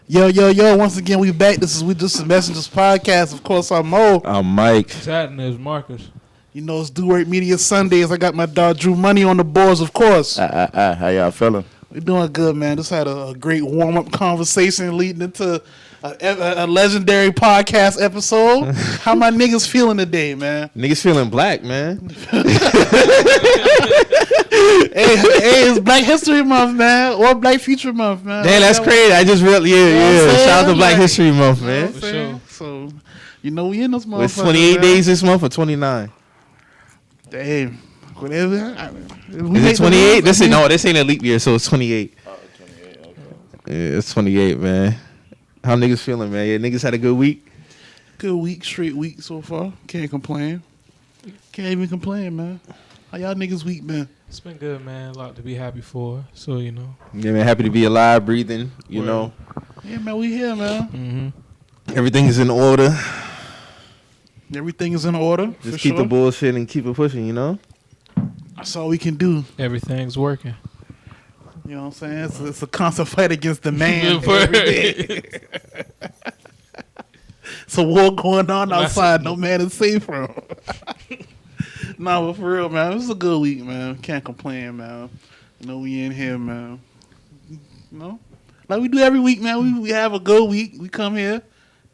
Yo, once again, we back. This is We Just the Messengers podcast. Of course, I'm Mo. I'm Mike. What's happening is Marcus. You know, it's Do Work Media Sundays. I got my dog Drew Money on the boards, of course. How y'all feeling? We're doing good, man. Just had a great warm-up conversation leading into a legendary podcast episode. How my niggas feeling today, man? Niggas feeling black, man. Hey, it's Black History Month, man, or Black Future Month, man. Damn, that's crazy. I just really, Shout out to Black History Month, man. For sure. So, we in this month. It's 28 days this month or 29? Damn. Whatever. Is it 28? This ain't a leap year, so it's 28. Oh, 28, okay. Yeah, it's 28, man. How niggas feeling, man? Yeah, niggas had a good week? Good week, straight week so far. Can't complain. Can't even complain, man. How y'all niggas week been? It's been good, man. A lot to be happy for. So, Yeah, man. Happy to be alive, breathing, you know. Yeah, man. We here, man. Mm-hmm. Everything is in order. Everything is in order. Just keep the bullshit and keep it pushing, you know? That's all we can do. Everything's working. You know what I'm saying? It's a constant fight against the man every day. It's a war going on outside. No man is safe from. Nah, but for real, man. This is a good week, man. Can't complain, man. We in here, man. Like we do every week, man. We have a good week. We come here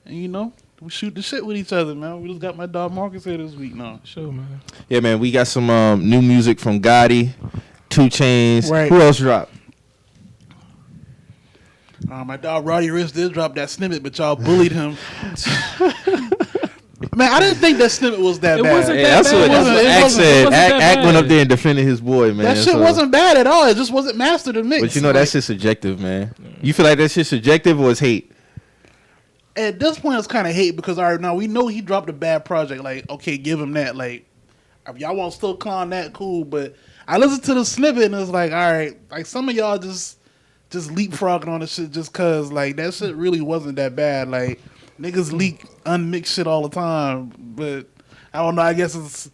and, we shoot the shit with each other, man. We just got my dog Marcus here this week now. Sure, man. Yeah, man. We got some new music from Gotti, 2 Chainz. Right. Who else dropped? My dog Roddy Rich did drop that snippet, but y'all bullied him. Man, I didn't think that snippet was that bad. Wasn't that That's what Ack said. Ack went up there and defended his boy, man. That shit wasn't bad at all. It just wasn't mastered and mixed. But that shit's subjective, man. You feel like that shit's subjective or it's hate? At this point, it's kind of hate because now we know he dropped a bad project. Like, okay, give him that. Like, if y'all want to still clown that, cool. But I listened to the snippet and it's like, all right, like some of y'all just leapfrogging on the shit just cause like that shit really wasn't that bad. Like niggas leak unmixed shit all the time, but I don't know. I guess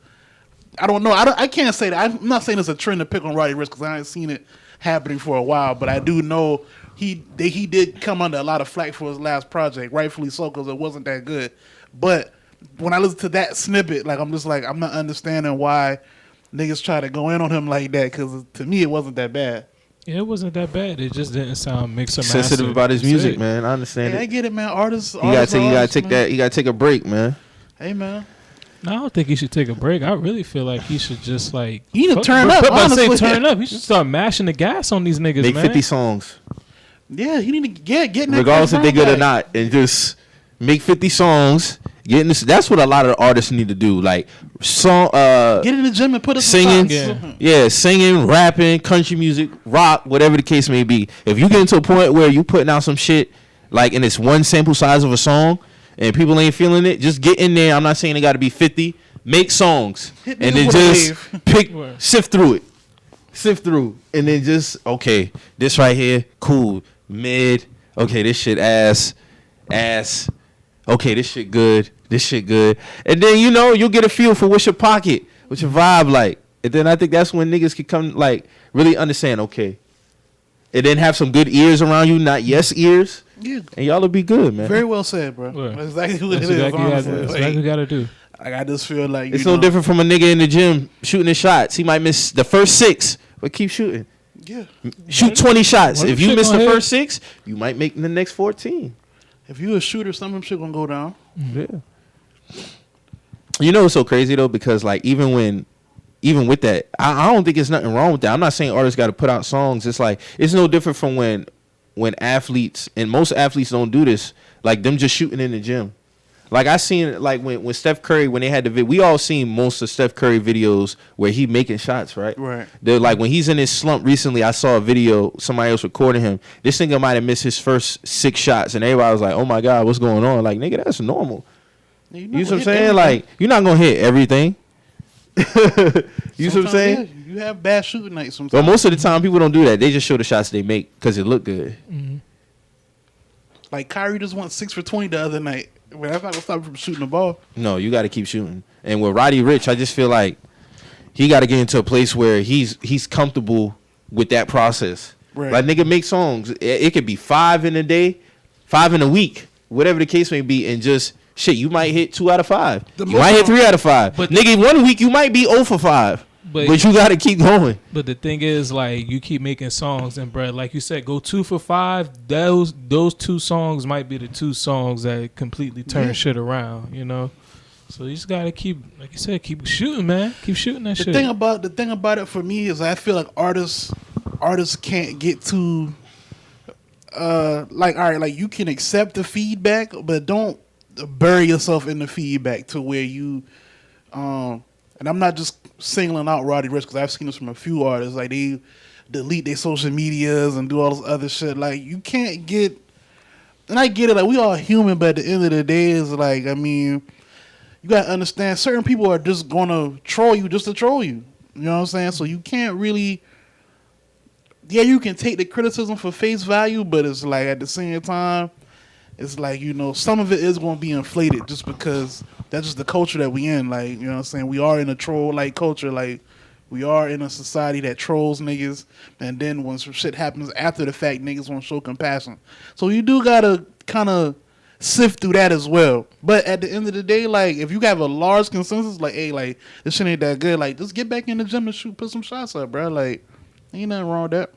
I don't know. I can't say that. I'm not saying it's a trend to pick on Roddy Rich because I ain't seen it happening for a while, but I do know he did come under a lot of flack for his last project, rightfully so, because it wasn't that good. But when I listen to that snippet, like I'm just like I'm not understanding why niggas try to go in on him like that because to me it wasn't that bad. Yeah, it wasn't that bad. It just didn't sound mixed or mastered. Sensitive about his music, man. I understand it. I get it, man. Artists. You gotta take a break, man. Hey, man. No, I don't think he should take a break. I really feel like he should just like. He need to turn up. Honestly, turn up. He should start mashing the gas on these niggas, Make man. 50 songs. Yeah, he need to get in that. Regardless if they good or not, and just make 50 songs. That's what a lot of artists need to do. Like get in the gym and put us singing, singing, rapping, country music, rock, whatever the case may be. If you get into a point where you putting out some shit like and it's one sample size of a song and people ain't feeling it, just get in there. I'm not saying it got to be 50. Make songs and then just sift through, and then just this right here, cool, mid. Okay, this shit ass. Okay, this shit good. And then, you'll get a feel for what's your pocket, what's your vibe like. And then I think that's when niggas can come, like, really understand, okay. And then have some good ears around you, not yes ears. Yeah. And y'all will be good, man. Very well said, bro. Yeah. That's exactly what it is. That's exactly what you got to do. I just feel like, it's no different from a nigga in the gym shooting his shots. He might miss the first 6, but keep shooting. Yeah. Shoot 20 shots. If you miss the first 6, you might make the next 14. If you a shooter, some of them shit gonna go down. Yeah. It's so crazy though, because like even with that, I don't think there's nothing wrong with that. I'm not saying artists got to put out songs. It's like it's no different from when athletes, and most athletes don't do this, like them just shooting in the gym. Like I seen like when Steph Curry, when they had we all seen most of Steph Curry videos where he making shots, right? Right. They're like when he's in his slump recently, I saw a video, somebody else recording him. This nigga might have missed his first 6 shots and everybody was like, oh my God, what's going on? Like, nigga, that's normal. You know what I'm saying? Everything. Like, you're not gonna hit everything. You see what I'm saying? Yeah, you have bad shooting nights sometimes. But most of the time people don't do that. They just show the shots they make because it look good. Mm-hmm. Like Kyrie just went 6 for 20 the other night. Well, that's not gonna stop him from shooting the ball. No, you got to keep shooting. And with Roddy Rich, I just feel like he got to get into a place where he's comfortable with that process. Right. Like nigga, make songs. It could be 5 in a day, 5 in a week, whatever the case may be, and just shit, you might hit 2 out of 5. You might hit 3 out of 5. But nigga, 1 week you might be 0 for 5. But you gotta keep going. But the thing is, like, you keep making songs, and bruh, like you said, go 2 for 5. Those 2 songs might be the 2 songs that completely turn shit around. You know, so you just gotta keep, like you said, keep shooting, man. Keep shooting that shit. The thing about it for me is I feel like artists can't get too like, all right, like you can accept the feedback, but don't bury yourself in the feedback to where you and I'm not just singling out Roddy Rich because I've seen this from a few artists. Like they delete their social medias and do all this other shit. Like you can't get, and I get it. Like we all human, but at the end of the day, is like, I mean, you gotta understand certain people are just gonna troll you just to troll you. You know what I'm saying? So you can't really. Yeah, you can take the criticism for face value, but it's like at the same time, it's like, you know, some of it is going to be inflated just because that's just the culture that we in. Like, you know what I'm saying? We are in a troll-like culture. Like, we are in a society that trolls niggas. And then when some shit happens after the fact, niggas won't show compassion. So you do got to kind of sift through that as well. But at the end of the day, like, if you have a large consensus, like, hey, like, this shit ain't that good, like, just get back in the gym and put some shots up, bro. Like, ain't nothing wrong with that.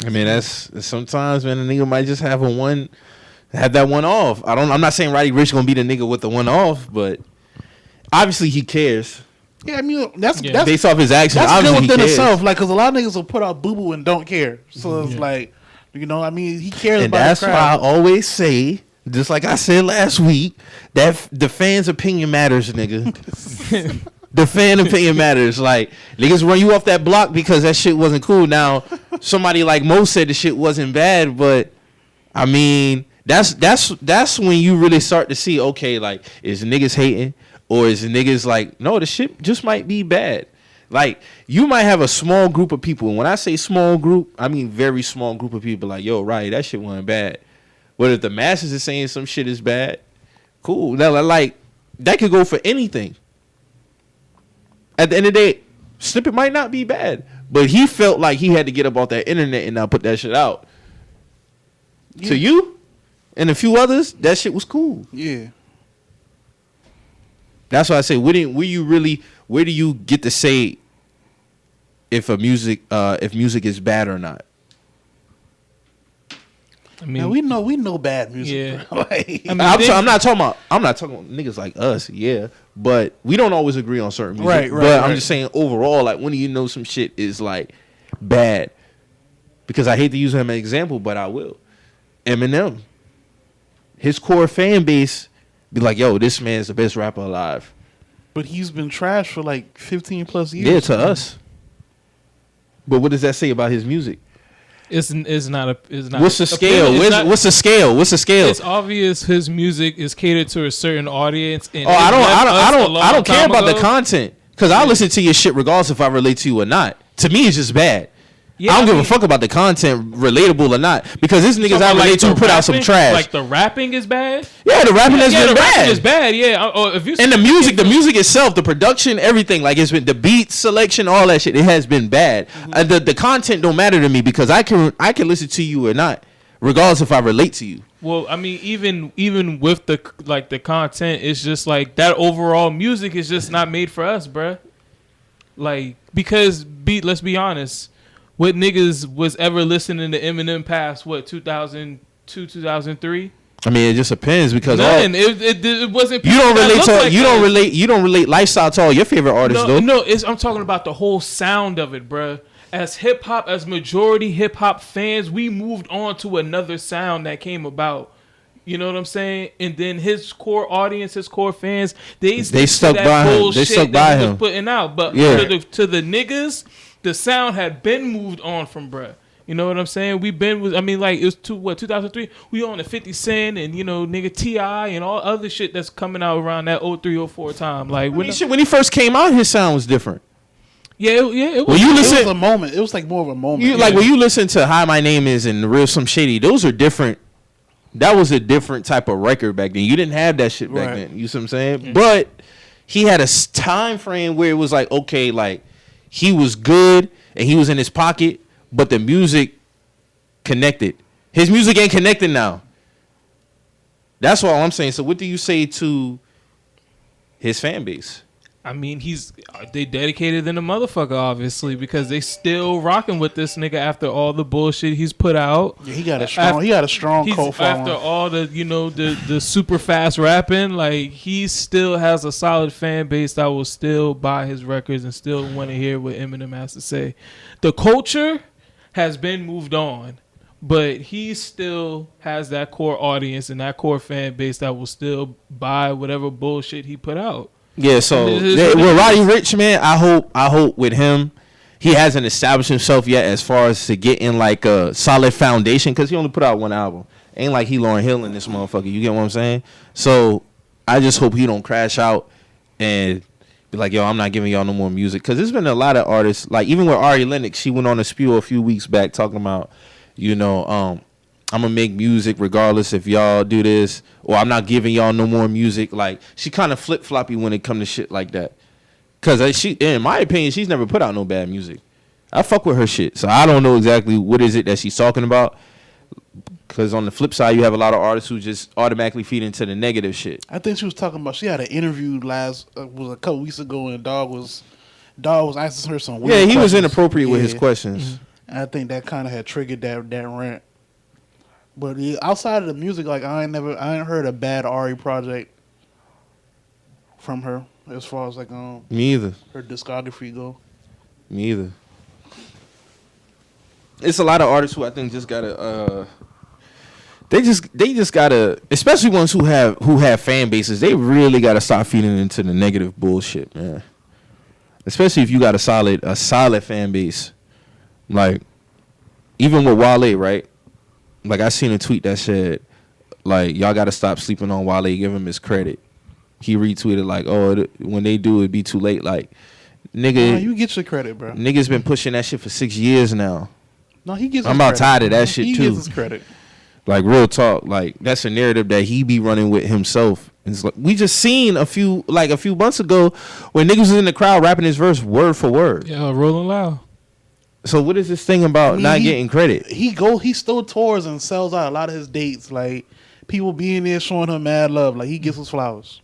I mean, that's sometimes, man, a nigga might just have that one off. I'm not saying Roddy Rich gonna be the nigga with the one off, but obviously he cares. Yeah, I mean that's based off his actions. That's obviously good within he cares. itself, like, because a lot of niggas will put out boo boo and don't care. So it's like, you know, I mean, he cares and about that's the crowd. why I always say, just like I said last week, that the fans' opinion matters, nigga. The fan opinion matters. Like, niggas run you off that block because that shit wasn't cool. Now, somebody like Mo said the shit wasn't bad, but I mean, that's when you really start to see, okay, like, is niggas hating or is niggas like, no, the shit just might be bad. Like, you might have a small group of people, and when I say small group, I mean very small group of people. Like, yo, right, that shit wasn't bad. But if the masses is saying some shit is bad, cool. Now, like, that could go for anything. At the end of the day, Snippet might not be bad, but he felt like he had to get up off that internet and now put that shit out. Yeah. To you and a few others, that shit was cool. Yeah. That's why I say, where do you get to say if music is bad or not? I mean, we know bad music. Yeah. Bro. Like, I'm not talking about niggas like us, yeah. But we don't always agree on certain music. Right. But I'm just saying overall, like, when do you know some shit is like bad? Because I hate to use him as an example, but I will. Eminem, his core fan base be like, yo, this man's the best rapper alive. But he's been trashed for like 15 plus years. Yeah, to us. But what does that say about his music? It's not. What's the scale? What's the scale? What's the scale? It's obvious his music is catered to a certain audience. And I don't care about the content because I listen to your shit regardless if I relate to you or not. To me, it's just bad. Yeah, I don't give a fuck about the content, relatable or not, because this niggas I relate to put out some trash. Like the rapping is bad. Yeah, the rapping has been bad. Rapping is bad. Yeah. And the music itself, the production, everything, like, it's been the beat selection, all that shit. It has been bad. Mm-hmm. The content don't matter to me because I can listen to you or not, regardless if I relate to you. Well, I mean, even with the content, it's just like that overall music is just not made for us, bruh. Like, because let's be honest. What niggas was ever listening to Eminem past 2002, 2003? I mean, it just depends because it wasn't. You don't relate lifestyle to all your favorite artists, though. No, I'm talking about the whole sound of it, bruh. As hip hop, as majority hip hop fans, we moved on to another sound that came about. You know what I'm saying? And then his core audience, his core fans, they stuck by him. They stuck by him. Was putting out, but to the niggas. The sound had been moved on from bruh. You know what I'm saying? It was 2003? We on the 50 Cent and, you know, nigga T.I. and all other shit that's coming out around that 03, 04 time. Like, when he first came out, his sound was different. Yeah, it was. It was a moment. It was like more of a moment. Like, when you listen to Hi, My Name Is and Real Some Shady, those are different. That was a different type of record back then. You didn't have that shit back then. You see what I'm saying? Mm-hmm. But he had a time frame where it was like, okay, like, he was good and he was in his pocket, but the music connected. His music ain't connected now. That's all I'm saying. So what do you say to his fan base? I mean, they dedicated in the motherfucker, obviously, because they still rocking with this nigga after all the bullshit he's put out. Yeah, he got a strong cult following. After all the the super fast rapping, like he still has a solid fan base that will still buy his records and still want to hear what Eminem has to say. The culture has been moved on, but he still has that core audience and that core fan base that will still buy whatever bullshit he put out. Yeah, so with Roddy Rich, man, I hope with him, he hasn't established himself yet as far as to get in like a solid foundation because he only put out one album. Ain't like he Lauryn Hill in this motherfucker. You get what I'm saying? So I just hope he don't crash out and be like, yo, I'm not giving y'all no more music. Because there's been a lot of artists, like even with Ari Lennox, she went on a spew a few weeks back talking about, I'm going to make music regardless if y'all do this, or I'm not giving y'all no more music. Like, she kind of flip-floppy when it comes to shit like that. Because in my opinion, she's never put out no bad music. I fuck with her shit. So I don't know exactly what is it that she's talking about. Because on the flip side, you have a lot of artists who just automatically feed into the negative shit. I think she was talking about, she had an interview was a couple weeks ago, and Dog was asking her some weird questions. Yeah, he was inappropriate with his questions. Mm-hmm. And I think that kind of had triggered that rant. But outside of the music, like I ain't heard a bad Ari project from her as far as like me either. Her discography go. Me either. It's a lot of artists who I think just gotta they just gotta, especially ones who have fan bases, they really gotta stop feeding into the negative bullshit, man. Especially if you got a solid fan base. Like even with Wale, right? Like, I seen a tweet that said, like, y'all got to stop sleeping on Wale, give him his credit. He retweeted, like, oh, when they do, it'd be too late. Like, nigga. No, you get your credit, bro. Nigga's been pushing that shit for 6 years now. No, he gets his I'm credit. about tired of that shit, he too. He gets his credit. Like, real talk. Like, that's a narrative that he be running with himself. It's like, we just seen a few months ago when niggas was in the crowd rapping his verse word for word. Yeah, Rolling Loud. So what is this thing about not getting credit? He still tours and sells out a lot of his dates. Like people being there showing him mad love. Like he gets his flowers.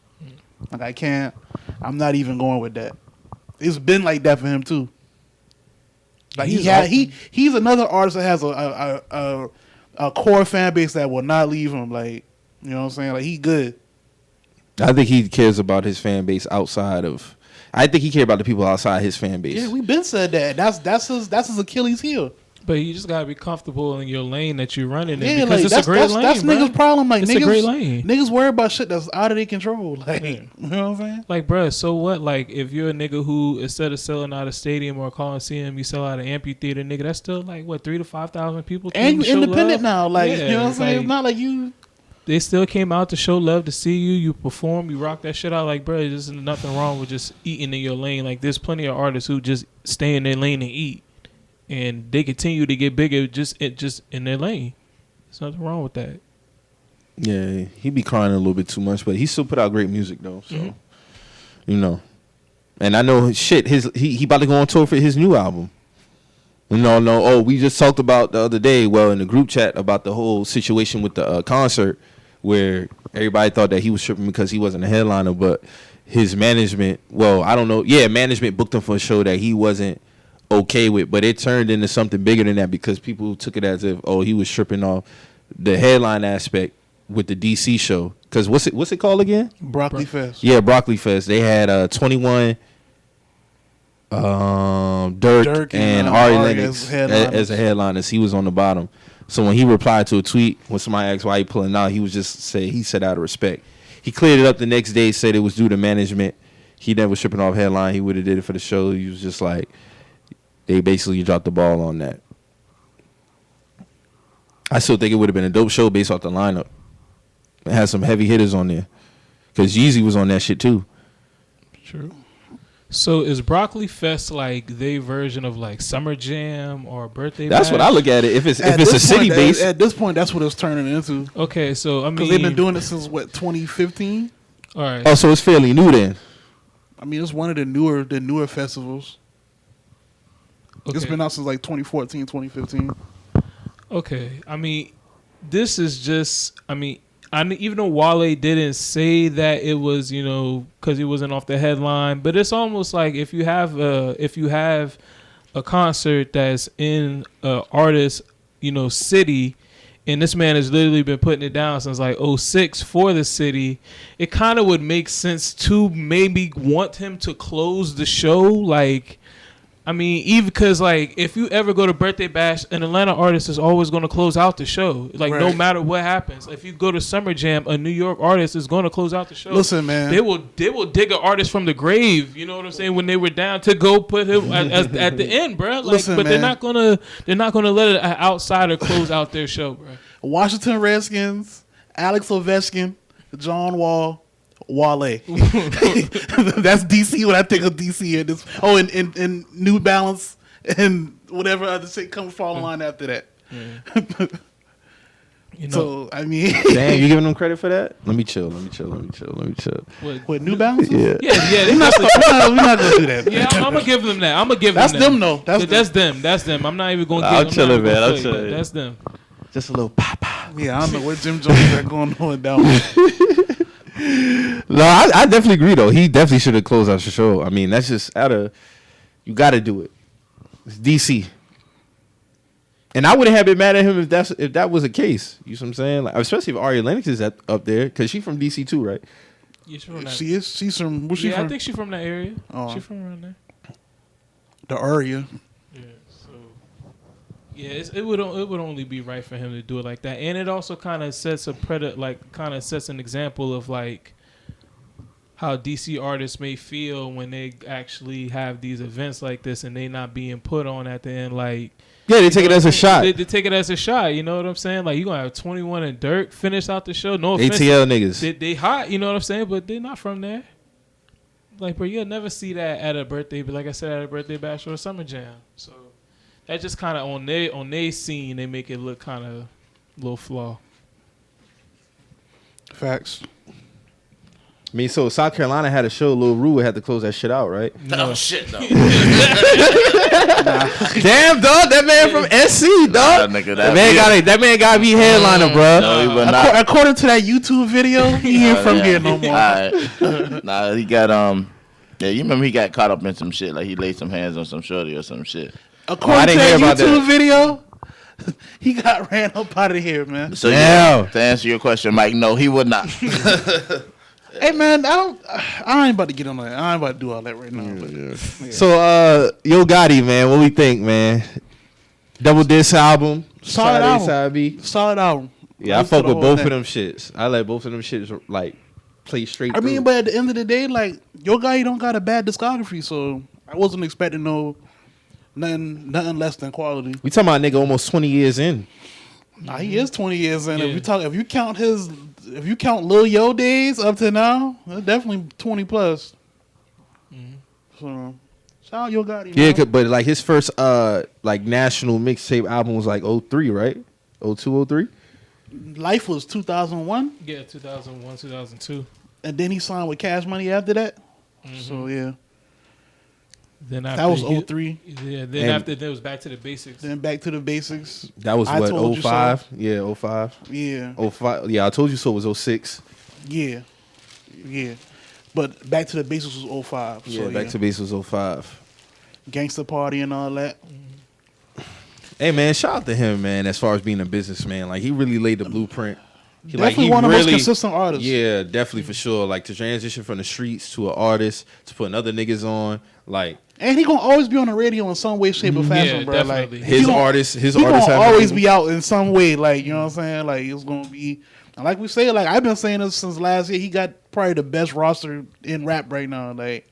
Like I'm not even going with that. It's been like that for him too. Like he's another artist that has a core fan base that will not leave him. Like you know what I'm saying? Like he good. I think he cares about his fan base outside of. I think he cares about the people outside his fan base. Yeah, we been said that. That's his Achilles heel. But you just gotta be comfortable in your lane that you're running in. Yeah, because like, it's a great lane. That's niggas' problem. Like it's niggas, a great lane. Niggas worry about shit that's out of their control. Like you know what I'm saying? Like, bruh, so what? Like, if you're a nigga who instead of selling out a stadium or a Coliseum, you sell out an amphitheater, nigga, that's still like what 3,000 to 5,000 people. And you independent now. Like yeah, you know what I'm saying? like, it's not like you. They still came out to show love, to see you. You perform, you rock that shit out. Like, bro, there's nothing wrong with just eating in your lane. Like, there's plenty of artists who just stay in their lane and eat, and they continue to get bigger just in their lane. There's nothing wrong with that. Yeah, he be crying a little bit too much, but he still put out great music though. So, and I know shit. He about to go on tour for his new album. No. Oh, we just talked about the other day. Well, in the group chat about the whole situation with the concert. Where everybody thought that he was tripping because he wasn't a headliner, but his management, well, I don't know. Yeah, management booked him for a show that he wasn't okay with, but it turned into something bigger than that because people took it as if, oh, he was tripping off the headline aspect with the DC show. Because what's it called again? Broccoli Fest. Yeah, Broccoli Fest. They had 21 Dirk and Ari Lennox as a headliner. He was on the bottom. So when he replied to a tweet, when somebody asked why he pulling out, he said out of respect. He cleared it up the next day, said it was due to management. He never was tripping off headline. He would have did it for the show. He was just like, they basically dropped the ball on that. I still think it would have been a dope show based off the lineup. It had some heavy hitters on there. Because Yeezy was on that shit too. True. So is Broccoli Fest like their version of like Summer Jam or Birthday That's Bash? what I look at it. If it's a city base. At this point, that's what it's turning into. Okay, so I mean, because they've been doing it since what 2015. All right. Oh, so it's fairly new then. I mean, it's one of the newer festivals. Okay. It's been out since like 2014, 2015. Okay, I mean, this is just. I mean, even though Wale didn't say that it was, because he wasn't off the headline, but it's almost like if you have a concert that's in a artist, city, and this man has literally been putting it down since like '06 for the city, it kind of would make sense to maybe want him to close the show, like. I mean, even because, like, if you ever go to Birthday Bash, an Atlanta artist is always going to close out the show. Like, no matter what happens. If you go to Summer Jam, a New York artist is going to close out the show. Listen, man. They will dig an artist from the grave, you know what I'm saying, when they were down to go put him at the end, bro. Like, Listen, but man. they're not gonna let an outsider close out their show, bro. Washington Redskins, Alex Ovechkin, John Wall, Wale. That's DC when I think of DC. And New Balance and whatever other shit comes fall line after that. So, I mean. Damn, you giving them credit for that? Let me chill. With New Balance? Yeah, we're not going to do that. Yeah, I'm going to give them that. That's them, though. That's them. I'm not even going to give them I'm chilling, man. I'm chilling. That's them. Just a little pop. Yeah, I don't know what Jim Jones got going on down there. No, I definitely agree, though. He definitely should have closed out the show. I mean, that's just you got to do it. It's DC. And I wouldn't have been mad at him if that was the case. You know what I'm saying? Like, especially if Ari Lennox is up there, because she's from DC too, right? Yeah, she's from that. She is. She's from. Where's she from? I think she's from that area. Oh. She's from around there. The area. Yeah. So. Yeah, it would only be right for him to do it like that, and it also kind of sets an example of like how DC artists may feel when they actually have these events like this and they not being put on at the end, like. Yeah, they take it as a shot. They take it as a shot. You know what I'm saying? Like, you going to have 21 and Dirk finish out the show. No offense. ATL niggas. They hot, you know what I'm saying? But they're not from there. Like, bro, you'll never see that at a birthday, but like I said, at a birthday bash or a summer jam. So, that just kind of on their scene, they make it look kind of a little flaw. Facts. I mean, so South Carolina had a show. Lil Rue had to close that shit out, right? No shit, though. Damn, dog. That man from SC, dog. Nigga, that man got to be headliner, bro. No, he was not. According to that YouTube video, he ain't from here no more. Right. Nah, he got Yeah, you remember he got caught up in some shit, like he laid some hands on some shorty or some shit. According to that YouTube video, he got ran up out of here, man. So yeah, to answer your question, Mike, no, he would not. Hey man, I ain't about to get on that. I ain't about to do all that right now. Yeah. So Yo Gotti, man, what we think, man? Double disc album, solid album, side B. Solid album. Yeah, I fuck with both of them shits. I let both of them shits like play straight. I mean, but at the end of the day, like Yo Gotti don't got a bad discography, so I wasn't expecting nothing less than quality. We talking about nigga almost 20 years in. Nah, he is 20 years in. Yeah. If you count Lil Yo days up to now, that's definitely 20 plus. Mm-hmm. So shout out Yo Gotti. Yeah, but like his first like national mixtape album was like 03, right? 02, 03? Life was 2001. Yeah, 2001, 2002. And then he signed with Cash Money after that. Mm-hmm. So yeah. Then that was 03. Yeah, then after that was Back to the Basics. Then Back to the Basics. That was what, 05? Yeah, 05. Yeah. 05. Yeah, I Told You So was 06. Yeah. Yeah. But Back to the Basics was 05. Yeah, so, Back to the Basics was 05. Gangsta Party and all that. Hey, man, shout out to him, man, as far as being a businessman. Like, he really laid the blueprint. Definitely one of the most consistent artists. Yeah, definitely for sure. Like, to transition from the streets to an artist, to put other niggas on, like... And he gonna always be on the radio in some way, shape, or fashion, bro. Definitely. Like his artists gonna always be out in some way. Like, you know what I'm saying? Like, it's gonna be, like we say, like I've been saying this since last year. He got probably the best roster in rap right now. Like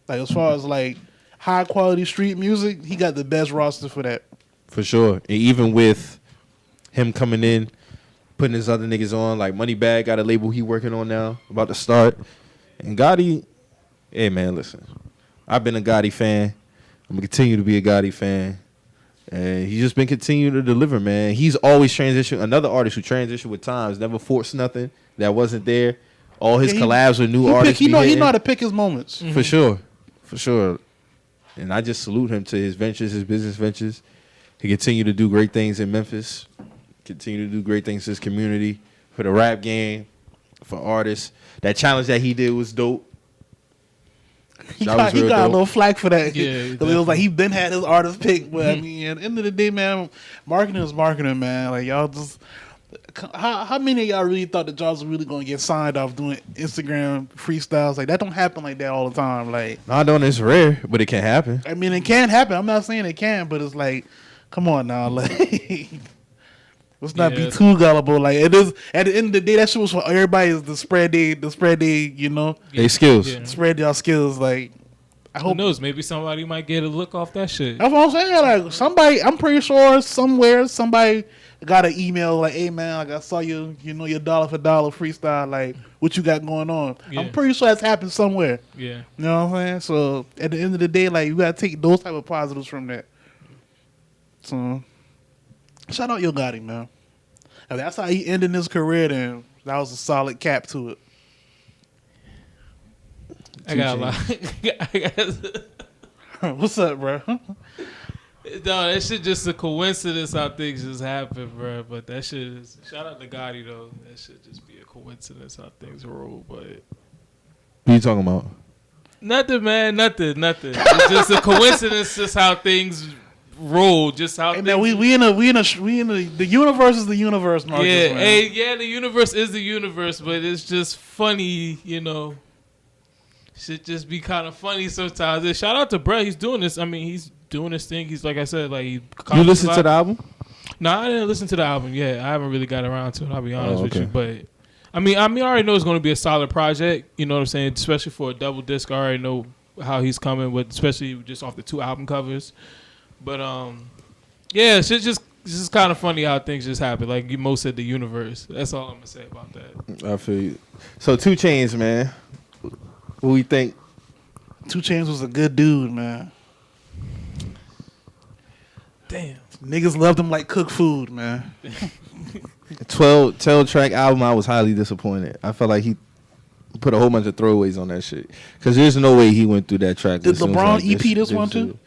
as far as like high quality street music, he got the best roster for that. For sure. And even with him coming in, putting his other niggas on, like Moneybagg got a label he working on now, about to start. And Gotti, hey man, listen. I've been a Gotti fan. I'm going to continue to be a Gotti fan. And he's just been continuing to deliver, man. He's always transitioned. Another artist who transitioned with times, never forced nothing that wasn't there. All his collabs with new artists. He know how to pick his moments. Mm-hmm. For sure. For sure. And I just salute him to his ventures, his business ventures. He continue to do great things in Memphis. Continue to do great things to his community, for the rap game, for artists. That challenge that he did was dope. He got a little flack for that. Yeah, it was like he been had his artist pick, but I mean, at the end of the day, man, marketing is marketing, man. Like y'all just, how many of y'all really thought that y'all was really gonna get signed off doing Instagram freestyles? Like that don't happen like that all the time. Like I don't. It's rare, but it can happen. I mean, it can happen. I'm not saying it can, but it's like, come on now, like. Let's not be too gullible. Like it is at the end of the day, that shit was for everybody. Is the spread they, you know, they skills, spread y'all skills. Like I hope. Who knows? Maybe somebody might get a look off that shit. That's what I'm saying. Like somebody, I'm pretty sure somewhere somebody got an email like, "Hey man, like I saw you, you know, your dollar for dollar freestyle. Like what you got going on?" Yeah. I'm pretty sure that's happened somewhere. Yeah, you know what I'm saying. So at the end of the day, like you gotta take those type of positives from that. So. Shout out Yo Gotti, man. If that's how he ended his career, then that was a solid cap to it. I got a lot. What's up, bro? No, that shit just a coincidence how things just happen, bro. But that shit is shout out to Gotti though. That should just be a coincidence how things roll. But what you talking about? Nothing, man. Nothing. It's just a coincidence, just how things roll, just how. Hey, man, we in the universe is the universe, Marcus. Yeah, man. hey, yeah, the universe is the universe, but it's just funny, you know. Shit just be kind of funny sometimes. And shout out to Brett, he's doing this. I mean, he's doing this thing. He's like I said, like you listen to the album? No, I didn't listen to the album yet. I haven't really got around to it. I'll be honest with you, but I mean, I already know it's going to be a solid project. You know what I'm saying? Especially for a double disc, I already know how he's coming with, especially just off the 2 album covers. But yeah, it's just kind of funny how things just happen. Like Mo said, the universe. That's all I'm gonna say about that. I feel you. So 2 Chainz, man. What we think? 2 Chainz was a good dude, man. Damn, niggas loved him like cooked food, man. 12 track album. I was highly disappointed. I felt like he put a whole bunch of throwaways on that shit. Because there's no way he went through that track. Did LeBron like, EP this one too?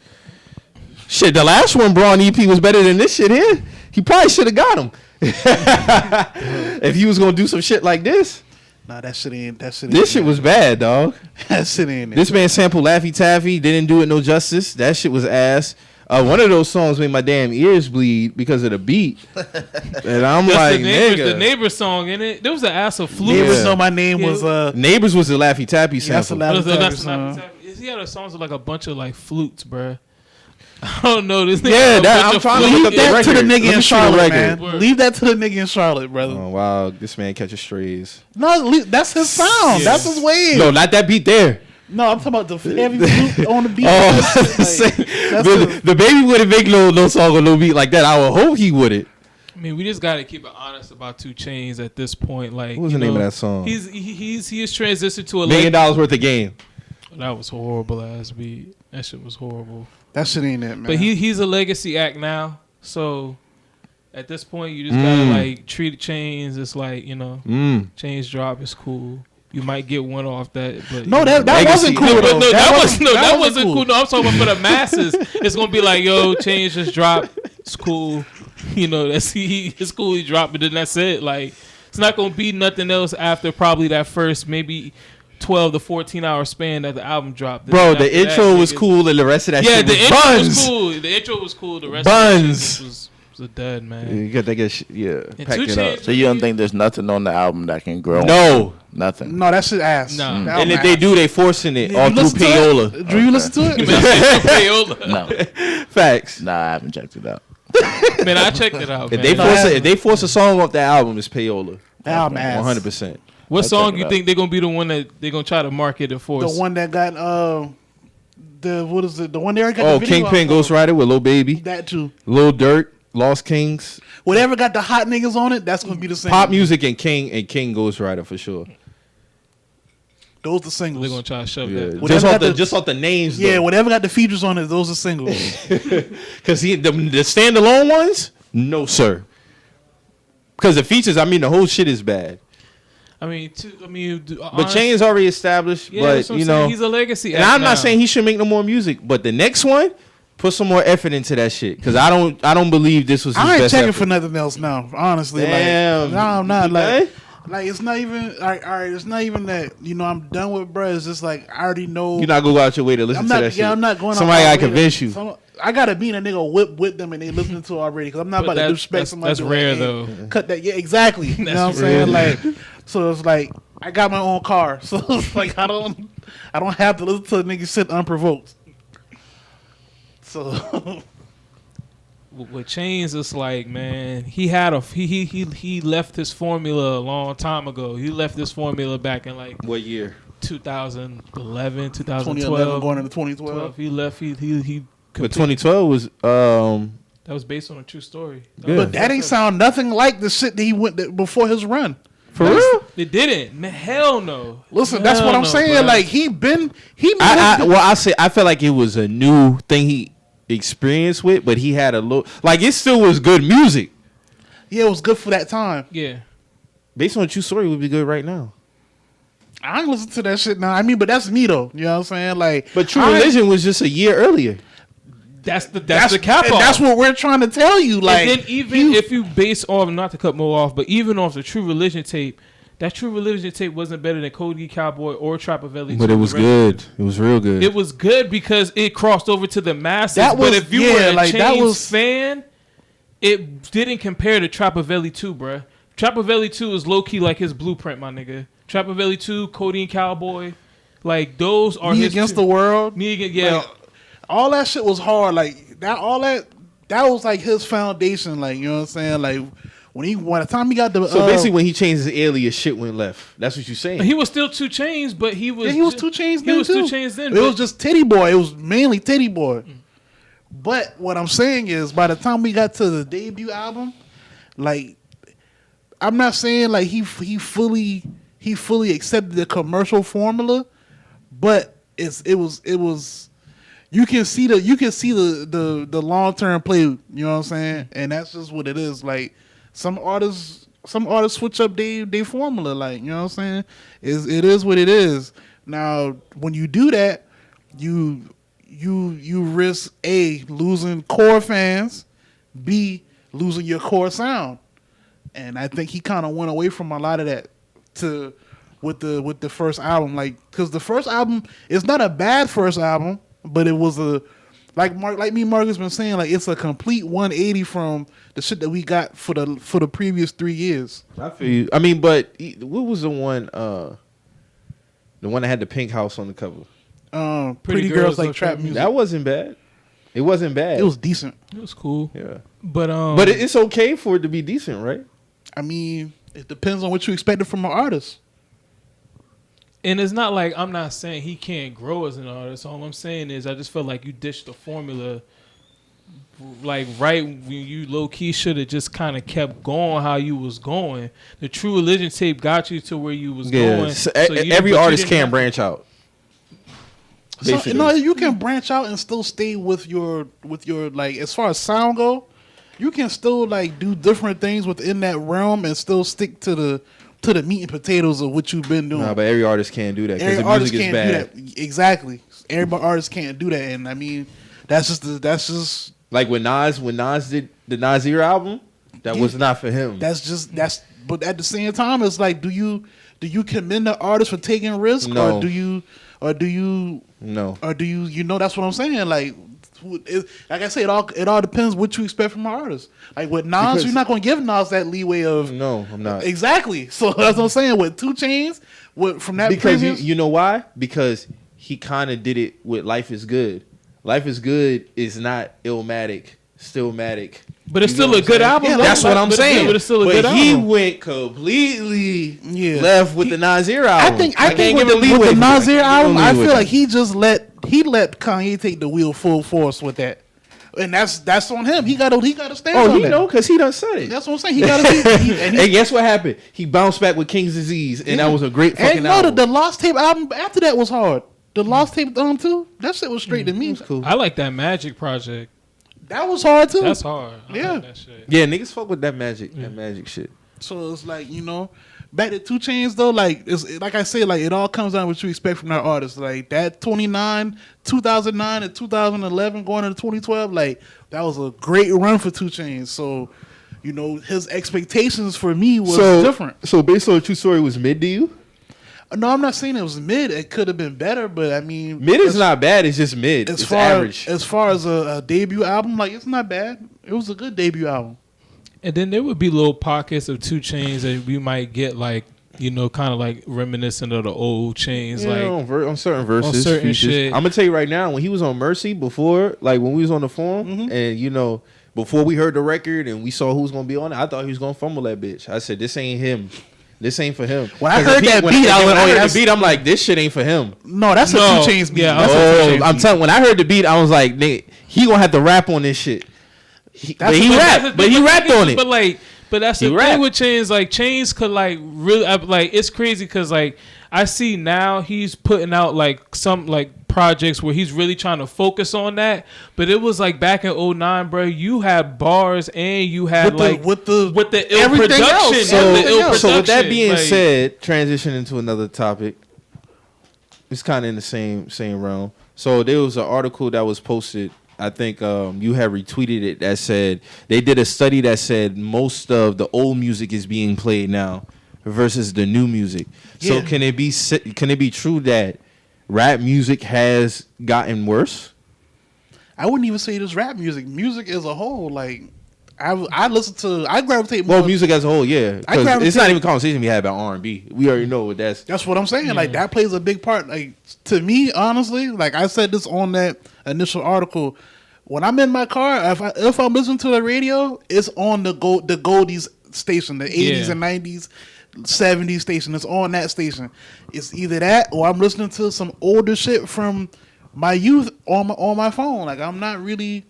Shit, the last one, Braun EP, was better than this shit here. He probably should have got him. If he was going to do some shit like this. Nah, that shit ain't. This shit was bad, dog. That shit ain't. This man sampled Laffy Taffy, didn't do it no justice. That shit was ass. One of those songs made my damn ears bleed because of the beat. And I'm like, the Neighbors song, innit? There was an ass of flute. Neighbors know my name was. Neighbors was the Laffy Taffy sample. That's the Laffy song. He had a songs with like a bunch of like flutes, bruh. I don't know this. I'm trying to look up that to the nigga in Charlotte, man. Word. Leave that to the nigga in Charlotte, brother. Oh wow, this man catches strays. No, that's his sound. Yeah. That's his wave. No, not that beat there. No, I'm talking about the heavy flute on the beat. The baby wouldn't make no song or no beat like that. I would hope he wouldn't. I mean, we just gotta keep it honest about 2 Chainz at this point. Like, what was the name of that song? He has transitioned to a $1 million worth of game. That was horrible ass beat. That shit was horrible. That shit ain't it, man. But he's a legacy act now, so at this point you just gotta like treat Chainz. It's like, you know, Chainz drop is cool. You might get one off that, but no, that wasn't cool. No, that wasn't cool. No, I'm talking about for the masses. It's gonna be like, yo, Chainz just dropped. It's cool. You know, it's cool. He dropped it, and that's it. Like, it's not gonna be nothing else after probably that first maybe 12 to 14 hour span that the album dropped. Bro, the intro was cool, and the rest of that shit was buns. Yeah, the intro was cool. The intro was cool. The rest buns. of it was a dud, man. You got to get pack it up. So you don't think there's nothing on the album that can grow? No. Nothing. No, that shit ass. No. And if they do, they forcing it all through payola. Drew, you listen to it? Payola. No. Facts. Nah, I haven't checked it out. Man, I checked it out. If they force a song off that album, it's payola. Album ass. 100%. What song you think they're gonna be the one that they're gonna try to market it for? The one that got the what is it? The one there got the video Kingpin Ghost Rider with Lil Baby. That too. Lil Durk, Lost Kings. Whatever got the hot niggas on it, that's gonna be the same. Pop Music and King Ghost Rider for sure. Those the singles. They're gonna try to shove that. Just off the names. Yeah, though. whatever got the features on it, those are singles. Because the standalone ones, no sir. Because the features, I mean, the whole shit is bad. But Chainz already established. Yeah, but you know, he's a legacy. And I'm not saying he should make no more music, but the next one, Put some more effort into that shit, because I don't believe this was his I ain't best checking effort. for nothing else now. Honestly, Damn. like no, I'm not like. Okay. Like it's not even all right. It's not even that I'm done with, bro. It's just like I already know. You're not gonna go out your way to listen I'm to not. that shit. Yeah, I'm not going. Somebody out gotta convince you. I gotta be in a nigga whip with them and they listening to it already because I'm not But about to disrespect somebody. That's rare though. Cut that. Yeah, exactly. You know what I'm saying? Like, so it's like I got my own car, so it's like I don't have to listen to a nigga sit unprovoked. So. With chainz, it's like, man, he left his formula a long time ago. He left this formula back in like What year? 2011, 2012, 2011 going into 2012. He left. He. But 2012 was That was based on a true story. Yeah. But that ain't sound nothing like the shit that he went before his run. for real. It didn't. Man, hell no. Listen, that's what I'm saying. Bro. Like he I felt like it was a new thing he experienced with, but he had a little like it still was good music. Yeah, it was good for that time. Yeah. Based on a true story, would be good right now. I ain't listen to that shit now. I mean, but that's me though. You know what I'm saying? Like, But True Religion was just a year earlier. That's the cap and off. that's what we're trying to tell you. Like, and then even if you base off, not to cut Mo off, but even off the True Religion tape, that True Religion tape wasn't better than Cody Cowboy or Trappavelli. But it was good. It was real good. It was good because it crossed over to the masses. That was- but if you yeah, were a like, that chainz was- fan, it didn't compare to Trappavelli 2, bruh. Trappavelli 2 is low key like his blueprint, my nigga. Trappavelli 2, Cody and Cowboy, like those are Me his Against the World. Me against, yeah. Like, all that shit was hard. Like that. All that was like his foundation. Like, you know what I'm saying? Like when the time he got the so basically, when he changed his alias, shit went left. That's what you're saying. He was still 2 Chainz, but he was he was 2 Chainz. He then was too. 2 Chainz then. It was just Titty Boy. It was mainly Titty Boy. But what I'm saying is, by the time we got to the debut album, like I'm not saying like he fully accepted the commercial formula, but it was you can see the long term play. You know what I'm saying? And that's just what it is. Like some artists switch up their formula. Like, you know what I'm saying? It is what it is. Now when you do that, you risk A, losing core fans, B, losing your core sound. And I think he kind of went away from a lot of that with the first album, like, because the first album is not a bad first album, but it was like Mark has been saying, like it's a complete 180 from the shit that we got for the previous 3 years. I feel you. I mean, but what was the one that had the pink house on the cover? Pretty Girls Like Trap Music. That wasn't bad. It wasn't bad. It was decent. It was cool. Yeah. But it's okay for it to be decent, right? I mean, it depends on what you expected from an artist. And it's not like I'm not saying he can't grow as an artist. All I'm saying is I just felt like you ditched the formula, like right when you low key should have just kind of kept going how you was going. The True Religion tape got you to where you was going. So You- every but you artist didn't can have- branch out. So, Basically. no, you can branch out and still stay with your like as far as sound go. You can still like do different things within that realm and still stick to the meat and potatoes of what you've been doing. Nah, but every artist can't do that because Every the artist music is can't bad. do that. Exactly. Every artist can't do that, and I mean that's just Like when Nas did the Nasir album, that was not for him. But at the same time, it's like, do you commend the artist for taking risks, No. or do you No. or do you know that's what I'm saying? Like I say, it all depends what you expect from an artist. Like with Nas, Because- you're not going to give Nas that leeway of No, I'm not. exactly. So that's what I'm saying. With 2 Chainz, from that Because previous, you know why? Because he kind of did it with Life is Good. Life is Good is not Illmatic, Stillmatic. But it's You know still what a I'm good saying? album. Yeah, though. That's what I'm But saying. But it's still a good he album. went completely Yeah. left with the Nasir album. I think can't with give the, him leeway with the for that. Nasir I can't album, give him I leeway feel for like that. he let Kanye take the wheel full force with that, and that's on him. He got to stand. Oh, on he that. know because he done said it. That's what I'm saying. He got to be. And guess what happened? He bounced back with King's Disease, and that was a great fucking And no, album. the Lost Tape album after that was hard. The Lost Tape too. That shit was straight to me. cool. I like that Magic project. That was hard too. That's hard. I Yeah. like that shit. Yeah, niggas fuck with that magic shit. So it's like, back to 2 Chainz though, like it's like I say, like it all comes down to what you expect from that artist. Like that 2009 and 2011 going into 2012, like that was a great run for 2 Chainz. So, his expectations for me was different. So based on a true story, was mid to you? No, I'm not saying it was mid. It could have been better, but I mean, mid is not bad. It's just mid. It's average. As far as a debut album, like it's not bad. It was a good debut album. And then there would be little pockets of 2 Chainz that we might get, like, kind of like reminiscent of the old Chainz, like on certain verses, on certain shit. I'm gonna tell you right now, when he was on Mercy before, like when we was on the forum, and before we heard the record and we saw who was gonna be on it, I thought he was gonna fumble that bitch. I said, this ain't him. This ain't for him. When I heard that beat, I'm like, this shit ain't for him. No, that's a 2 Chainz beat. Yeah, I'm telling. When I heard the beat, I was like, nigga, he gonna have to rap on this shit. He rapped on it. But that's the thing with Chainz. Like Chainz could like really like it's crazy because like I see now he's putting out like some like projects where he's really trying to focus on that. But it was like back in 2009, bro. You had bars and you had with the ill production. So with that being said, transition into another topic. It's kind of in the same realm. So there was an article that was posted. I think you had retweeted it that said they did a study that said most of the old music is being played now versus the new music. Yeah. So can it be true that rap music has gotten worse? I wouldn't even say this rap music. Music as a whole, like I gravitate more. Well, music as a whole, yeah. It's not even a conversation we had about R&B. We already know what that's. That's what I'm saying. Yeah. Like that plays a big part. Like to me, honestly, like I said this on that initial article. When I'm in my car, if I'm listening to the radio, it's on the Goldies station, the 80s and 90s, 70s station. It's on that station. It's either that or I'm listening to some older shit from my youth on my phone. Like I'm not really.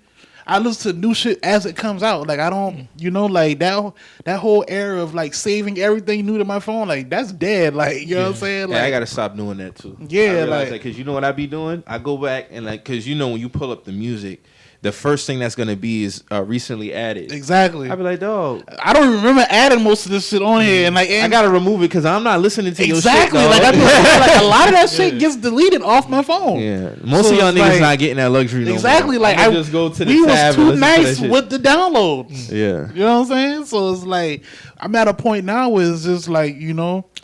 I listen to new shit as it comes out. Like I don't, like that whole era of like saving everything new to my phone. Like that's dead. Like you know what I'm saying? Like I gotta stop doing that too. Yeah, because you know what I be doing? I go back and like because when you pull up the music. The first thing that's gonna be is recently added. Exactly. I be like, dog. I don't remember adding most of this shit on here, and I gotta remove it because I'm not listening to your shit. Exactly. Like a lot of that shit gets deleted off my phone. Yeah. Most of y'all niggas not getting that luxury. Exactly. No more. Like I just go to the we tab. Was too nice with the downloads. Yeah. You know what I'm saying? So it's like I'm at a point now where it's just like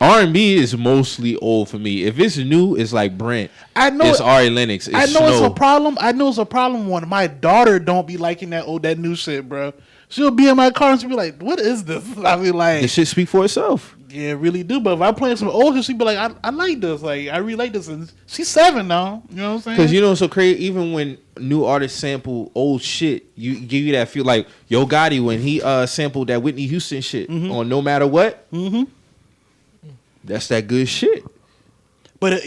R&B is mostly old for me. If it's new, it's like Brent. I know it's Ari Lennox. It's it's a problem. I know it's a problem when my daughter don't be liking that new shit, bro. She'll be in my car and she'll be like, "What is this?" I be like, "This shit speak for itself." Yeah, it really do. But if I'm playing some old shit, she'll be like, "I like this. Like, I really like this." And she's 7 now. You know what I'm saying? Because so crazy. Even when new artists sample old shit, you give you that feel. Like Yo Gotti when he sampled that Whitney Houston shit on No Matter What. Mm-hmm. That's that good shit. But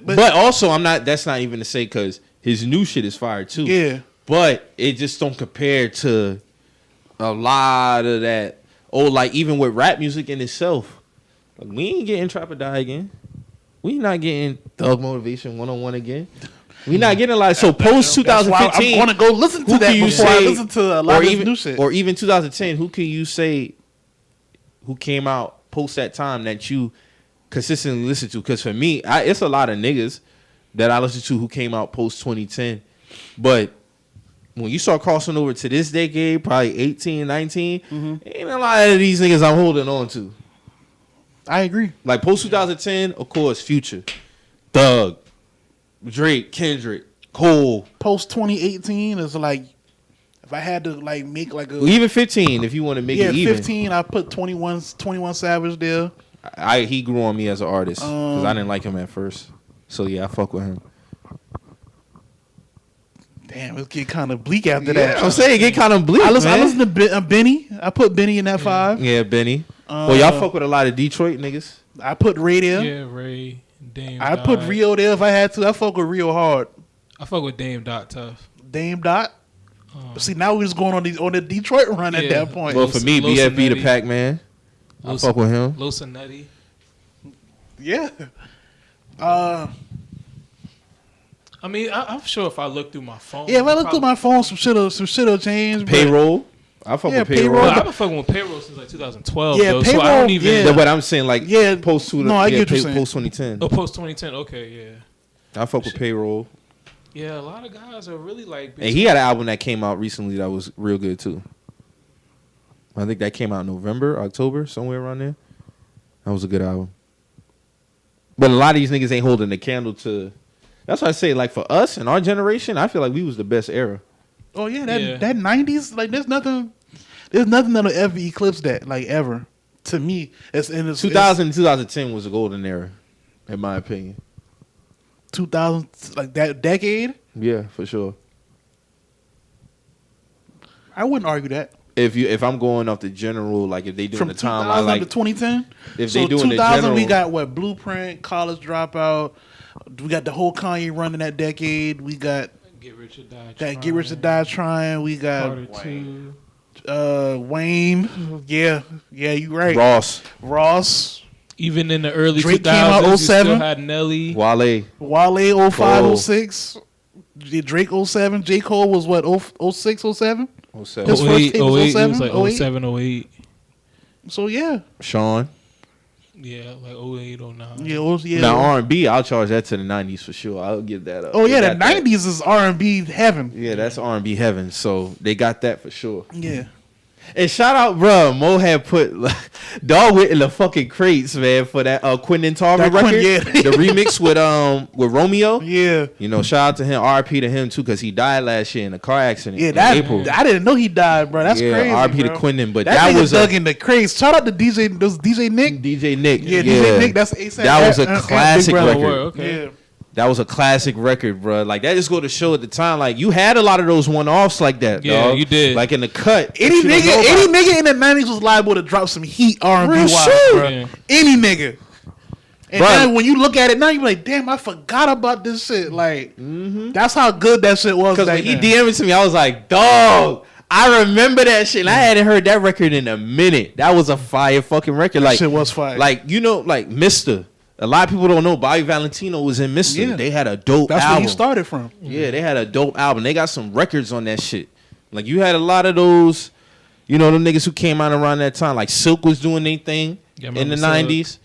but also that's not even to say because his new shit is fire too. Yeah. But it just don't compare to a lot of that. Like even with rap music in itself, like we ain't getting Trap or Die again. We not getting Thug Motivation 101 again. We not getting a lot. So post 2015, I'm gonna go listen to that before I listen to a lot of this new shit. Or even 2010, who can you say who came out post that time that you consistently listen to? Because for me, it's a lot of niggas that I listen to who came out post 2010. But when you start crossing over to this decade, probably 18, 19, ain't a lot of these niggas I'm holding on to. I agree. Like post 2010, of course, Future, Thug, Drake, Kendrick, Cole. Post 2018 is like, if I had to like make like a even 15, if you want to make it even. 15, I put 21 Savage there. He grew on me as an artist because I didn't like him at first. So yeah, I fuck with him. Damn, it get kind of bleak after that. I'm saying it get kind of bleak. I listen to Benny. I put Benny in that 5. Yeah, Benny. Well, y'all fuck with a lot of Detroit niggas. I put Ray there. Yeah, Ray. Dame. I put Rio there if I had to. I fuck with Rio hard. I fuck with Dame Dot tough. Dame Dot. See, now we're just going on the Detroit run at that point. Well, for me, BFB the Pac-Man. I fuck with him. Los Nutty. Yeah. I mean, I'm sure if I look through my phone. Yeah, if I look through my phone, some shit'll change. Payroll. I fuck Yeah, with Payroll. Payroll. I've been fucking with Payroll since like 2012. Yeah, though, so I Payroll, don't even. yeah. Yeah, but I'm saying like Yeah, post no, I get what you're saying. post 2010. Oh, post 2010. Okay, yeah. I fuck with Payroll. Yeah, a lot of guys are really like. And he had an album that came out recently that was real good too. I think that came out in November, October, somewhere around there. That was a good album. But a lot of these niggas ain't holding the candle to. That's why I say, like, for us and our generation, I feel like we was the best era. Oh yeah, that 90s, like there's nothing that'll ever eclipse that, like ever. To me, it's 2000 2010 was a golden era, in my opinion. 2000, like that decade. Yeah, for sure. I wouldn't argue that. If I'm going off the general, like if they doing From the 2000 timeline, like to 2010. if So they doing 2000, the we general, got what? Blueprint, College Dropout. We got the whole Kanye run in that decade. We got Get Rich or Die that Trying. Get Rich or Die Trying. We got Carter 2. Wayne. Yeah, you right. Ross. Even in the early Drake 2000s, came out you 07. still had Nelly. Wale. Wale 05, Cole. 06. Drake 07. J. Cole was what, 06, 07? 07. His first 08, tape was 08, it 07, was like 08. 07, 08. So yeah. Sean. Yeah, like 08, 09. Yeah. Now R&B, I'll charge that to the 90s for sure. I'll give that up. Oh yeah, They the got that. 90s is R&B heaven. Yeah, that's R&B heaven. So they got that for sure. Yeah. And shout out, bro. Mo had put dog went in the fucking crates, man, for that Quentin Tarver That record, yeah. the remix with Romeo. Yeah. You know, shout out to him. RP to him too, because he died last year in a car accident. Yeah, in that April. I didn't know he died, bro. That's Yeah, crazy. RP to bro. Quentin, but that that was dug in the craze. Shout out to DJ Nick. DJ Nick. Yeah, DJ Nick. That's ASAP. That was a and classic Big Brother. record. Okay. Yeah. That was a classic record, bro. Like that just go to show at the time, like you had a lot of those one-offs like that. Yeah, dog. you did. Like in the cut. Any that you don't know about. nigga in the 90s was liable to drop some heat R&B Real wise, shit. bro. Yeah. Any nigga. And Bro. now when you look at it now, you be like, damn, I forgot about this shit. Like, that's how good that shit was. Because Back when he then. DM'd to me, I was like, dog, I remember that shit. And I hadn't heard that record in a minute. That was a fire fucking record. Like, shit was fire. Like, you know, like Mr. A lot of people don't know Bobby Valentino was in Mr. Yeah. They had a dope That's album. where he started from. Yeah, they had a dope album. They got some records on that shit. Like, you had a lot of those, you know, them niggas who came out around that time. Like, Silk was doing their thing Yeah, in the remember 90s.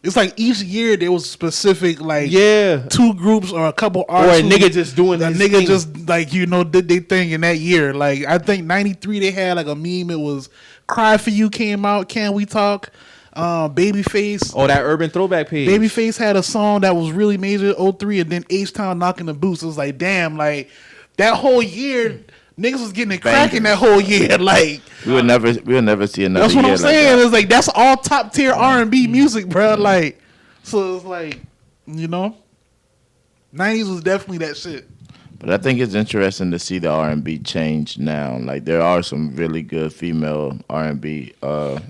It's like each year there was specific, like, Yeah. two groups or a couple Or artists. a nigga just doing a his nigga thing. just, like, you know, did their thing in that year. Like, I think 93 they had, like, a meme. It was Cry For You came out, Can We Talk? Babyface. Oh, that Urban Throwback page. Babyface had a song that was really major 03, and then H-Town knocking the boots. It was like, damn, like, that whole year, niggas was getting it cracking that whole year. Like, We would never see another that's what year I'm saying. like that. It's like, that's all top tier R&B music, bro. Like, so it's like, you know, 90s was definitely that shit. But I think it's interesting to see the R&B change now. Like, there are some really good female R&B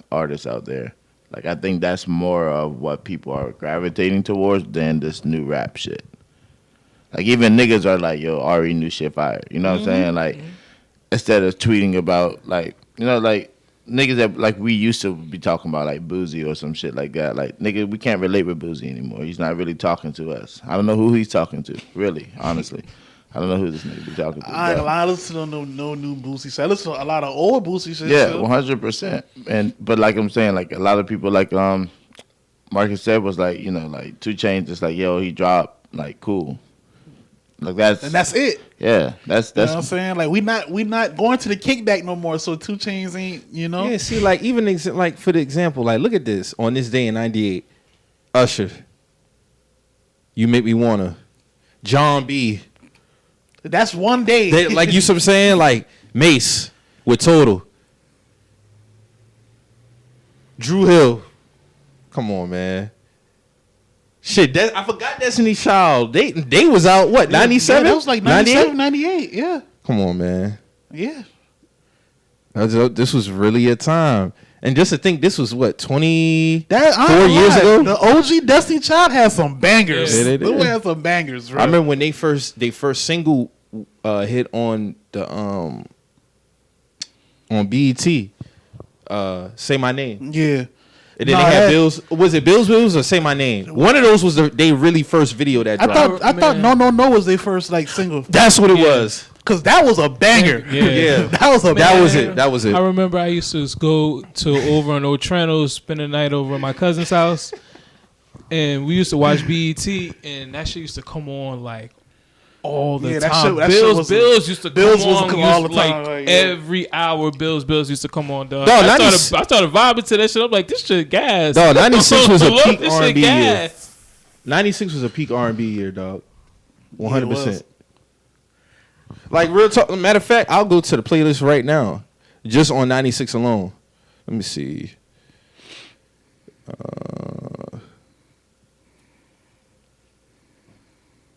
artists out there. Like, I think that's more of what people are gravitating towards than this new rap shit. Like, even niggas are like, yo, Ari new shit fire. You know what I'm saying? Like, instead of tweeting about, like, you know, like, niggas that, like, we used to be talking about, like, Boozy or some shit like that. Like, nigga, we can't relate with Boozy anymore. He's not really talking to us. I don't know who he's talking to, really, honestly. I don't know who this nigga be talking to. I ain't but- gonna lie, I listen to no new Boosie shit. I listen to a lot of old Boosie shit. Yeah, too. 100%. But like I'm saying, like a lot of people, like Marcus said, was like, you know, like 2 Chainz, just like, yo, he dropped, like, cool. Like And that's it. yeah, that's You know what I'm saying? Like, we not going to the kickback no more, so 2 Chainz ain't, you know? Yeah, see, like, even, like, for the example, like, look at this. On this day in 98, Usher, You Make Me Wanna, John B. That's one day. Like, you see what I'm saying? Like, Mace with Total. Drew Hill. Come on, man. Shit, I forgot Destiny Child. They was out, what, 97? Yeah, that was like 97, 98, yeah. Come on, man. Yeah. This was really a time. And just to think, this was what, 24 That, years ago? The OG Destiny Child had some bangers. Yeah, they did. They had some bangers, bro. I remember when they first single hit on the on BET, Say My Name. Yeah. And then they had Bills. Was it Bills or Say My Name? One of those was they really first video that dropped. I thought No was their first, like, single. That's what it was. Cause that was a banger. Yeah. That was a banger. That was it. I remember I used to go to over in Otranto, spend the night over at my cousin's house, and we used to watch BET, and that shit used to come on like all the time. Bills used to come on all the time. Like, every hour. Bills used to come on. Dog. I started vibing to that shit. I'm like, this shit gas. Dog, 96 was a peak this R&B shit year. gas. 96 was a peak R&B year, dog. 100%. Like real talk. Matter of fact, I'll go to the playlist right now, just on 96 alone. Let me see.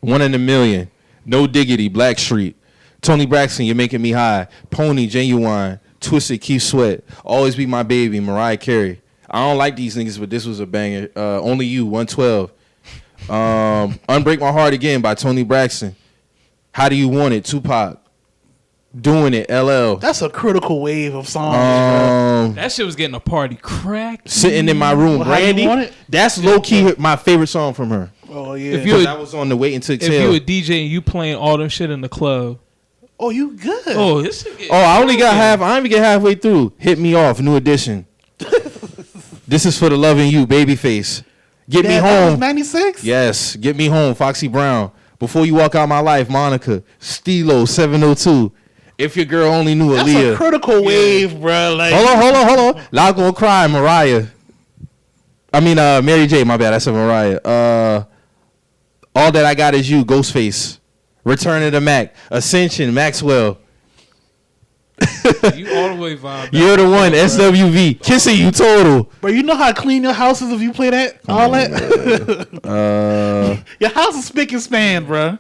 One in a Million, No Diggity, Blackstreet, Tony Braxton, You're Making Me High, Pony, Genuine, Twisted, Keith Sweat, Always Be My Baby, Mariah Carey. I don't like these niggas, but this was a banger. Only You, 112. Unbreak My Heart Again by Tony Braxton. How Do You Want It, Tupac. Doing It, LL. That's a critical wave of songs. That shit was getting a party cracked. Sitting in My Room, Brandy. That's low key my favorite song from her. Oh yeah. That was on the Wait Until Exhale. If you a DJ and you playing all them shit in the club. Oh, you good. Oh, this shit I only got half. I didn't even get halfway through. Hit Me Off, New Edition. This Is For the Loving You, Babyface. Get Me Home. 96? Yes. Get Me Home, Foxy Brown. Before You Walk Out My Life, Monica. Stilo, 702. If Your Girl Only Knew, Aaliyah. That's a critical wave, bro. Like, hold on. Not Gonna Cry, Mariah. I mean, Mary J, my bad. I said Mariah. All That I Got Is You, Ghostface. Return of the Mac. Ascension, Maxwell. You all the way vibe. You're the One, SWV. Kissing You, Total. Bro, you know how clean your house is if you play that? All that? Your house is spick and span, bro.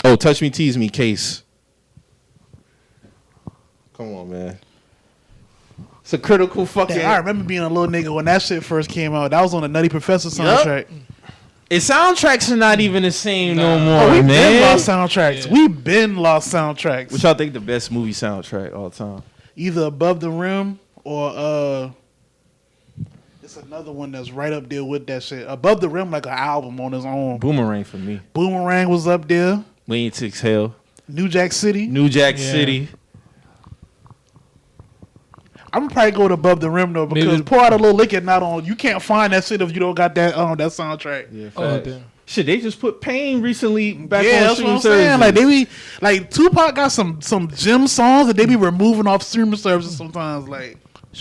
Oh, Touch Me, Tease Me, Case. Come on, man. It's a critical fucking... Damn, I remember being a little nigga when that shit first came out. That was on the Nutty Professor soundtrack. Its soundtracks are not even the same no more, we've man. been lost soundtracks. Yeah. We've been lost soundtracks. Which y'all think the best movie soundtrack all time? Either Above the Rim or it's another one that's right up there with that shit. Above the Rim, like an album on its own. Boomerang for me. Boomerang was up there. Waiting to Exhale. New Jack City. City. I'm gonna probably go to Above the Rim though, because Pour Out a Little Liquor not on. You can't find that shit if you don't got that that soundtrack. Yeah, damn. Shit, they just put Pain recently back on that's streaming what I'm saying. Like they be like Tupac got some gem songs that they be removing off streaming services sometimes. Like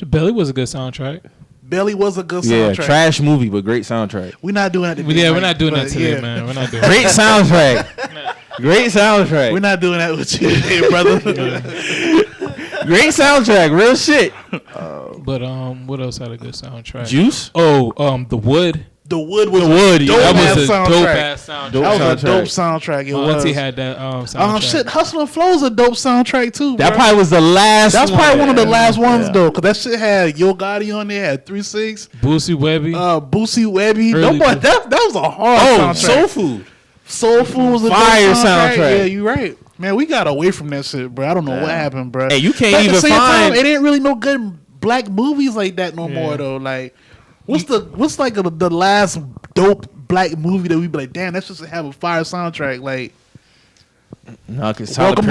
Belly was a good soundtrack. Belly was a good soundtrack. Yeah, trash movie, but great soundtrack. We're not doing that today. Yeah, we're not doing that today, man. We're not doing great soundtrack. Great soundtrack. We're not doing that with you today, brother. Great soundtrack, real shit. But what else had a good soundtrack? Juice? Oh, The Wood. The Wood was that was a dope ass soundtrack. That was a dope soundtrack. It was. Auntie had that soundtrack. Shit, Hustle and Flow's a dope soundtrack too. That bro. probably was the last. That's probably one of the last ones though, cause that shit had Yo Gotti on there, had 3-6, Boosie Webby, Boosie Webby. No boy, that was a hard soundtrack. Soul Food. Soul Food was a fire dope soundtrack. Yeah, you right. Man, we got away from that shit, bro. I don't know what happened, bro. Hey, you can't but even at the same find. Time, it ain't really no good black movies like that no more though. Like, what's like the last dope black movie that we be like, damn, that's just to have a fire soundtrack. Like, no, cause Welcome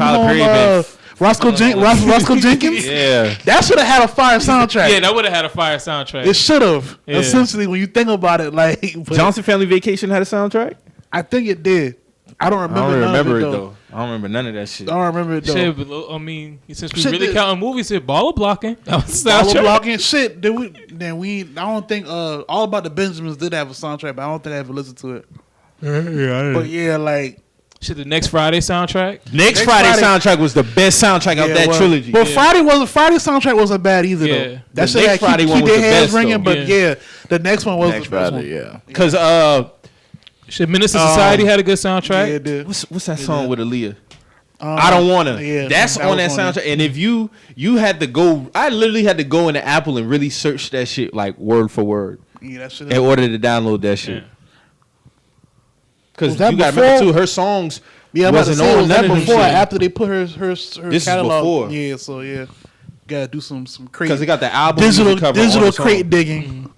Home, Roscoe Jenkins. Yeah, that should have had a fire soundtrack. Yeah, that would have had a fire soundtrack. It should have. Yeah. Essentially, when you think about it, like Johnson Family Vacation had a soundtrack. I think it did. I don't remember. I don't remember it though. I don't remember none of that shit. I don't remember it though. Shit, but, I mean, since we really counting movies, here, Baller Blocking. Baller Blocking. Shit. Then we. I don't think. All About the Benjamins did have a soundtrack, but I don't think I ever listened to it. Yeah. But yeah, like. Shit, the Next Friday soundtrack. Next Friday soundtrack was the best soundtrack of that trilogy. But Friday soundtrack wasn't bad either though. That shit had Friday one keep was their the heads best, ringing, though. but the next one was the first one. Yeah. Because shit, Minister Society had a good soundtrack. Yeah, it did. What's that song with Aaliyah? I Don't Wanna. Yeah, that's on that soundtrack. And if you had to go, I literally had to go into Apple and really search that shit like word for word. Yeah, that shit. In order to download that shit. Because you got to remember too, her songs. Yeah, wasn't on on that none of before. them shit. After they put her this catalog. Is before. Yeah, so yeah, gotta do some crate. Because they got the album digital crate digging.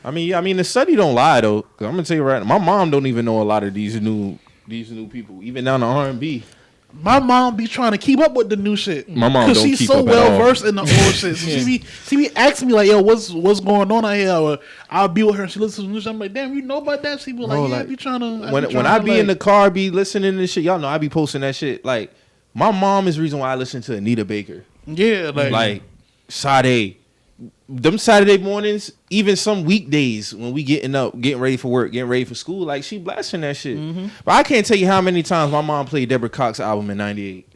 I mean, the study don't lie though. Cause I'm gonna tell you right now, my mom don't even know a lot of these new these new people, even down to R&B. My mom be trying to keep up with the new shit. My mom because don't she's keep so up at well all. versed in the old shit. So she be asking me like, "Yo, what's going on out here?" Or I'll be with her and she listens to the new shit. I'm like, "Damn, you know about that?" She be like, Bro, "Yeah, like, I be trying to." When I be in the car, be listening to shit. Y'all know I be posting that shit. Like my mom is the reason why I listen to Anita Baker. yeah, Like Sade. Them Saturday mornings, even some weekdays when we getting up, getting ready for work, getting ready for school, like she blasting that shit. But I can't tell you how many times my mom played Deborah Cox's album in '98.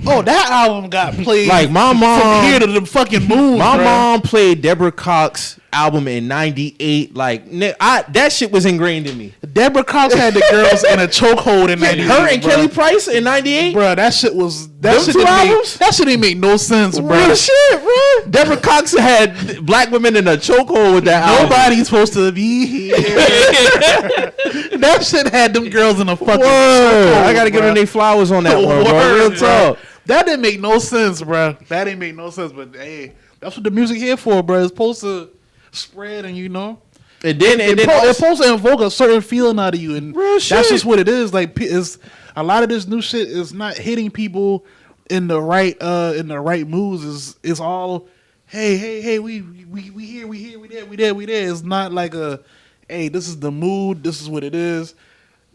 oh, that album got played. Like my from mom, here to the fucking moon. my bruh. mom played Deborah Cox's album in '98. Like that shit was ingrained in me. Deborah Cox had the girls in a chokehold in '98. Her and Kelly Price in '98. Bro, that shit was Them two albums? that shit didn't make no sense, bro. Real shit, bro. Deborah Cox had black women in a chokehold with that album. Nobody's supposed to be here. That shit had them girls in a fucking Word. chokehold, I gotta give bruh. them their flowers on that one, bro. Word, Real bruh. talk. That didn't make no sense, bro. That didn't make no sense. But hey, that's what the music here for, bro. It's supposed to spread, and you know, And then it's supposed to invoke a certain feeling out of you, and Real that's shit. just what it is. Like, is a lot of this new shit is not hitting people in the right moods. It's all hey, we here, we there. It's not like a hey, this is the mood, this is what it is.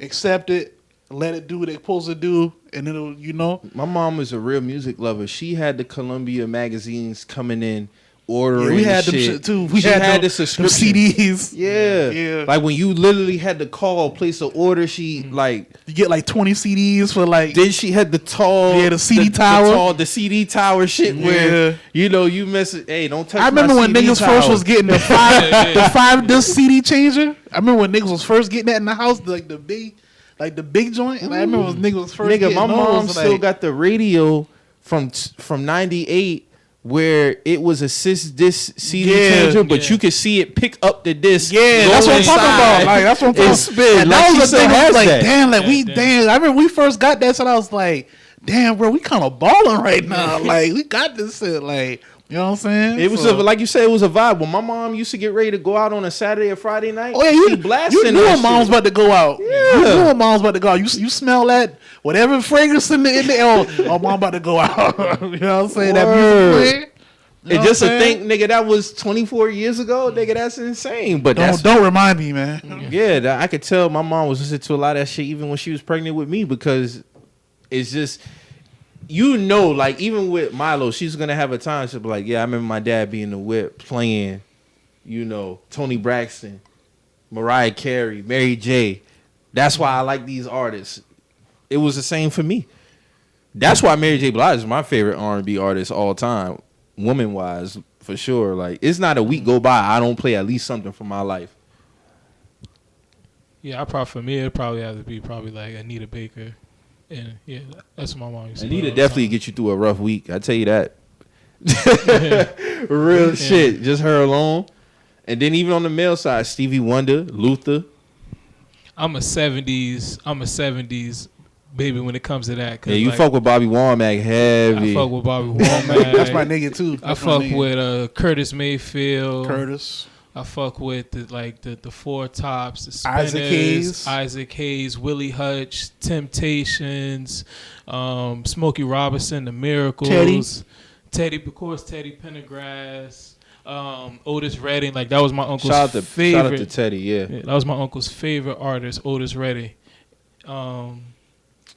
Accept it, let it do what it's supposed to do, and it'll, you know. my mom was a real music lover. She had the Columbia magazines coming in, ordering. Yeah, we had them shit shit too. We she had the them subscription. CDs. Yeah. Like when you literally had to call, place an order. She like. You get like 20 CDs for like. Then she had the tall, Yeah, the CD tower. the CD tower shit where you know you mess it. Hey, don't touch. I remember my when CD niggas tower. first was getting the five disc CD changer. I remember when niggas was first getting that in the house, like the big joint. And I remember when niggas was first Nigga, getting my mom those, still like, got the radio from '98 where it was a disc CD Yeah. changer, but you could see it pick up the disc. yeah, go that's what I'm talking inside, about. Like that's what I'm talking and about. spin. And Like, that she was the still thing. I has was like, that. damn, like Yeah, damn. I remember we first got that, so I was like, damn, bro, we kind of balling right now. Like we got this shit. Like, you know what I'm saying? It was So- like you said, it was a vibe. When my mom used to get ready to go out on a Saturday or Friday night, Oh yeah, she you blasting knew that when mom's shit. about to go out. Yeah. You knew when mom's about to go out. You smell that whatever fragrance in the air. Oh, mom about to go out. You know what I'm saying? That Word. music playing. You know And just what to I'm think, saying? nigga, that was 24 years ago. Nigga, that's insane. But Don't remind me, man. yeah, I could tell my mom was listening to a lot of that shit even when she was pregnant with me because it's just, you know, like even with Milo, she's gonna have a time. She'll be like, yeah, I remember my dad being in the whip playing, you know, Tony Braxton, Mariah Carey, Mary J. That's why I like these artists. It was the same for me. That's why Mary J. Blige is my favorite R&B artist all time, woman wise, for sure. Like, it's not a week go by I don't play at least something from my life. Yeah, for me, it'd probably have to be like Anita Baker. And yeah, that's what my mom used to Anita play all the definitely time. get you through a rough week. I tell you that. Real shit. Just her alone. And then even on the male side, Stevie Wonder, Luther. I'm a 70s baby when it comes to that. Yeah, you like, fuck with Bobby Womack heavy. I fuck with Bobby Womack. That's my nigga too. I That's my fuck nigga. with Curtis Mayfield. Curtis. I fuck with the Four Tops, the Isaac Spinners, Hayes. Isaac Hayes, Willie Hutch, Temptations, Smokey Robinson, The Miracles, Teddy, of course, Teddy Pendergrass, Otis Redding. Like that was my uncle's Shout out favorite. to Teddy, yeah. Yeah, that was my uncle's favorite artist, Otis Redding.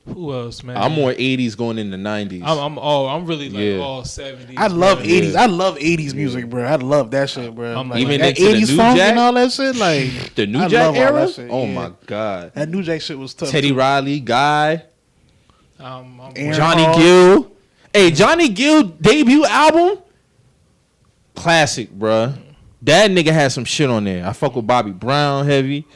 Who else, man? I'm more 80s going into 90s. I'm really like Yeah. all 70s. I love bro. 80s. I love 80s music, bro. I love that shit, bro. I'm Like, even that into the 80s New funk Jack? and all that shit. Like the New I Jack love all era? that shit, Oh yeah. my God. That New Jack shit was tough. Teddy too. Riley, Guy, Aaron Johnny Hall. Gill. Hey, Johnny Gill debut album? Classic, bruh. That nigga had some shit on there. I fuck with Bobby Brown heavy.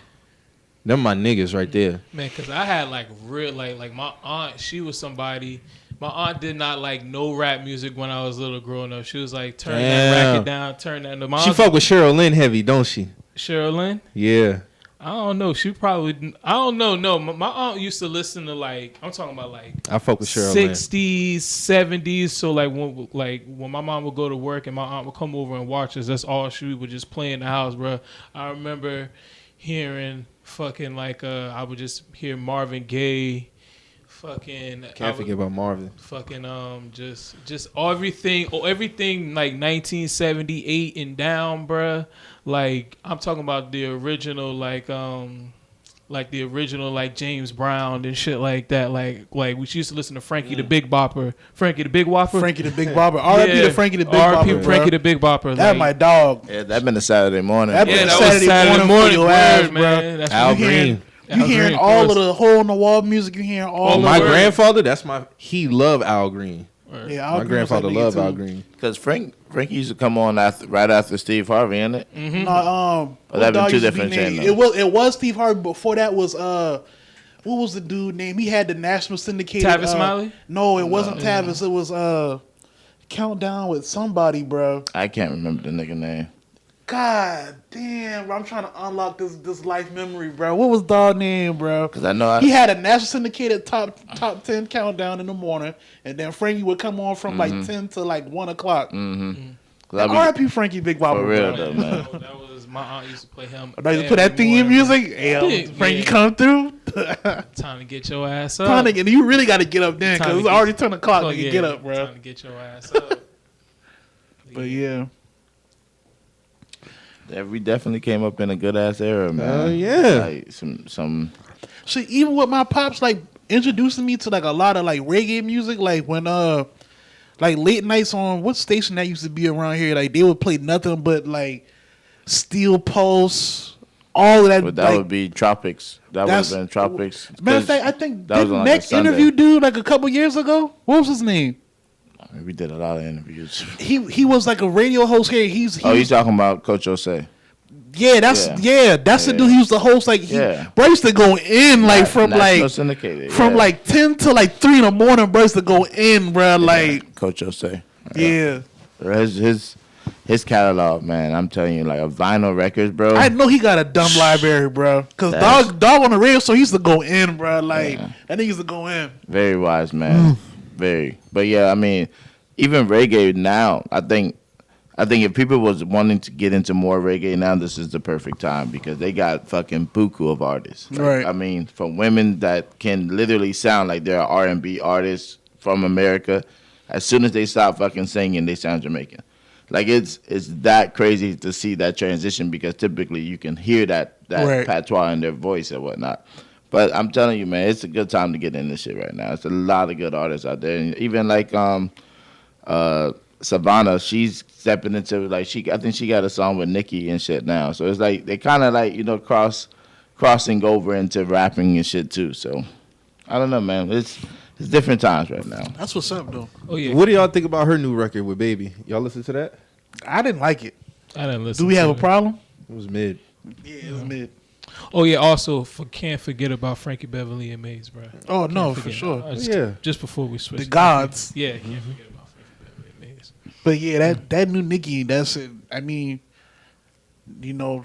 Them my niggas right there. Man, cause I had like real like my aunt. She was somebody. My aunt did not like no rap music when I was little growing up. She was like, turn that Damn. racket down, turn that. My She aunt- fuck with Cheryl Lynn heavy, don't she? Cheryl Lynn. Yeah. I don't know. She probably. I don't know. No, my aunt used to listen to like. I'm talking about like I fuck with Cheryl Lynn. 60s, 70s. So like when my mom would go to work and my aunt would come over and watch us, that's all she would just play in the house, bro. I remember hearing fucking like I would just hear Marvin Gaye, fucking Can't forget about Marvin. fucking just everything like 1978 and down, bruh. Like I'm talking about the original like the original like James Brown and shit like that. Like we used to listen to Frankie the Big Bopper. Frankie the Big Whopper. Frankie the Big Bopper. R.I.P. to Frankie the Big Bopper. R.I.P. Frankie the Big Bopper. That my dog. Yeah, that been a Saturday morning. That bro. been a that was Saturday morning for your ass, man. bro. That's Al what you hearing. Green. You Al hearing Green, all of of the hole in the wall music. You hearing all My of it. grandfather, he loved Al Green. Yeah, Al My Green was that grandfather nigga loved too. Al Green. Because Frank used to come on right after Steve Harvey, innit it? Mm-hmm. No, Oh, that been dog two used to be different named? channels. It was Steve Harvey. Before that was what was the dude name? He had the national syndicated. Tavis Smiley? No, it wasn't Tavis. It was Countdown with somebody, bro. I can't remember the nigga name. God damn, bro. I'm trying to unlock this life memory, bro. What was dog name, bro? Because I know He had a national syndicated top 10 countdown in the morning, and then Frankie would come on from like 10 to like 1 o'clock. R.I.P. Frankie Big Bopper, For real, bro. though, man. That was my aunt used to play him. I used to put that theme every morning. music. Hey, Yeah. Frankie come through. Time to get your ass up. Tonic, and you really got to get up then Time because to it's get- already 10 o'clock. Oh, You yeah. get up, bro. Time to get your ass up. But yeah, Yeah, we definitely came up in a good ass era, man. Hell yeah. Like some see, even with my pops like introducing me to like a lot of like reggae music, like when like late nights on what station that used to be around here, like they would play nothing but like Steel Pulse, all of that. but that like, would be Tropics. That would have that's- been Tropics. matter of fact, I think that was didn't on, like, a next Sunday. interview dude like a couple years ago. What was his name? I mean, we did a lot of interviews. He was like a radio host here. He Oh, you was- talking about Coach Jose? yeah, that's the Yeah. dude. He was the host. Like bro used to go in like from National like syndicated, from yeah. like 10 to like 3 in the morning. Bro used to go in, bro. Like Coach Jose. yeah. His catalog, man. I'm telling you, like a vinyl records, bro. I know he got a dumb library, bro. Cause That's- dog on the radio, so he used to go in, bro. Like that nigga used to go in. Very wise, man. Very. But yeah, I mean, even reggae now, I think if people was wanting to get into more reggae now, this is the perfect time because they got fucking buku of artists. Like, Right. I mean, from women that can literally sound like they're R&B artists from America. As soon as they stop fucking singing, they sound Jamaican. Like it's that crazy to see that transition because typically you can hear that Right. patois in their voice and whatnot. But I'm telling you, man, it's a good time to get in this shit right now. It's a lot of good artists out there, and even like Savannah, she's stepping into like I think she got a song with Nicki and shit now. So it's like they kind of like crossing over into rapping and shit too. So I don't know, man. It's different times right now. That's what's up, though. Oh yeah. What do y'all think about her new record with Baby? Y'all listen to that? I didn't like it. I didn't listen. Do we to have a it. problem? It was mid. Yeah, it's mid. Oh yeah. Also, can't forget about Frankie Beverly and Maze, bro. Oh no, Can't for forget. sure. Yeah. Just before we switch. The gods. Yeah. Can't forget about Frankie Beverly and Maze. But yeah, that new Nicki, that's it. I mean,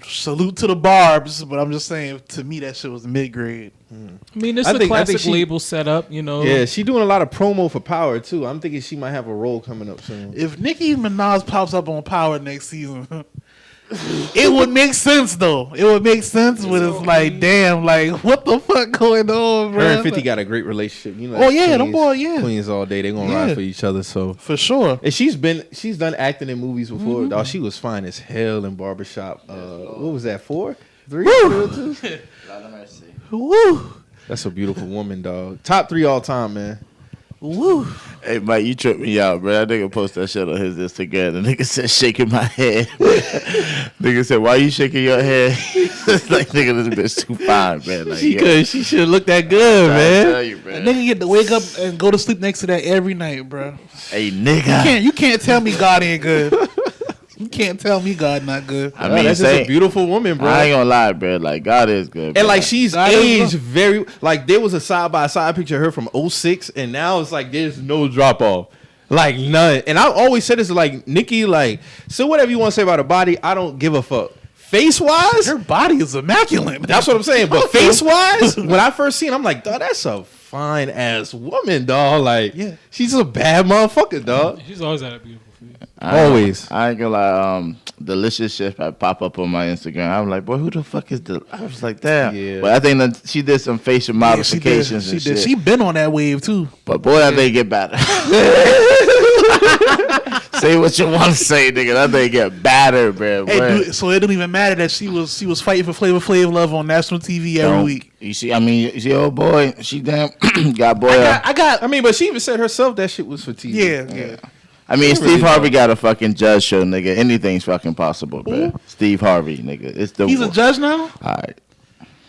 salute to the Barbs, but I'm just saying, to me, that shit was mid grade. I mean, this I is a think classic she- label setup, you know. Yeah, she doing a lot of promo for Power too. I'm thinking she might have a role coming up soon. If Nicki Minaj pops up on Power next season, it would make sense though. It would make sense, but it's like, damn, like what the fuck going on, bro? Her and 50 got a great relationship. You know. Oh, yeah, them Queens- boy, yeah. Queens all day. They gonna Yeah. ride for each other. So For sure. and she's done acting in movies before. Dog, she was fine as hell in Barbershop. What was that? 4, 3, 2? Woo, That's a beautiful woman, dog. Top 3 all time, man. woo. Hey, Mike, you tripped me out, bro. That nigga posted that shit on his Instagram. The nigga said, shaking my head. Nigga said, why you shaking your head? It's like, nigga, this bitch too fine, man. Like, She should have looked that good, I man. tell you, A man. nigga get to wake up and go to sleep next to that every night, bro. Hey, nigga. You can't tell me God ain't good. You can't tell me God not good. I Nah, mean, that's just a say, beautiful woman, bro. I ain't gonna lie, bro. Like, God is good. And bro. like she's I don't aged know. very like there was a side by side picture of her from 06 and now it's like there's no drop off. Like none. And I always said this like Nicki, like, so whatever you want to say about her body, I don't give a fuck. Face wise, Her body is immaculate. that's what I'm saying. But face wise, when I first seen, I'm like, dog, that's a fine ass woman, dog. Like, Yeah. she's a bad motherfucker, dog. She's always had a beautiful face. Always. I ain't gonna lie. Delicious shit pop up on my Instagram. I'm like, boy, who the fuck is I was like, damn. Yeah. But I think that she did some facial modifications and shit. She been on that wave too. But boy, that they get better. Say what you want to say, nigga. That they get better, bro. Hey, dude, so it didn't even matter that she was fighting for Flavor Flav Love on national TV every week. You see, old boy, she damn got boy. I mean, but she even said herself that shit was for TV. Yeah. I mean, Steve Harvey got a fucking judge show, nigga. Anything's fucking possible, bro. Ooh. Steve Harvey, nigga. He's a judge now? All right.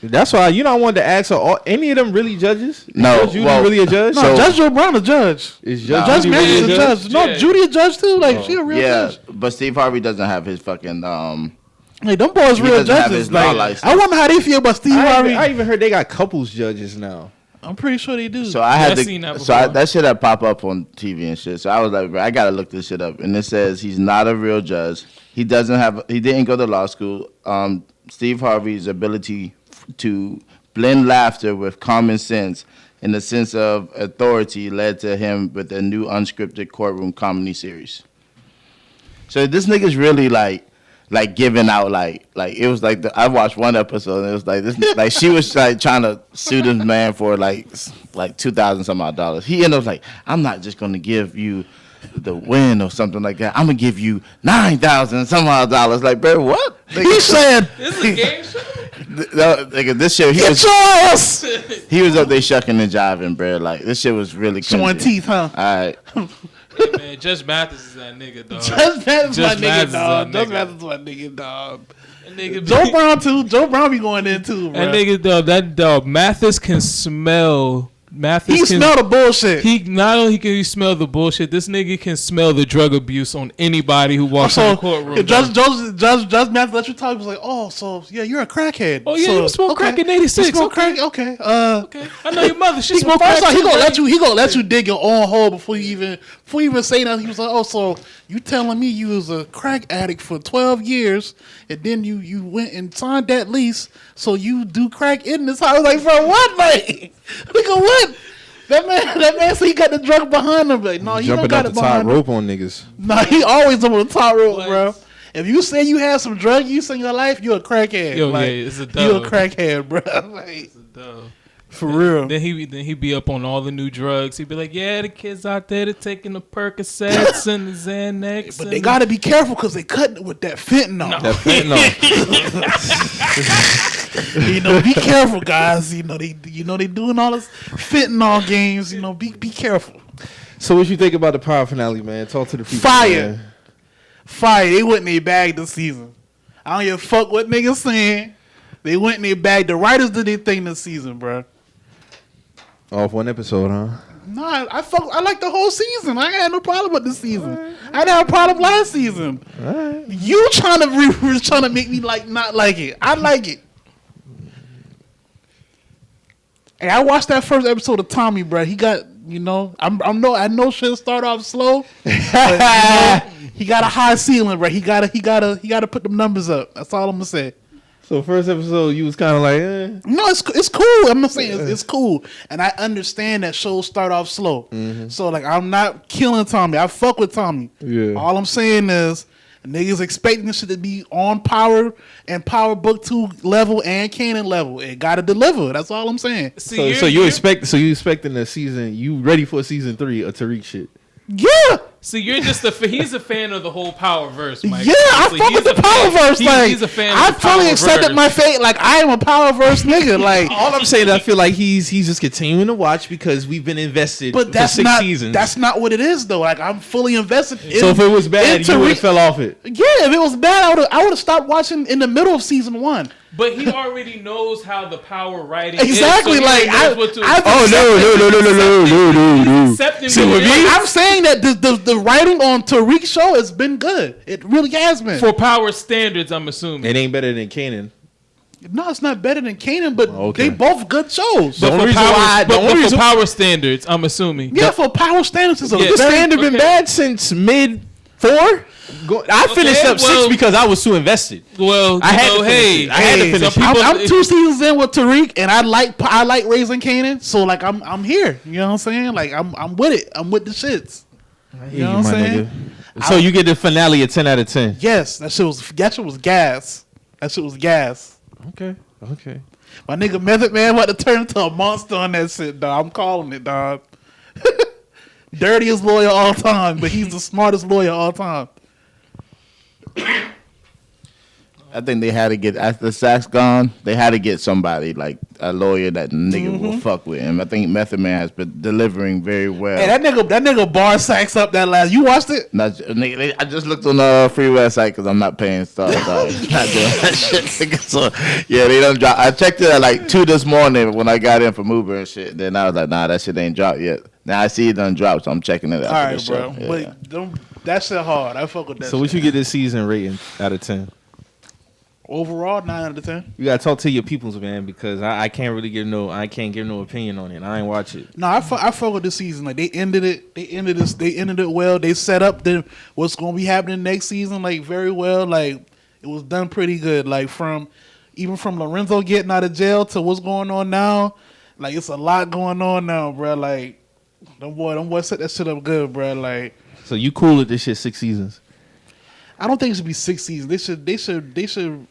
That's why I wanted to ask her. Any of them really judges? No, Is Judy really a judge? No, Judge Joe Brown a judge. Is Judge Judy Mathis really a judge? No, Yeah. Judy a judge too. Like she a real judge. But Steve Harvey doesn't have his fucking Hey, them boys He real doesn't have judges. his law Like, license. I wonder how they feel about Steve Harvey. I even heard they got couples judges now. I'm pretty sure they do. So I had I've to. seen that That shit had pop up on TV and shit. So I was like, bro, I gotta look this shit up. And it says he's not a real judge. He didn't go to law school. Steve Harvey's ability to blend laughter with common sense and a sense of authority led to him with a new unscripted courtroom comedy series. So this nigga's really like giving out like it was like I watched one episode and it was like this like she was like trying to sue this man for like $2,000 some odd dollars. He ended up like, I'm not just gonna give you the win or something like that. I'm gonna give you $9,000 some odd dollars. Like, bro, what? He said, This is a game show. This shit, "Get your ass." he was up there shucking and jiving, bro. Like this shit was really Showing crazy. teeth, huh? All right. Hey, man, Judge Mathis is that nigga, dog. Judge Mathis my Judge Mathis nigga, is dog. a Judge nigga. Mathis my nigga, dog. That nigga Joe Brown too. Joe Brown be going in too, bro. That nigga, dog. That dog. Mathis can smell. He smell the bullshit. He not only can he smell the bullshit. This nigga can smell the drug abuse on anybody who walks in the courtroom. if Judge Mathis let you talk, he was like, "Oh, so yeah, you're a crackhead." Oh yeah, so, you smoked crack in You '86. smoke Okay. crack? Okay. Okay. I know your mother. She smoked First crack. off, he too, gonna right? let you dig your own hole before you even say that. He was like, "Oh, so you telling me you was a crack addict for 12 years, and then you went and signed that lease, so you do crack in this house?" I was like, "For what, like, nigga, what?" That man said he got the drug behind him. Like, no, you don't Jumping got out it the top behind him. rope on niggas. No, he always on the top rope, What? bro. If you say you had some drug use in your life, you're a crackhead. Yo, like, yeah, it's a you a dub. crackhead, bro. Like, Dog. for real. Then he be up on all the new drugs. He be like, yeah, the kids out there, they're taking the Percocets and the Xanax. But they gotta be careful because they cutting it with that fentanyl. That fentanyl. You know, be careful, guys. You know they doing all this fentanyl games. You know, be careful. So what you think about the Power finale, man? Talk to the people. Fire. Man. Fire. They went in their bag this season. I don't give a fuck what niggas saying. They went in their bag. The writers did their thing this season, bro. Off one episode, huh? Nah, I like the whole season. I ain't had no problem with this season. I didn't have a problem last season. Right. You trying to make me not like it. I like it. Hey, I watched that first episode of Tommy, bro. He got, I know shit start off slow, but, he got a high ceiling, bro. He gotta put them numbers up. That's all I'm gonna say. So first episode, you was kind of like, No, it's cool. I'm not saying it's cool, and I understand that shows start off slow. So like, I'm not killing Tommy. I fuck with Tommy. Yeah. All I'm saying is, niggas expecting this shit to be on Power and Power Book 2 level and Kanan level. It gotta deliver. That's all I'm saying. See, so you expecting the season? You ready for season 3 of Tariq shit? Yeah. See, you're just he's a fan of the whole Power verse, Mike. Yeah, I Honestly, fuck he's with the a fan- Powerverse. Like, he's a fan I of the fully accepted Powerverse. my fate. Like, I am a Powerverse nigga. Like, All I'm saying, I feel like he's just continuing to watch because we've been invested but for that's 6 not seasons. that's not what it is though. Like, I'm fully invested. So if it was bad, you would have fell off it. Yeah, if it was bad, I would have stopped watching in the middle of season 1. But he already knows how the Power writing Exactly. is. So Like, no. Accepting See, me with me, I'm saying that the writing on Tariq's show has been good. It really has been. for Power standards, I'm assuming. it ain't better than Kanan. No, it's not better than Kanan, but Okay. they both good shows. The But only for reason power, why- the but only for reason- Power standards, I'm assuming. Yeah, for Power standards, it's a Yeah. The very standard been okay. bad since mid 4. I finished up 6 because I was too invested. Well, I had to finish hey, it. I had to finish some it. people- I'm 2 seasons in with Tariq, and I like raising Kanan, so like I'm here. You know what I'm saying? Like I'm with it. I'm with the shits. You know what I'm saying? So you get the finale a 10 out of 10. Yes, that shit was gas. That shit was gas. Okay. My nigga Method Man about to turn into a monster on that shit, dog. I'm calling it, dog. Dirtiest lawyer all time, but he's the smartest lawyer all time. I think they had to get, after Sack's gone, they had to get somebody like a lawyer that nigga will fuck with him. I think Method Man has been delivering very well. Hey, that nigga bar Sacks up that last. You watched it? I just looked on the free website because I'm not paying stuff. Not doing that shit. Nigga. So yeah, they don't drop. I checked it at like 2 this morning when I got in from Uber and shit. Then I was like, nah, that shit ain't dropped yet. Now I see it done dropped, so I'm checking it out. All right, bro. Yeah. But that shit hard. I fuck with that. So what you get this season rating out of 10? Overall, 9 out of 10. You gotta talk to your peoples, man, because I can't give no opinion on it. I ain't watch it. No, I fuck with this season. Like they ended it well. They set up what's gonna be happening next season like very well. Like it was done pretty good. Like from Lorenzo getting out of jail to what's going on now. Like it's a lot going on now, bro. Like them boys set that shit up good, bro. Like so you cool with this shit 6 seasons? I don't think it should be 6 seasons. They should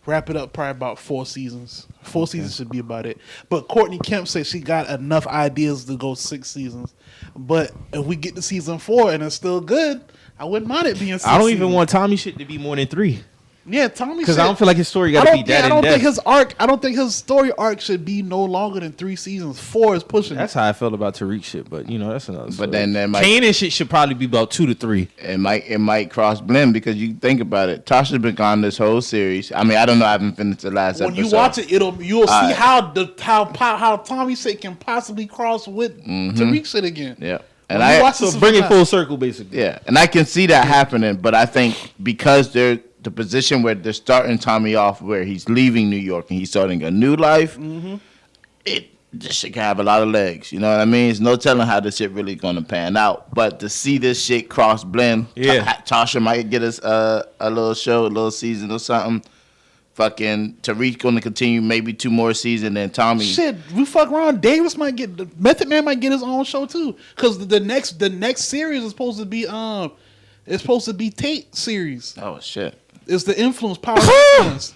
wrap it up probably about 4 seasons. 4 seasons should be about it. But Courtney Kemp said she got enough ideas to go 6 seasons. But if we get to season 4 and it's still good, I wouldn't mind it being 6 I don't seasons. even want Tommy shit to be more than 3. Yeah, Tommy. Because I don't feel like his story got to be that in depth. I don't think his story arc should be no longer than 3 seasons. 4 is pushing. That's how I felt about Tariq shit, but that's another story. But then Kane and shit should probably be about 2 to 3. It might cross blend because you think about it. Tasha's been gone this whole series. I mean, I don't know. I haven't finished the last episode. When you watch it, you'll see how Tommy shit can possibly cross with Tariq shit again. Yeah. And so bring it full circle, basically. Yeah, and I can see that happening, but I think because they're the position where they're starting Tommy off, where he's leaving New York and he's starting a new life, this shit can have a lot of legs. You know what I mean? There's no telling how this shit really gonna pan out. But to see this shit cross blend, Tasha might get us a little show, a little season or something. Fucking Tariq gonna continue maybe 2 more seasons, then Tommy. Shit, we fuck around. Davis might get the Method Man might get his own show too, because the next series is supposed to be Tate series. Oh shit. It's the power of influence.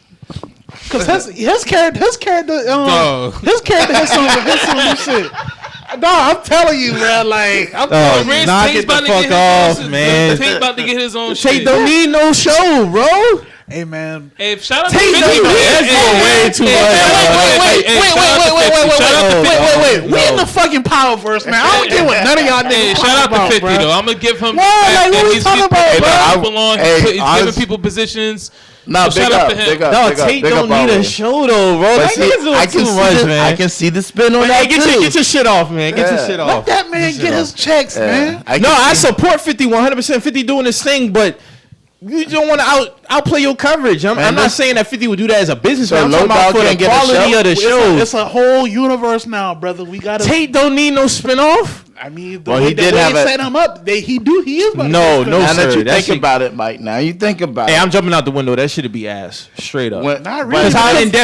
Because his character has some shit. No, I'm telling you, man. Like, knock it the fuck off, man. Tate about to get his own shit. Tate don't need no show, bro. Hey, man. Hey, shout out to Tate 50. That's going way too much. Wait. We in the fucking Powerverse, man. I don't get what none of y'all niggas shout out to 50, bro. though. I'm going to give him. What are you talking about, bro? He's giving people positions. No, so shout out to him. No, Tate don't need a show, though, bro. I can see the spin on that, Get your shit off, man. Get your shit off. Let that man get his checks, man. I support 50 100%. 50 doing this thing, but you don't want to outplay your coverage. I'm not saying that 50 would do that as a business. I'm talking about for the quality of the show. It's a whole universe now, brother. We got Tate don't need no spinoff. I mean, he did set him up. He is. No, now sir. That you think about it, Mike. Now you think about it. Hey, I'm jumping out the window. That should be ass. Straight up. Not really. Because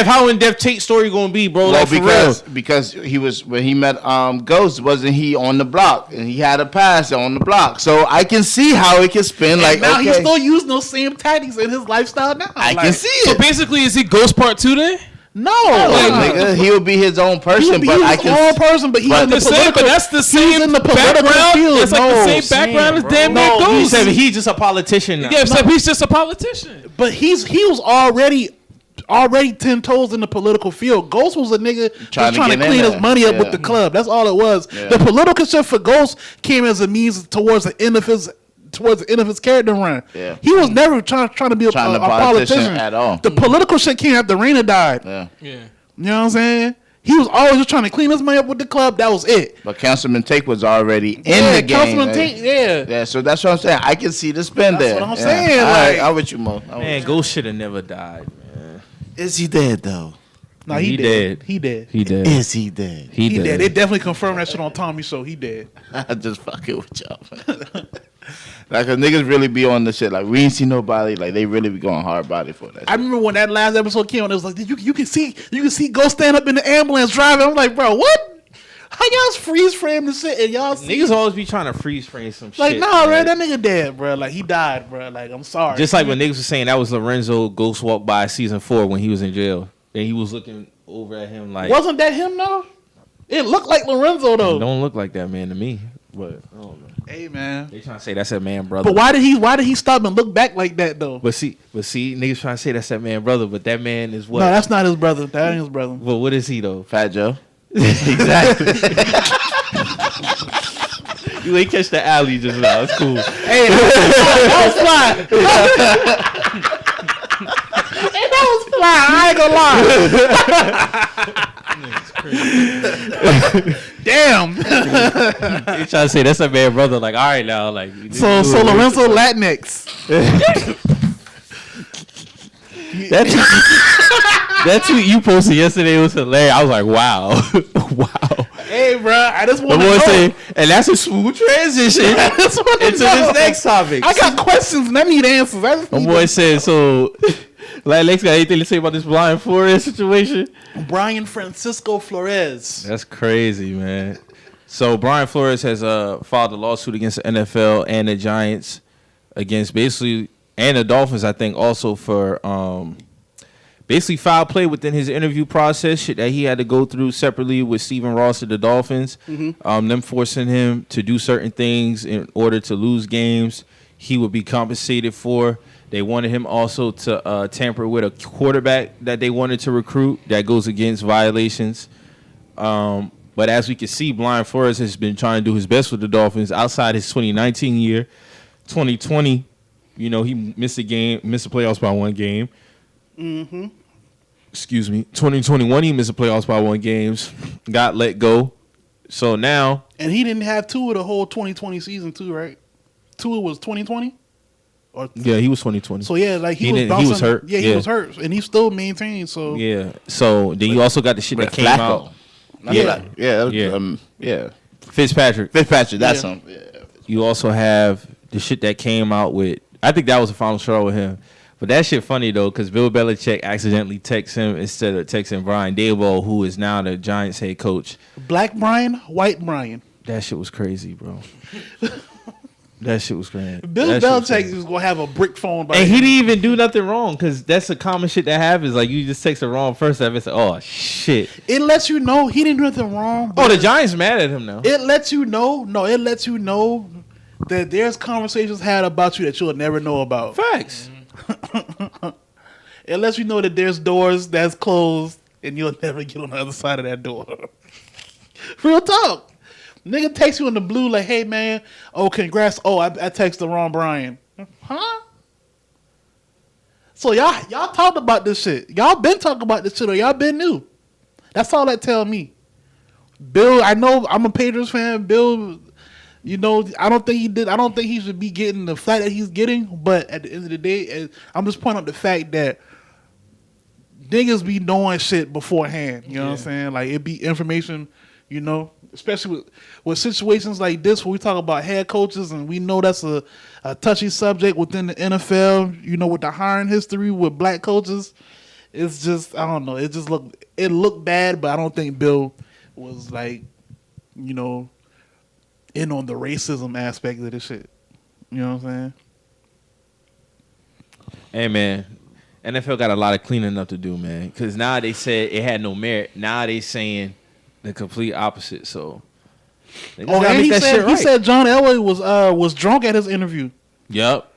how in depth Tate's story gonna be, bro? Well, like because he was when he met Ghost, wasn't he on the block and he had a pass on the block? So I can see how it can spin. Like now he's still using those same tactics in his lifestyle now. I can see it. So basically, is he Ghost Part 2 then? No, nigga, he would be his own person, but that's the same background. It's like the same background as damn near Ghost. He said he's just a politician now. Yeah, he's just a politician. But he was already 10 toes in the political field. Ghost was a nigga trying to clean his money up with the club. That's all it was. Yeah. The political shit for Ghost came as a means towards the end of his character run. Yeah. He was never trying to be a politician at all. The political shit came after Raina died. Yeah. You know what I'm saying? He was always just trying to clean his money up with the club. That was it. But Councilman Tate was already in the game. Councilman Tate, yeah. So that's what I'm saying. I can see the spin there. That's what I'm saying. Like, I'm with you, Mo. Man, Ghost should have never died, man. Is he dead though? No, he dead. He dead. Is he dead? He dead. They definitely confirmed that shit on Tommy Show. He dead. I just fucking with y'all, man. Like, cause niggas really be on the shit. Like, we ain't see nobody. Like, they really be going hard body for that shit. I remember when that last episode came on, it was like, you can see Ghost stand up in the ambulance driving. I'm like, bro, what? How y'all freeze frame the shit and y'all see? Niggas always be trying to freeze frame some Like, shit. nah, man. man, that nigga dead, bro. Like, he died, bro. Like, I'm sorry. Just like when niggas was saying that was Lorenzo Ghost Walk by season 4 when he was in jail. And he was looking over at him like... Wasn't that him, though? It looked like Lorenzo, though. It don't look like that man to me. But, I don't know. Hey, man. They trying to say that's that man brother. But why did he stop and look back like that, though? But see, niggas trying to say that's that man brother, but that man is what? No, that's not his brother. That ain't his brother. Well, what is he, though? Fat Joe. Exactly. You ain't catch the alley just now. It's cool. Hey, that was fly. Hey, that was fly. I ain't gonna lie. Damn. They trying to say that's that man brother. Like, all right now, like. So Lorenzo Latinx. That tweet you posted yesterday was hilarious. I was like, wow, wow. Hey, bro, I just want to boy know. say, and that's a smooth transition into this next topic. I got questions and I need answers. My boy said, so, like, Lex got anything to say about this blind Flores situation? Brian Francisco Flores. That's crazy, man. So Brian Flores has filed a lawsuit against the NFL and the Giants, against basically, and the Dolphins, I think, also for basically foul play within his interview process, shit that he had to go through separately with Stephen Ross of the Dolphins, them forcing him to do certain things in order to lose games he would be compensated for. They wanted him also to tamper with a quarterback that they wanted to recruit that goes against violations. But as we can see, Brian Flores has been trying to do his best with the Dolphins outside his 2019 year. 2020, you know, he missed the playoffs by one game. Mm-hmm. Excuse me. 2021, he missed the playoffs by one game. Got let go. So now... And he didn't have Tua the whole 2020 season too, right? Tua was 2020? Yeah, he was 2020. So, yeah, like he was bouncing. He was hurt. Yeah, he was hurt. And he still maintained, so... Yeah. So, then you also got the shit that came out. Yeah. Fitzpatrick, that's him. Yeah. You also have the shit that came out with... I think that was the final straw with him. But that shit funny, though, because Bill Belichick accidentally texted him instead of texting Brian Daboll, who is now the Giants head coach. Black Brian, white Brian. That shit was crazy, bro. That shit was crazy. Bill Belichick is going to have a brick phone by and he didn't even do nothing wrong, because that's the common shit that happens. Like, you just text the wrong first time and say, oh, shit. It lets you know he didn't do nothing wrong. Oh, the Giants mad at him now. It lets you know. No, it lets you know that there's conversations had about you that you'll never know about. Facts. It lets you know that there's doors that's closed and you'll never get on the other side of that door. Real talk. Nigga takes you in the blue like, hey, man, oh, congrats. Oh, I texted the wrong Brian. Huh? So y'all talked about this shit. Y'all been talking about this shit or y'all been new. That's all that tell me. Bill, I know I'm a Patriots fan. Bill, you know, I don't think he should be getting the flack that he's getting. But at the end of the day, I'm just pointing out the fact that niggas be knowing shit beforehand. You know what I'm saying? Like, it be information, you know, especially with situations like this where we talk about head coaches and we know that's a touchy subject within the NFL, you know, with the hiring history with black coaches. It's just, I don't know. It looked bad, but I don't think Bill was like, you know, in on the racism aspect of this shit. You know what I'm saying? Hey, man. NFL got a lot of cleaning up to do, man. Because now they said it had no merit. Now they saying the complete opposite. So, and he said John Elway was drunk at his interview. Yep.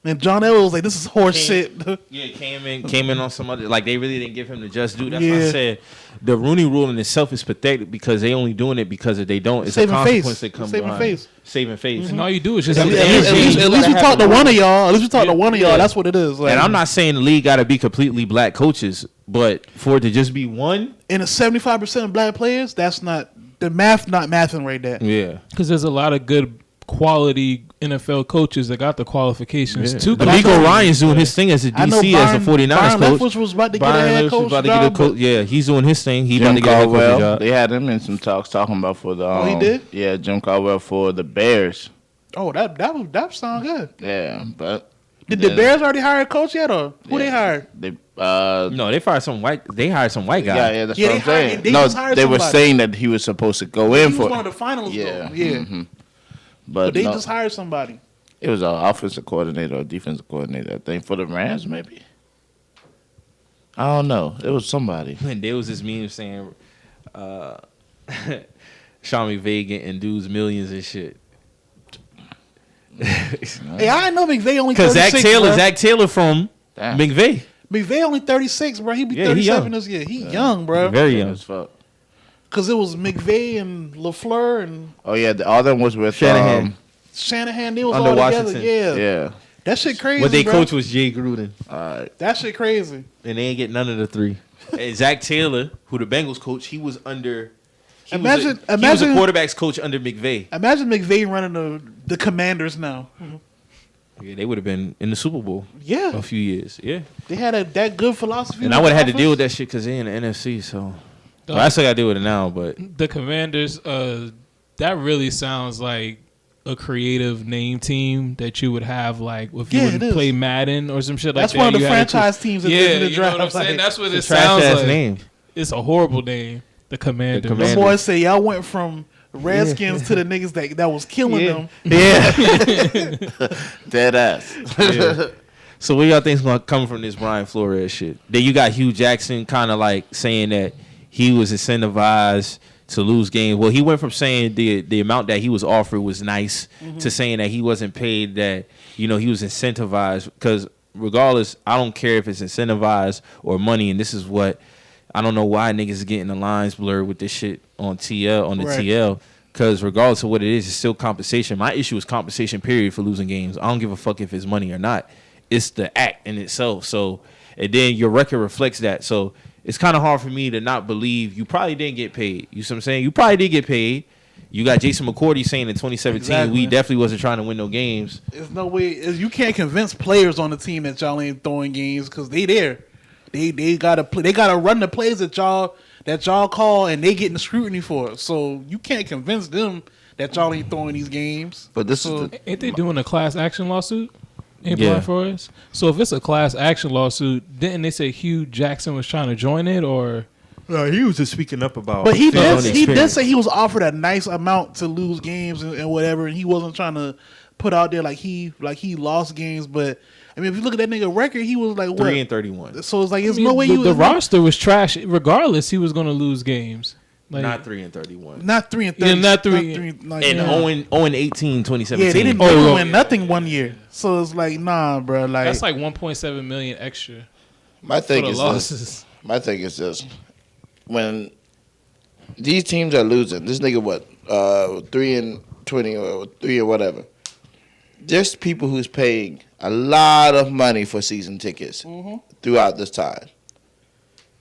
And John Elway was like, "This is horse shit." Yeah, came in on some other, like, they really didn't give him the just due. That's why I said the Rooney Rule in itself is pathetic because they only doing it because if they don't, it's saving a consequence face. that comes Saving behind. face. Saving face. And all you do is just At least we talked to one of y'all. At least we talked to one of y'all. That's what it is. Like, and I'm not saying the league got to be completely black coaches, but for it to just be one, and 75% of black players, that's not the math. Not mathing right there. yeah. because there's a lot of good quality NFL coaches that got the qualifications too. D'Amico Ryan's doing his thing as a DC as a 49ers coach. Leftwich was about to get a head coach job. Yeah, he's doing his thing. He's Jim about to get a coaching Caldwell, job. they had him in some talks talking about for the. He did? Yeah, Jim Caldwell for the Bears. Oh, that sound good. Yeah, but Did the Bears already hire a coach yet, or who they hired? No, they fired some white. They hired some white guy. Yeah, that's what I'm saying. They No, just hired they were somebody. saying that he was supposed to go in He for. was one of the finals. Yeah, though. Yeah. mhm. But they no, just hired somebody. it was an offensive coordinator or defensive coordinator. I think for the Rams, maybe. I don't know. It was somebody. And there was this meme saying, Sean McVay getting dudes millions and shit. Hey, I know McVay only Because 36, Zach Taylor from Damn. McVay. McVay only 36, bro. He be Yeah, he 37 young. this year. He young, bro. Very Young young. as fuck. Because it was McVay and LaFleur and Oh yeah, the other was with Shanahan. Shanahan. They was Under all Washington. together. Yeah. Yeah. That shit crazy, But they bro. coach was Jay Gruden. All right. That shit crazy. And they ain't get none of the three. And Zach Taylor, who the Bengals coach, he was under. He was a quarterback's coach under McVay. Imagine McVay running the Commanders now. Yeah, they would have been in the Super Bowl. Yeah. A few years. Yeah. They had that good philosophy. And I would have had to deal with that shit because they in the NFC. So well, I still got to deal with it now. But The Commanders, that really sounds like a creative name team that you would have, like if you Yeah, would it is. play Madden or some shit like That's that. one of the you had franchise teams in Yeah, the you know draft. what I'm saying? Like, That's what it it's a trash sounds ass like. name. It's a horrible name. The Commanders. The the Commanders. boys say y'all went from Redskins to the niggas that was killing them. Yeah. Dead ass. Yeah. So what y'all think's gonna come from this Brian Flores shit? Then you got Hugh Jackson kind of like saying that he was incentivized to lose games. Well, he went from saying the amount that he was offered was nice to saying that he wasn't paid, that he was incentivized. Because regardless, I don't care if it's incentivized or money. And this is what I don't know why niggas is getting the lines blurred with this shit on TL. Because regardless of what it is, it's still compensation. My issue is compensation, period, for losing games. I don't give a fuck if it's money or not. It's the act in itself. So, and then your record reflects that. So it's kind of hard for me to not believe you probably didn't get paid. You see what I'm saying? You probably did get paid. You got Jason McCourty saying in 2017 Exactly. we definitely wasn't trying to win no games. There's no way you can't convince players on the team that y'all ain't throwing games because they there. They gotta play. They gotta run the plays that y'all call, and they getting the scrutiny for it. So you can't convince them that y'all ain't throwing these games. But this So- is the, Ain't they doing a class action lawsuit? Ain't Yeah. Brian Flores? So if it's a class action lawsuit, didn't they say Hugh Jackson was trying to join it, or He was just speaking up about. But he his own did experience. say he was offered a nice amount to lose games and whatever, and he wasn't trying to put out there like he lost games. But I mean, if you look at that nigga record, he was like what 3-31. So it's like there's I mean, no way the roster was trash. Regardless, he was going to lose games. Like, Not 3-31. not 3 and 30, Yeah, not three. like, And yeah. 0-18, 2017. Yeah, they didn't Oh, win nothing one year. So it's like, nah, bro. Like, that's like 1.7 million extra my for thing the is losses. this. My thing is this: when these teams are losing, this nigga 3-20 or 3 or whatever. There's people who's paying a lot of money for season tickets throughout this time.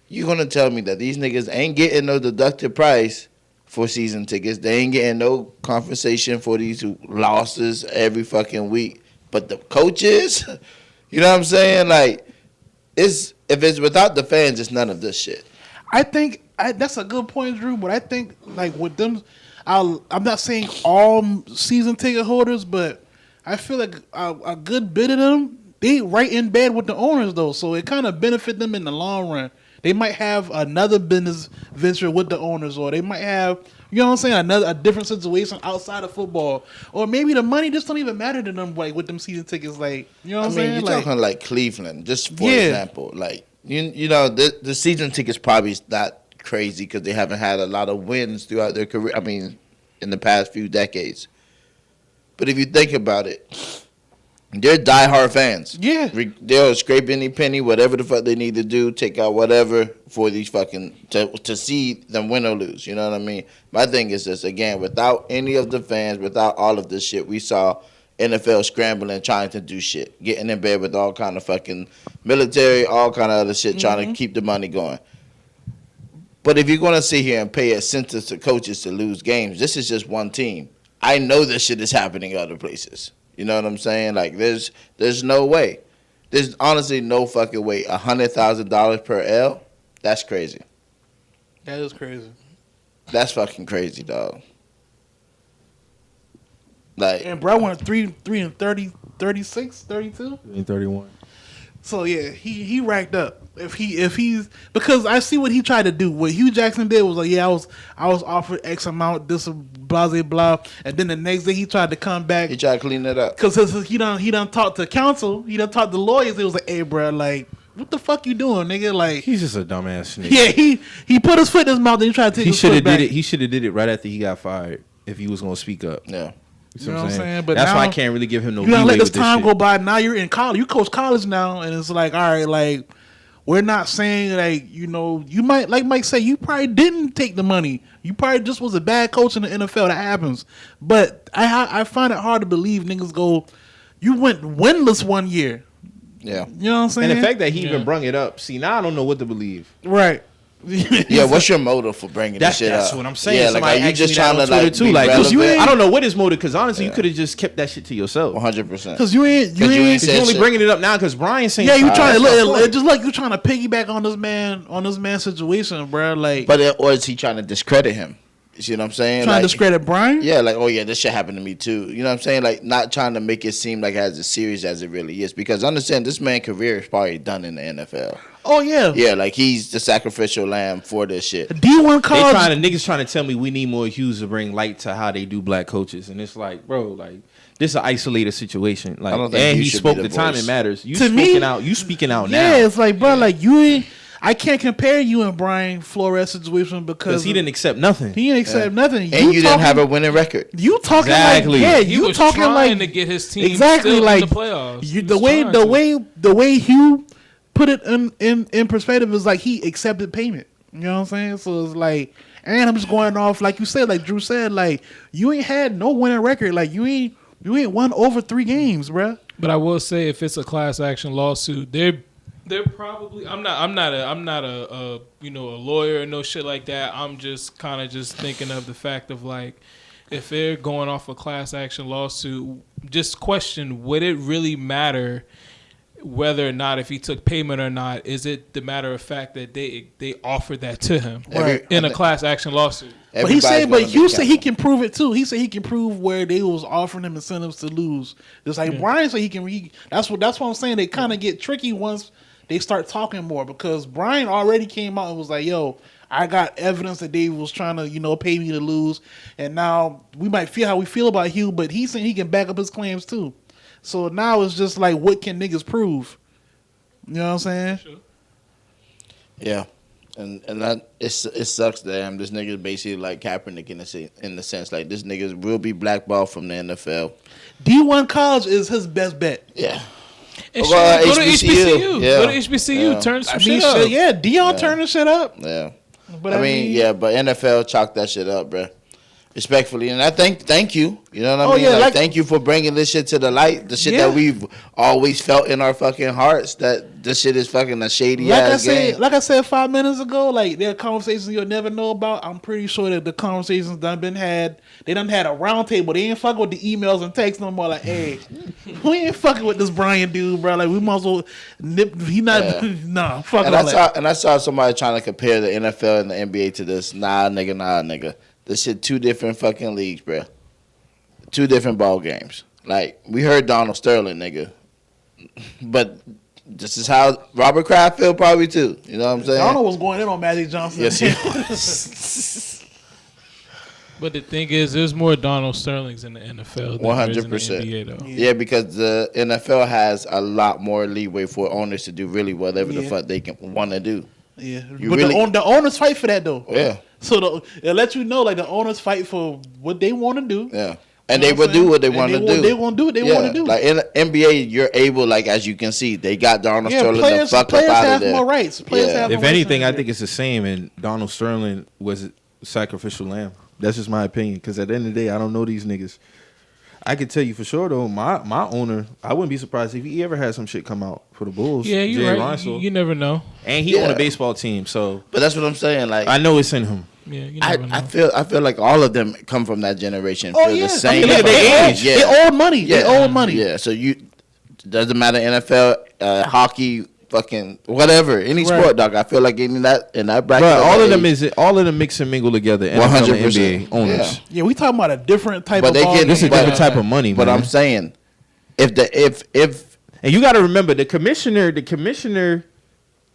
You gonna tell me that these niggas ain't getting no deducted price for season tickets? They ain't getting no compensation for these losses every fucking week. But the coaches, you know what I'm saying? Like, if it's without the fans, it's none of this shit. I think that's a good point, Drew. But I think like with them, I'm not saying all season ticket holders, but I feel like a good bit of them, they right in bed with the owners though, so it kind of benefit them in the long run. They might have another business venture with the owners, or they might have, you know what I'm saying, a different situation outside of football, or maybe the money just don't even matter to them, like with them season tickets, like you know what I'm saying. You're Like, talking like Cleveland, just for Yeah. example. Like you know, the season tickets probably is not crazy because they haven't had a lot of wins throughout their career. I mean, in the past few decades. But if you think about it, they're diehard fans. Yeah. They'll scrape any penny, whatever the fuck they need to do, take out whatever for these fucking to see them win or lose. You know what I mean? My thing is this, again, without any of the fans, without all of this shit, we saw NFL scrambling, trying to do shit, getting in bed with all kind of fucking military, all kind of other shit, trying to keep the money going. But if you're going to sit here and pay incentives to coaches to lose games, this is just one team. I know this shit is happening other places. You know what I'm saying? Like, there's no way. There's honestly no fucking way. $100,000 per L? That's crazy. that is crazy. That's fucking crazy, dog. Like, And bro went 3 and 30 36, 32. 31. So yeah, he racked up. If he's because I see what he tried to do. What Hugh Jackson did was like, yeah, I was offered X amount, this blah blah blah, and then the next day he tried to come back. He tried to clean it up because he done talked to counsel, he done talked to lawyers. It was like, hey, bro, like, what the fuck you doing, nigga? Like, He's just a dumbass nigga. yeah, he put his foot in his mouth and he tried to take He his should foot have back. did it. He should have did it right after he got fired. If he was gonna speak up. yeah. You know what I'm saying? But that's why I now- can't really give him no You gotta leeway let this with this time shit. go by. Now you're in college. You coach college now, and it's like, all right, like, we're not saying like, you know, you might, like Mike said, you probably didn't take the money. You probably just was a bad coach in the NFL. That happens. But I find it hard to believe niggas go, you went winless one year. Yeah. You know what I'm saying? And the fact that he even brung it up, see, now I don't know what to believe. right. Yeah, what's your motive for bringing this shit up? That's what I'm saying. Yeah, Somebody like, are you asked just me trying that to on Twitter like too. be Like, 'cause relevant? I don't know what his motive. Because honestly, you Yeah. could have just kept that shit to yourself. 100%. Because you ain't you ain't Because you only shit. bringing it up now because Brian's saying. yeah, you trying to that's my look point. just like you trying to piggyback on this man's situation, bro. Like, Or is he trying to discredit him? You see what I'm saying? trying Like, to discredit Brian. yeah, like, oh yeah, this shit happened to me too. You know what I'm saying? Like, not trying to make it seem like as serious as it really is. Because understand, this man's career is probably done in the NFL. Oh yeah. Yeah, like he's the sacrificial lamb for this shit. D1 college. Niggas trying to tell me we need more Hughes to bring light to how they do black coaches, and it's like, bro, like this is an isolated situation. Like, I don't think and you he should spoke be the the time voice. it matters. You To me- speaking out. You speaking out now. Yeah, it's like, bro, like you ain't. I can't compare you and Brian Flores situation because Because he didn't accept nothing. He didn't accept nothing. And you didn't have a winning record. You talking Exactly. like, yeah, He you was talking trying like to get his team exactly still like in the playoffs. You, He the was way trying the way Hugh put it in perspective is like he accepted payment. You know what I'm saying? So it's like, and I'm just going off like you said, like Drew said, like you ain't had no winning record. Like you ain't won over 3 games, bruh. But I will say, if it's a class action lawsuit, they're probably. I'm not a you know, a lawyer or no shit like that. I'm just kind of just thinking of the fact of like, if they're going off a class action lawsuit, just question, would it really matter whether or not if he took payment or not? Is it the matter of fact that they offered that to him Right. in a class action lawsuit? But he said, Everybody's but gonna Hugh be said he accountable. can prove it too. He said he can prove where they was offering him incentives to lose. Just like Brian said, he can. That's what I'm saying. They kind of get tricky once they start talking more because Brian already came out and was like, "Yo, I got evidence that they was trying to, you know, pay me to lose." And now we might feel how we feel about Hugh, but he's saying he can back up his claims too. So now it's just like, what can niggas prove? You know what I'm saying? Sure. Yeah, and that it sucks that this nigga is basically like Kaepernick in the sense like this nigga will be blackballed from the NFL. D1 college is his best bet. Yeah, And Well, shit, go to HBCU. HBCU. Yeah. Go to HBCU. Yeah. Turn some I mean, shit up. shit, yeah, Dion turning shit up. yeah. But I mean, yeah, but NFL chalk that shit up, bruh. Respectfully, and I thank you. You know what I Oh, mean? yeah, like, like- thank you for bringing this shit to the light. The shit Yeah. that we've always felt in our fucking hearts that this shit is fucking a shady Like ass game. I said 5 minutes ago, like there are conversations you'll never know about. I'm pretty sure that the conversations done been had. They done had a round table. They ain't fucking with the emails and texts no more. Like, hey, we ain't fucking with this Brian dude, bro. Like we might as well nip. He not Yeah. nah. Fuck And all that. I saw somebody trying to compare the NFL and the NBA to this. Nah, nigga. This shit 2 different fucking leagues, bruh. 2 different ball games. Like we heard Donald Sterling, nigga, but this is how Robert Kraft feel probably too. You know what I'm saying? Donald was going in on Magic Johnson. Yes, he was. But the thing is, there's more Donald Sterlings in the NFL than there is in the 100%. NBA, though. Yeah, because the NFL has a lot more leeway for owners to do really whatever the Yeah. fuck they can want to do. Yeah, You but really- the owners fight for that though. Yeah, So it lets you know, like the owners fight for what they want to do. yeah. And You they know will I'm do what they saying? want to And do. They want to do what they want to do. Like in the NBA, you're able, like as you can see, they got Donald Yeah, Sterling the fuck up players out of have there. more rights. Players Yeah. have If more rights anything, in I the think it's the same. And Donald Sterling was a sacrificial lamb. That's just my opinion. Because at the end of the day, I don't know these niggas. I can tell you for sure though, my owner, I wouldn't be surprised if he ever had some shit come out for the Bulls. Yeah, you're Jay right. Reinsel. You never know. And he Yeah. on a baseball team, so But that's what I'm saying. Like I know it's in him. Yeah, you never know. I feel like all of them come from that generation. Oh feel yeah, the same. look at fucking their way. age. Yeah. They owe money. They owe money. Yeah, so doesn't matter NFL, hockey, fucking whatever, any Right. sport, dog. I feel like in that bracket. But all of them age, all of them mix and mingle together. NFL and 100%. NBA owners. Yeah. Yeah, we talking about a different type But of they ball get game. This is a But- different type of money, But man. I'm saying if And you got to remember the commissioner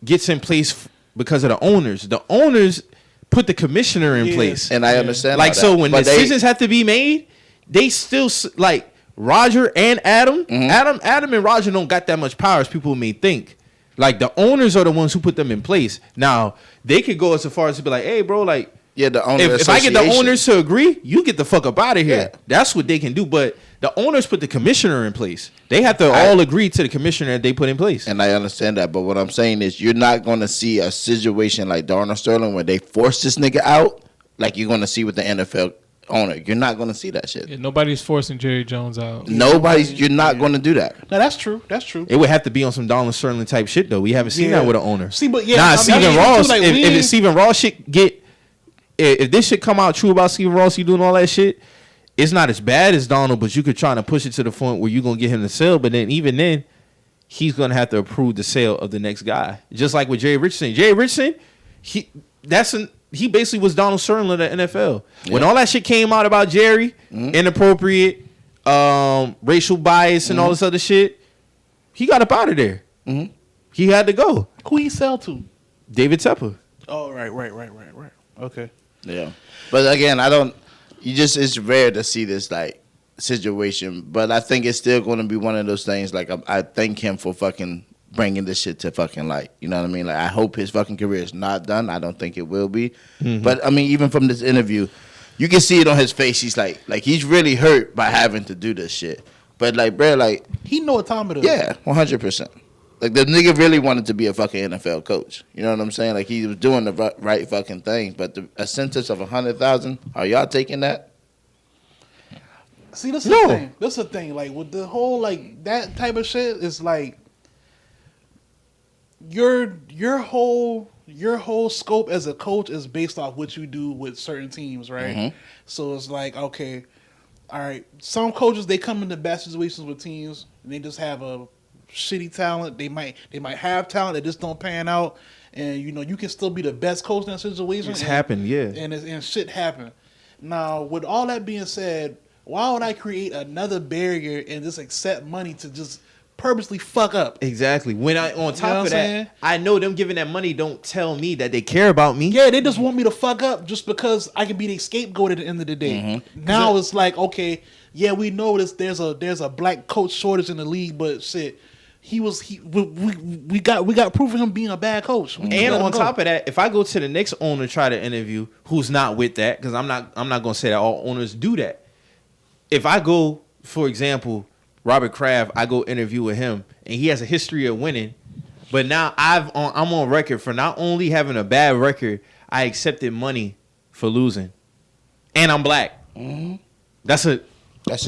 gets in place because of the owners. The owners put the commissioner in place. and I understand Like, all so that, when but decisions have to be made, they still like Roger and Adam. Adam and Roger don't got that much power as people may think. Like, the owners are the ones who put them in place. Now, they could go as far as to be like, hey, bro, like, the owner if I get the association. owners to agree, you get the fuck up out of here. Yeah. That's what they can do. But the owners put the commissioner in place. They have to all agree to the commissioner that they put in place. And I understand that, but what I'm saying is you're not going to see a situation like Darnell Sterling where they force this nigga out like you're going to see with the NFL owner. You're not going to see that shit. Yeah, nobody's forcing Jerry Jones out. You're not going to do that. No, that's true. That's true. It would have to be on some Donald Sterling type shit, though. We haven't seen that with an owner. See, but yeah, nah, Stephen Ross. Like, if it's Stephen Ross shit if this shit come out true about Stephen Ross, he doing all that shit, it's not as bad as Donald, but you could try to push it to the point where you're gonna get him to sell. But then even then, he's gonna have to approve the sale of the next guy. Just like with Jerry Richardson. Jerry Richardson, he basically was Donald Sterling of the NFL. Yeah. When all that shit came out about Jerry, inappropriate, racial bias, and all this other shit, he got up out of there. He had to go. Who he sell to? David Tepper. Oh, right. Okay. Yeah, but again, it's rare to see this like situation, but I think it's still going to be one of those things. Like I thank him for fucking bringing this shit to fucking light. You know what I mean? Like, I hope his fucking career is not done. I don't think it will be. But I mean, even from this interview, you can see it on his face. He's like he's really hurt by having to do this shit. But like, bro, like, he know what time it is. Yeah, 100%. Like, the nigga really wanted to be a fucking NFL coach. You know what I'm saying? Like, he was doing the right fucking thing. But a sentence of 100,000, are y'all taking that? See, this is the thing. This is the thing. Like, with the whole, like, that type of shit, is like, your whole scope as a coach is based off what you do with certain teams, right? So it's like, okay, all right, some coaches, they come into bad situations with teams, and they just have a shitty talent. They might have talent that just don't pan out, and you can still be the best coach in that situation. It's happened, yeah, and shit happen. Now, with all that being said, why would I create another barrier and just accept money to just purposely fuck up? Exactly. When on top of that, I know them giving that money don't tell me that they care about me. Yeah, they just want me to fuck up just because I can be the scapegoat at the end of the day. Now it's like, okay, yeah, we know there's a black coach shortage in the league, but shit, we got proof of him being a bad coach. And on top of that, if I go to the next owner try to interview who's not with that, because I'm not gonna say that all owners do that. If I go, for example, Robert Kraft, I go interview with him, and he has a history of winning, but now I'm on record for not only having a bad record, I accepted money for losing, and I'm black. That's it.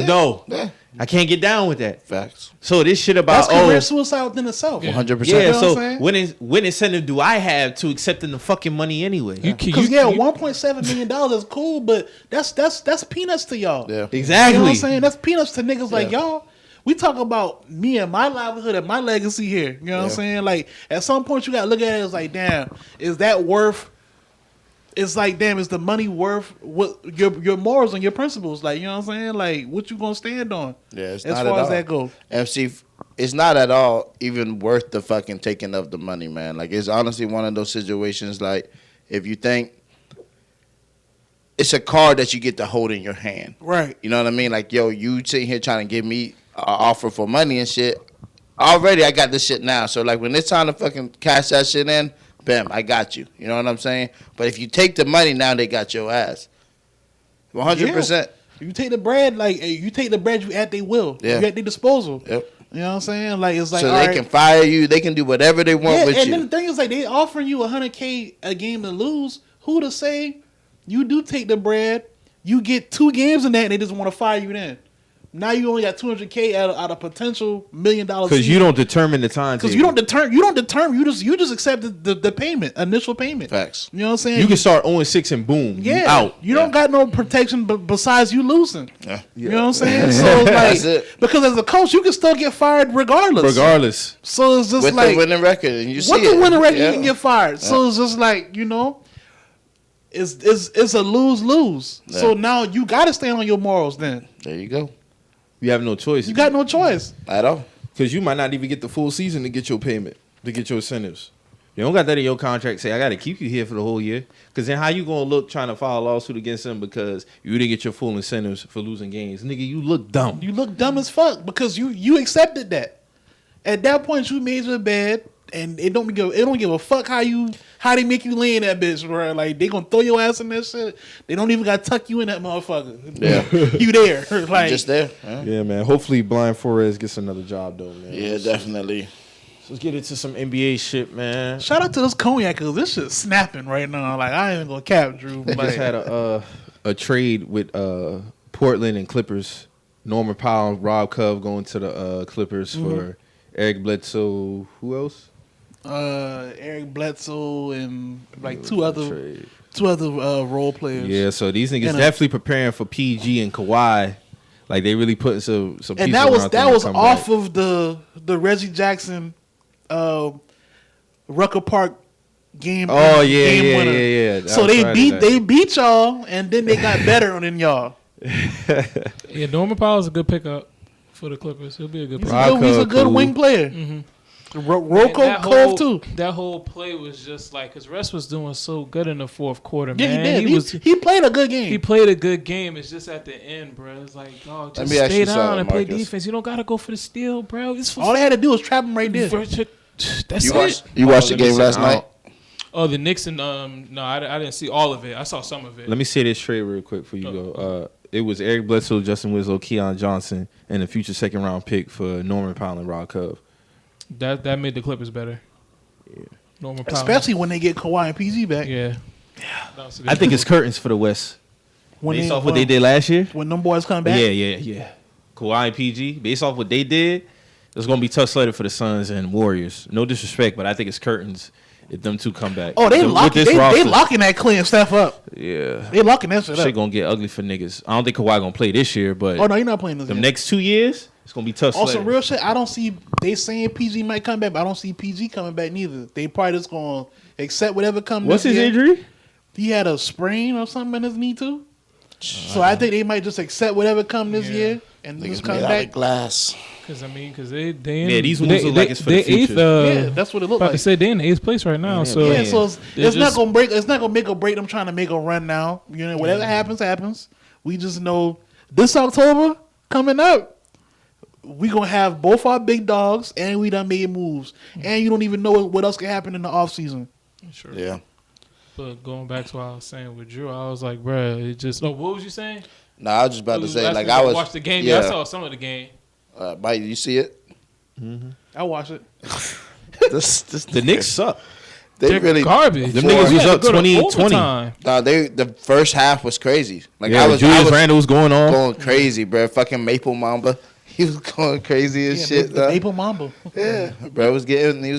No, yeah. I can't get down with that. Facts. So this shit about that's career suicide within itself. 100%. Yeah. You know So what incentive do I have to accepting the fucking money anyway? Because $1.7 million is cool, but that's peanuts to y'all. Yeah, exactly. You know what I'm saying? That's peanuts to niggas like y'all. We talk about me and my livelihood and my legacy here. You know what I'm saying? Like, at some point you gotta look at it as like, damn, is that worth? It's like, damn, is the money worth what your morals and your principles? Like, you know what I'm saying? Like, what you gonna stand on? Yeah, it's as not far at as all. that go. MC, it's not at all even worth the fucking taking of the money, man. Like, it's honestly one of those situations. Like, if you think it's a card that you get to hold in your hand, right? You know what I mean? Like, yo, you sitting here trying to give me an offer for money and shit. Already, I got this shit now. So, like, when it's time to fucking cash that shit in, bam, I got you. You know what I'm saying? But if you take the money, now they got your ass. 100%. You take the bread, like, you take the bread, you at their will. Yeah. You at their disposal. Yep. You know what I'm saying? Like, it's like, so they can fire you. They can do whatever they want with you. And then the thing is, like, they offering you $100K a game to lose. Who to say you do take the bread, you get 2 games in that, and they just want to fire you then? Now you only got $200K out of potential $1 million. Because you don't determine the time. Because you don't determine. You just accept the payment, initial payment. Facts. You know what I'm saying? You can start 0-6 and boom, yeah, you out. You don't got no protection besides you losing. Yeah. You know what I'm saying? So it's That's like, it. because as a coach, you can still get fired regardless. So it's just with like the winning record, and you see with it. the winning record, you can get fired. So it's just like, it's a lose-lose. Yeah. So now you got to stand on your morals. Then There you go. You have no choice. You got no choice at all. Because you might not even get the full season to get your payment, to get your incentives. You don't got that in your contract. Say, I got to keep you here for the whole year. Because then how you going to look trying to file a lawsuit against them because you didn't get your full incentives for losing games? Nigga, you look dumb. You look dumb as fuck because you accepted that. At that point, you made your bed, and it don't give a fuck how they make you lay in that bitch, bro. Like, they gonna throw your ass in that shit. They don't even gotta tuck you in that motherfucker. Yeah. You there. Like, just there. Yeah, man. Hopefully Blind Flores gets another job, though, man. Yeah, definitely. Let's get into some NBA shit, man. Shout out to this cognac because this shit's snapping right now. Like, I ain't even gonna cap, Drew. We just had a trade with Portland and Clippers. Norman Powell, Rob Cove going to the Clippers for Eric Bledsoe. Who else? Eric Bledsoe and like two other role players. Yeah, so these niggas definitely preparing for PG and Kawhi. Like, they really putting some pieces and that was off back. of the Reggie Jackson Rucker Park game. Oh game winner. yeah. So they beat y'all, and then they got better than y'all. Yeah, Norman Powell's a good pickup for the Clippers. He'll be a good. He's a good wing player. Rocco Cove too. That whole play was just like, because Russ was doing so good in the fourth quarter. Yeah, man. he did. He played a good game. He played a good game. It's just at the end, bro. It's like, dog, just stay down and play defense. You don't gotta go for the steal, bro. All they had to do was trap him right there. That's You watched the game last night? Oh, the Knicks and no, I didn't see all of it. I saw some of it. Let me say this trade real quick before you go. It was Eric Bledsoe, Justin Winslow, Keon Johnson, and a future second round pick for Norman Powell and Rob Cove. That made the Clippers better. Yeah. Norman Powell. Especially when they get Kawhi and PG back. Yeah. I think it's curtains for the West. Based off what they did last year. When them boys come back. Yeah. Kawhi and PG, based off what they did, it's going to be tough sledding for the Suns and Warriors. No disrespect, but I think it's curtains if them two come back. Oh, they locking that clean stuff up. Yeah. They locking that shit up. Shit going to get ugly for niggas. I don't think Kawhi going to play this year, but... Oh, no, you're not playing this game. The next 2 years... It's gonna be tough. Also, real shit. I don't see they saying PG might come back, but I don't see PG coming back neither. They probably just gonna accept whatever comes. What's his injury? He had a sprain or something in his knee too. So I think they might just accept whatever comes this year and just come back. Out of glass. Because these ones look like it's for the future. Yeah, that's what it looks like. To say they in the 8th place right now. So it's not gonna break. It's not gonna make or break them trying to make a run now. You know, whatever happens. We just know this October coming up. We gonna have both our big dogs, and we done made moves, and you don't even know what else can happen in the off season. Sure. Yeah. But going back to what I was saying with Drew, I was like, bro, it just. No, what was you saying? No, I was just about to say, like, I watched the game. Yeah, I saw some of the game. Mike, you see it? Mm-hmm. I watched it. The Knicks suck. They're really garbage. Them niggas was up 2020. Nah, the first half was crazy. Like, Julius Randle was going crazy, bro. Fucking Maple Mamba. He was going crazy as shit. The Maple Mamba. Yeah, bro. He was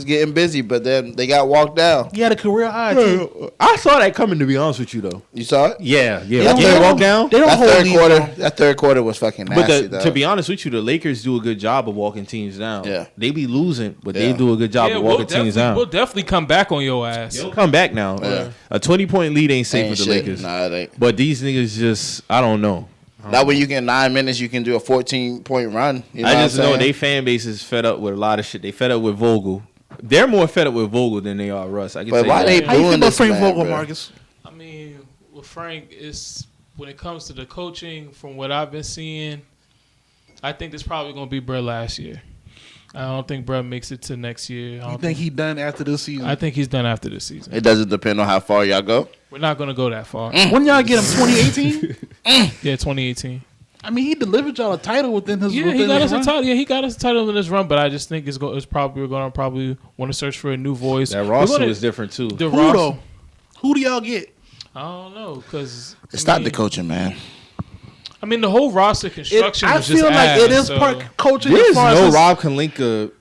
getting busy, but then they got walked down. He had a career high too. I saw that coming, to be honest with you, though. You saw it? Yeah. They walked down. That third quarter was fucking nasty. But to be honest with you, the Lakers do a good job of walking teams down. Yeah, they be losing, but they do a good job of walking teams down. We'll definitely come back on your ass. They'll come back now. Yeah. A 20-point lead ain't safe for the Lakers. Nah, it ain't. But these niggas just, I don't know. That way you get 9 minutes, you can do a 14-point run. You know I just know they fan base is fed up with a lot of shit. They fed up with Vogel. They're more fed up with Vogel than they are Russ. I can but why they How you feel doing about this, Frank man, Vogel, bro? Marcus? I mean, with Frank, it's when it comes to the coaching, from what I've been seeing, I think it's probably going to be Bruh last year. I don't think Bruh makes it to next year. You think he done after this season? I think he's done after this season. It doesn't depend on how far y'all go. We're not going to go that far. When y'all get him, 2018? Yeah, 2018. I mean, he delivered y'all a title within his. Yeah, he got us a title. Yeah, he got us a title in this run. But I just think it's probably we're gonna want to search for a new voice. That roster was different too. Who though? Who do y'all get? I don't know because it's not the coaching, man. I mean, the whole roster construction. I feel like it is part coaching. There's no Rob Kalinka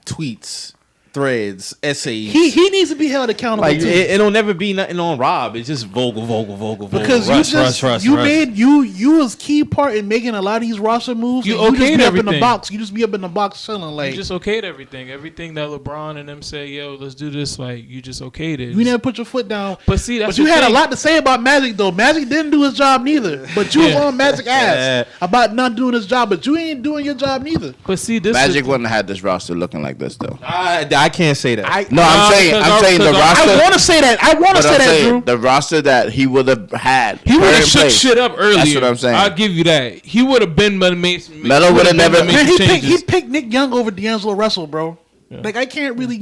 tweets threads, essays. He needs to be held accountable like too. it'll never be nothing on Rob. It's just vocal. Because Rush. you was key part in making a lot of these roster moves. You just okayed be up in the everything. box. You just be up in the box chilling. Like You just okayed everything. Everything that LeBron and them say, yo, let's do this. Like you just okayed it. you never put your foot down. But see, that's But you the had a thing. lot to say about Magic though. Magic didn't do his job neither. But you was Yeah. on Magic ass about not doing his job. But you ain't doing your job neither. But see, this Magic is, wouldn't have had this roster looking like this though. I can't say that. No, I'm saying the roster. I want to say that. I want to But say I'm that, saying Drew. the roster that he would have had. he would current have shook place, shit up earlier. That's what I'm saying. I'll give you that. He would have been Melo Melo would've never- made Man, the changes. he picked Nick Young over D'Angelo Russell, bro. Like I can't really,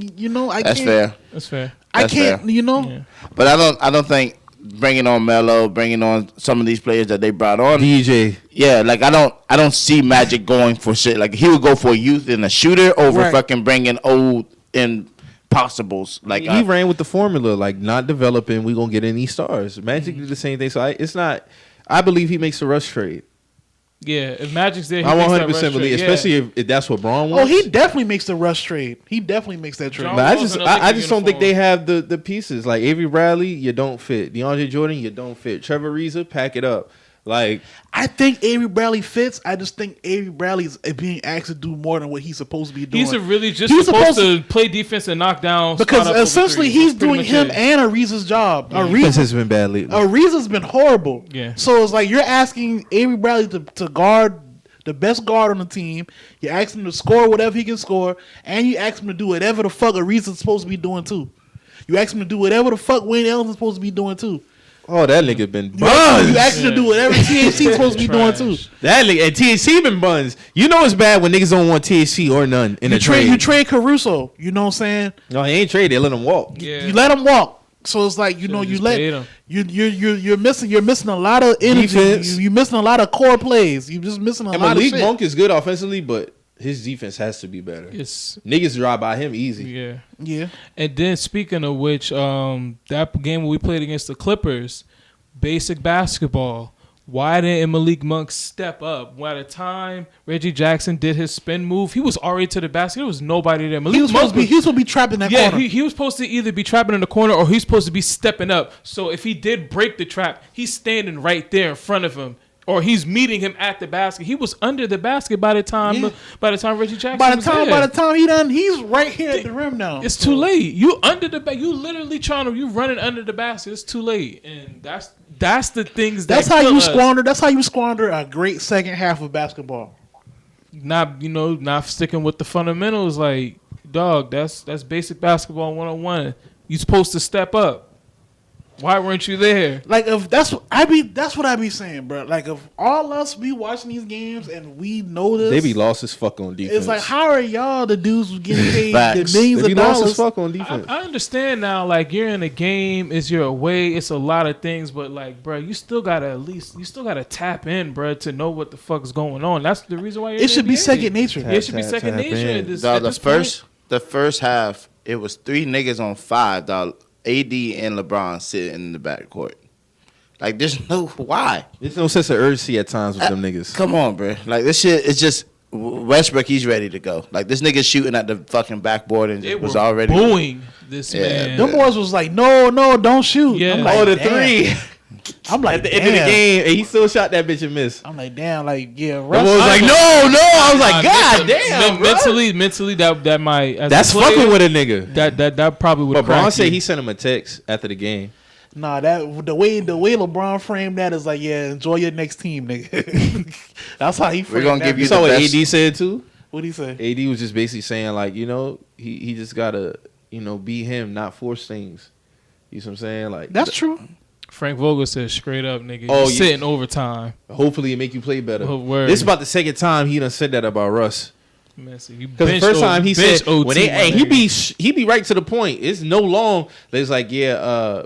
I That's can't. fair. That's fair. I That's can't, fair. Yeah. But I don't think bringing on Melo, bringing on some of these players that they brought on. DJ. Yeah, like I don't see Magic going for shit. Like he would go for a youth and a shooter over Right. fucking bringing old impossibles. Like He ran with the formula, like not developing. We gonna get any stars. Magic did the same thing. So it's not. I believe he makes a rush trade. Yeah, if Magic's there, he I makes that 100% rush believe, trade. especially if that's what Braun Oh, wants. he definitely makes the rush trade. He definitely makes that trade. John But I Wall's just, in a Laker I just don't think they uniform. have the pieces. Like Avery Bradley, you don't fit. DeAndre Jordan, you don't fit. Trevor Ariza, pack it up. Like I think Avery Bradley fits. I just think Avery Bradley is being asked to do more than what he's supposed to be doing. He's really just He's supposed supposed to play defense and knock down. because spot up over essentially threes. he's That's pretty doing much him it. and Ariza's job. defense has been bad lately. Ariza's been horrible. Yeah. So it's like you're asking Avery Bradley to guard the best guard on the team. You ask him to score whatever he can score, and you ask him to do whatever the fuck Ariza's supposed to be doing too. You ask him to do whatever the fuck Wayne Ellison's supposed to be doing too. Oh, that nigga been You buns. ask him to do whatever THC's supposed to be doing too. Trash. That nigga and THC been buns. You know it's bad when niggas don't want THC or none in You a trade. you trade Caruso. You know what I'm saying? No, he ain't trade. They let him walk. Yeah. You let him walk. So it's like you Should've know you just let paid him. you're missing a lot of energy. Defense. You're missing a lot of core plays. You're just missing a And lot of Malik shit. Monk is good offensively, but his defense has to be better. It's Niggas drive by him easy. yeah. Yeah. And then speaking of which, that game we played against the Clippers, basic basketball. Why didn't Malik Monk step up? By the time Reggie Jackson did his spin move, he was already to the basket. There was nobody there. Malik He was Monk supposed to be trapped in that yeah, corner. he was supposed to either be trapping in the corner or he's supposed to be stepping up. So if he did break the trap, he's standing right there in front of him, or he's meeting him at the basket. He was under the basket by the time Yeah. Reggie Jackson by was the time there. he done, he's right here at the rim now. It's too late. You under the back. You literally you running under the basket. It's too late, and that's the things. That's that how kill you us. squander. That's how you squander a great second half of basketball. Not sticking with the fundamentals. Like dog, that's basic basketball 101. You supposed to step up. Why weren't you there? Like if that's what I be saying, bro. Like if all us be watching these games and we know this, They be lost as fuck on defense. it's like how are y'all the dudes who getting paid the Facts. millions They be of lost dollars? as fuck on defense. I understand now. Like you're in a game, it's your away, it's a lot of things, but like, bro, you still gotta tap in, bro, to know what the fuck is going on. That's the reason why you're It should be NBA. second nature. Yeah, it should be Tap, second tap nature. in. At this, Dog, at the this point. first half, it was 3 niggas on 5. Dog, AD and LeBron sitting in the backcourt. Like, there's no why. There's no sense of urgency at times with them niggas. Come on, bro. Like this shit is just Westbrook. He's ready to go. Like this nigga shooting at the fucking backboard and They was were already booing this Yeah. man. Them boys was like, no, don't shoot. Yeah. I'm like, Oh, the damn. three I'm like, at the end of the damn. game, and he still shot that bitch and missed. I'm like, damn, like, yeah, The Russ. boy was like, no. I was like, God damn, bro. mentally, that might. As That's a player, fucking with a nigga. That probably would. But Braun said he sent him a text after the game. Nah, that the way LeBron framed that is like, yeah, enjoy your next team, nigga. That's how he framed gonna that. give You you saw the what best. AD said too? What'd he say? AD was just basically saying like, you know, he just gotta, you know, be him, not force things. You see what I'm saying? Like That's true. Frank Vogel said straight up, nigga. Oh, Oh, yeah. sitting overtime. hopefully it make you play better. Oh, word. This is about the second time he done said that about Russ. Because the Because the first time he said when they, he be right to the point. It's no long. It's like, yeah,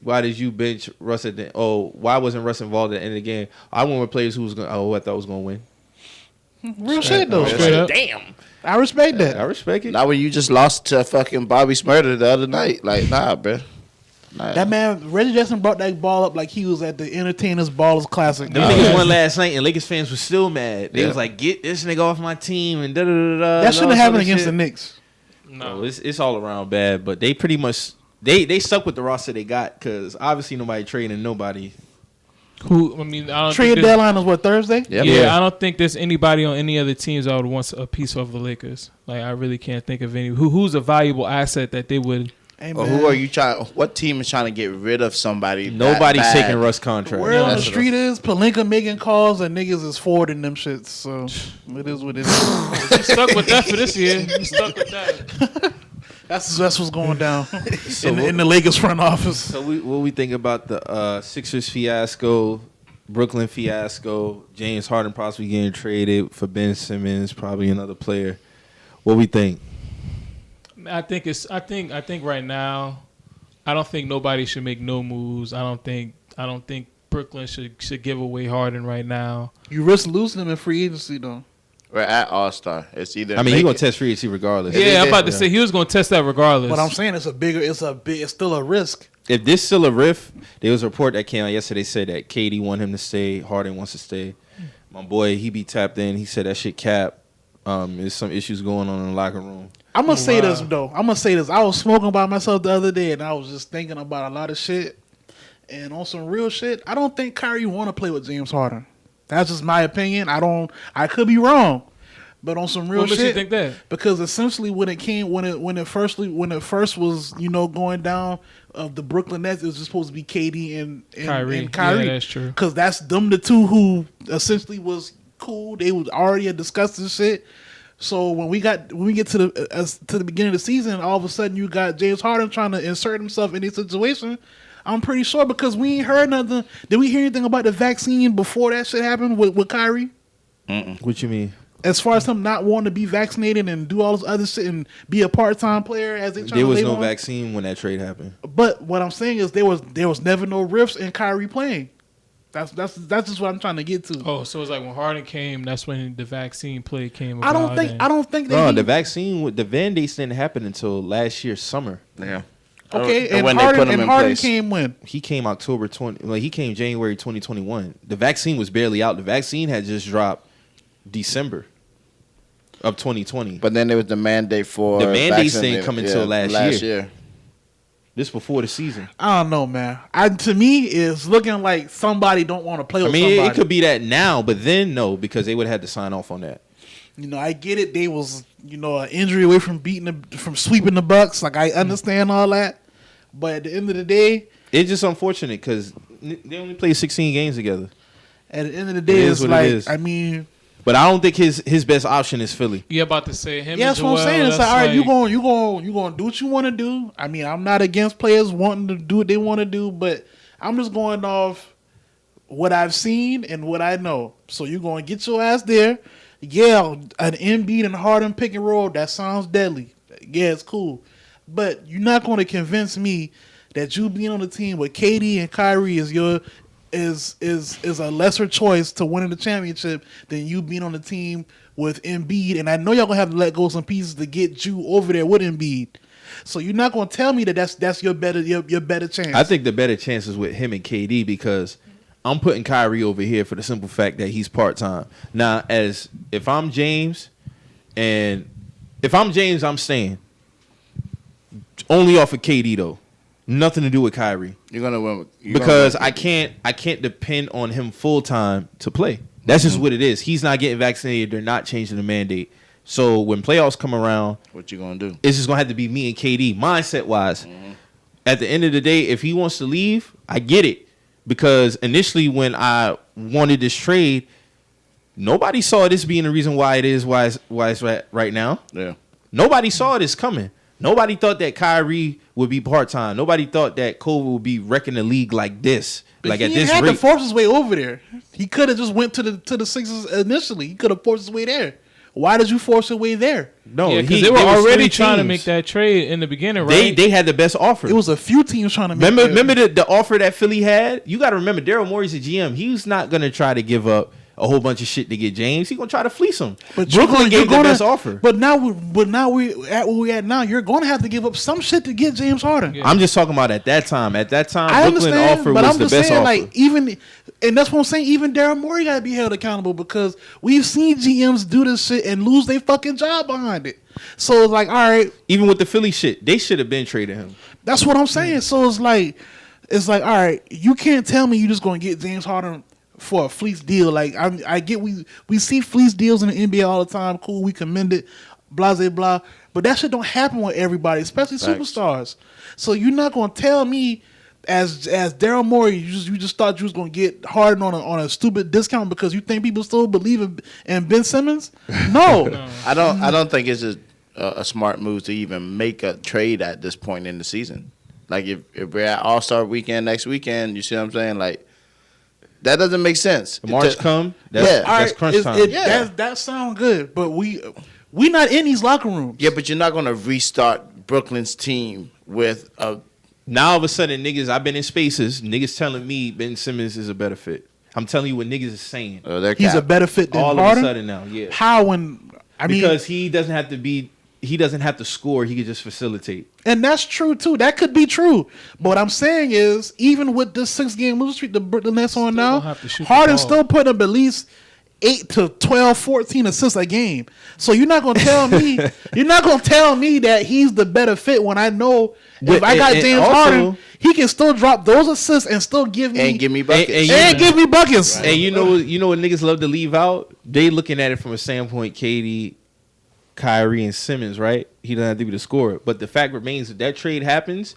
why did you bench Russ at the? Oh, why wasn't Russ involved at the end of the game? I went with players who was gonna. Oh, I thought was gonna win. Real shit though. Straight up. Damn, I respect that. I respect it. Not when you just lost to fucking Bobby Smurder the other night. Like, nah, bro. Nah. That man, Reggie Jackson brought that ball up like he was at the Entertainers Ballers Classic. Them Nah, niggas won last night, and Lakers fans were still mad. They Yeah. was like, "Get this nigga off my team," and da da da da. that shouldn't have happened against the Knicks. No, it's all around bad. But they pretty much they stuck with the roster they got because obviously nobody trading nobody. I don't Trade think deadline is what, Thursday? Yep. Yeah, I don't think there's anybody on any other teams that would want a piece of the Lakers. Like, I really can't think of any. Who's a valuable asset that they would? Hey, Or man. who are you trying? What team is trying to get rid of somebody? Nobody's that bad? taking Russ contract. Where on the That's what street is, Palinka making calls and niggas is forwarding them shits. So it is what it is. You stuck with that for this year. You stuck with that. That's what's going down in the Lakers front office. So what we think about the Sixers fiasco, Brooklyn fiasco, James Harden possibly getting traded for Ben Simmons, probably another player. What we think? I think right now, I don't think nobody should make no moves. I don't think Brooklyn should give away Harden right now. You risk losing him in free agency though. We're at All Star. It's either. I mean, he's gonna test free agency regardless. Yeah, I'm about to say he was gonna test that regardless. But I'm saying it's still a risk. If this still a riff, there was a report that came out yesterday said that KD want him to stay, Harden wants to stay. My boy, he be tapped in. He said that shit cap. There's some issues going on in the locker room. I'm gonna say this though. I was smoking by myself the other day, and I was just thinking about a lot of shit. And on some real shit, I don't think Kyrie want to play with James Harden. That's just my opinion. I could be wrong, but on some real what shit. makes you think that? Because essentially, when it first was going down of the Brooklyn Nets, it was just supposed to be KD and Kyrie. Yeah, that's true. Because that's them the two who essentially was cool. They was already discussed this shit. So when we get to the beginning of the season, all of a sudden you got James Harden trying to insert himself in this situation. I'm pretty sure because we ain't heard nothing. Did we hear anything about the vaccine before that shit happened with Kyrie? What you mean? As far as him not wanting to be vaccinated and do all this other shit and be a part-time player as they trying There to was lay no on. vaccine when that trade happened. But what I'm saying is there was never no rifts in Kyrie playing. That's just what I'm trying to get to. Oh, so it's like when Harden came, that's when the vaccine play came about. I don't think that No, the vaccine with the Van-Dates didn't happen until last year summer. Yeah. Okay, and when they put him in Harden place. came when? He came October 20. Well, he came January 2021. The vaccine was barely out. The vaccine had just dropped December of 2020. But then there was the mandate for The mandates didn't vaccinated- come until last year. This before the season. I don't know, man. To me, it's looking like somebody don't want to play with somebody. It could be that now, but then no, because they would have had to sign off on that. I get it. They was, an injury away from from sweeping the Bucks. Like, I understand all that. But at the end of the day, It's just unfortunate because they only played 16 games together. at the end of the day, It is it's what like, it is. I mean, But I don't think his best option is Philly. Yeah, about to say him. yeah, and that's what I'm Joel, saying. It's that's like, all right, you going to do what you want to do. I mean, I'm not against players wanting to do what they want to do, but I'm just going off what I've seen and what I know. So you're going to get your ass there. Yeah, an Embiid and Harden pick and roll, that sounds deadly. Yeah, it's cool. But you're not going to convince me that you being on the team with KD and Kyrie is a lesser choice to winning the championship than you being on the team with Embiid. And I know y'all gonna have to let go some pieces to get you over there with Embiid. So you're not gonna tell me that that's your better chance. I think the better chances with him and KD because I'm putting Kyrie over here for the simple fact that he's part-time. Now, if I'm James, I'm staying. Only off of KD though. Nothing to do with Kyrie. You're gonna win Because I can't depend on him full time to play. That's just what it is. He's not getting vaccinated. They're not changing the mandate. So when playoffs come around, What you gonna do? it's just gonna have to be me and KD, mindset wise. At the end of the day, if he wants to leave, I get it. Because initially when I wanted this trade, nobody saw this being the reason why it's right now. Yeah. Nobody saw this coming. Nobody thought that Kyrie would be part-time. Nobody thought that Kobe would be wrecking the league like this. But like he at this had rate. to force his way over there. He could have just went to the Sixers initially. He could have forced his way there. Why did you force your way there? No, Yeah, because there they were was already 3 trying to teams. make that trade in the beginning, right? They had the best offer. It was a few teams trying to make remember the offer that Philly had? You got to remember, Daryl Morey's a GM. He's not going to try to give up a whole bunch of shit to get James. He's going to try to fleece him. But Brooklyn gave the best offer. But now we at where we at now. You're going to have to give up some shit to get James Harden. Yeah. I'm just talking about at that time. At that time, I Brooklyn understand, offer but was I'm the just best saying, offer. like, even And that's what I'm saying. Even Daryl Morey got to be held accountable because we've seen GMs do this shit and lose their fucking job behind it. So it's like, all right. Even with the Philly shit, they should have been traded him. That's what I'm saying. So it's like, all right. You can't tell me you just going to get James Harden for a fleece deal. Like I get we see fleece deals in the NBA all the time. Cool, we commend it. Blah blah blah. But that shit don't happen with everybody, especially superstars. So you're not going to tell me. As Daryl Morey, you just thought you was gonna get Harden on a stupid discount because you think people still believe in Ben Simmons? No, I don't think it's a smart move to even make a trade at this point in the season. Like if we're at All-Star weekend next weekend, you see what I'm saying? Like that doesn't make sense. March come, that's crunch time. That sounds good, but we not in these locker rooms. Yeah, but you're not gonna restart Brooklyn's team with a. Now all of a sudden, niggas, I've been in spaces, niggas telling me Ben Simmons is a better fit. I'm telling you what niggas is saying. He's a better fit than Harden? All of a sudden now, yeah. How because he doesn't have to score, he can just facilitate. And that's true too. That could be true. But what I'm saying is, even with this 6-game losing streak the Brooklyn Nets on now, Harden's still putting up at least 8 to 12, 14 assists a game. So you're not gonna tell me that he's the better fit when I know if I got James Harden, he can still drop those assists and still give me buckets. And give me buckets. Right. And you know what niggas love to leave out? They looking at it from a standpoint, KD, Kyrie, and Simmons, right? He doesn't have to be the scorer. But the fact remains that trade happens,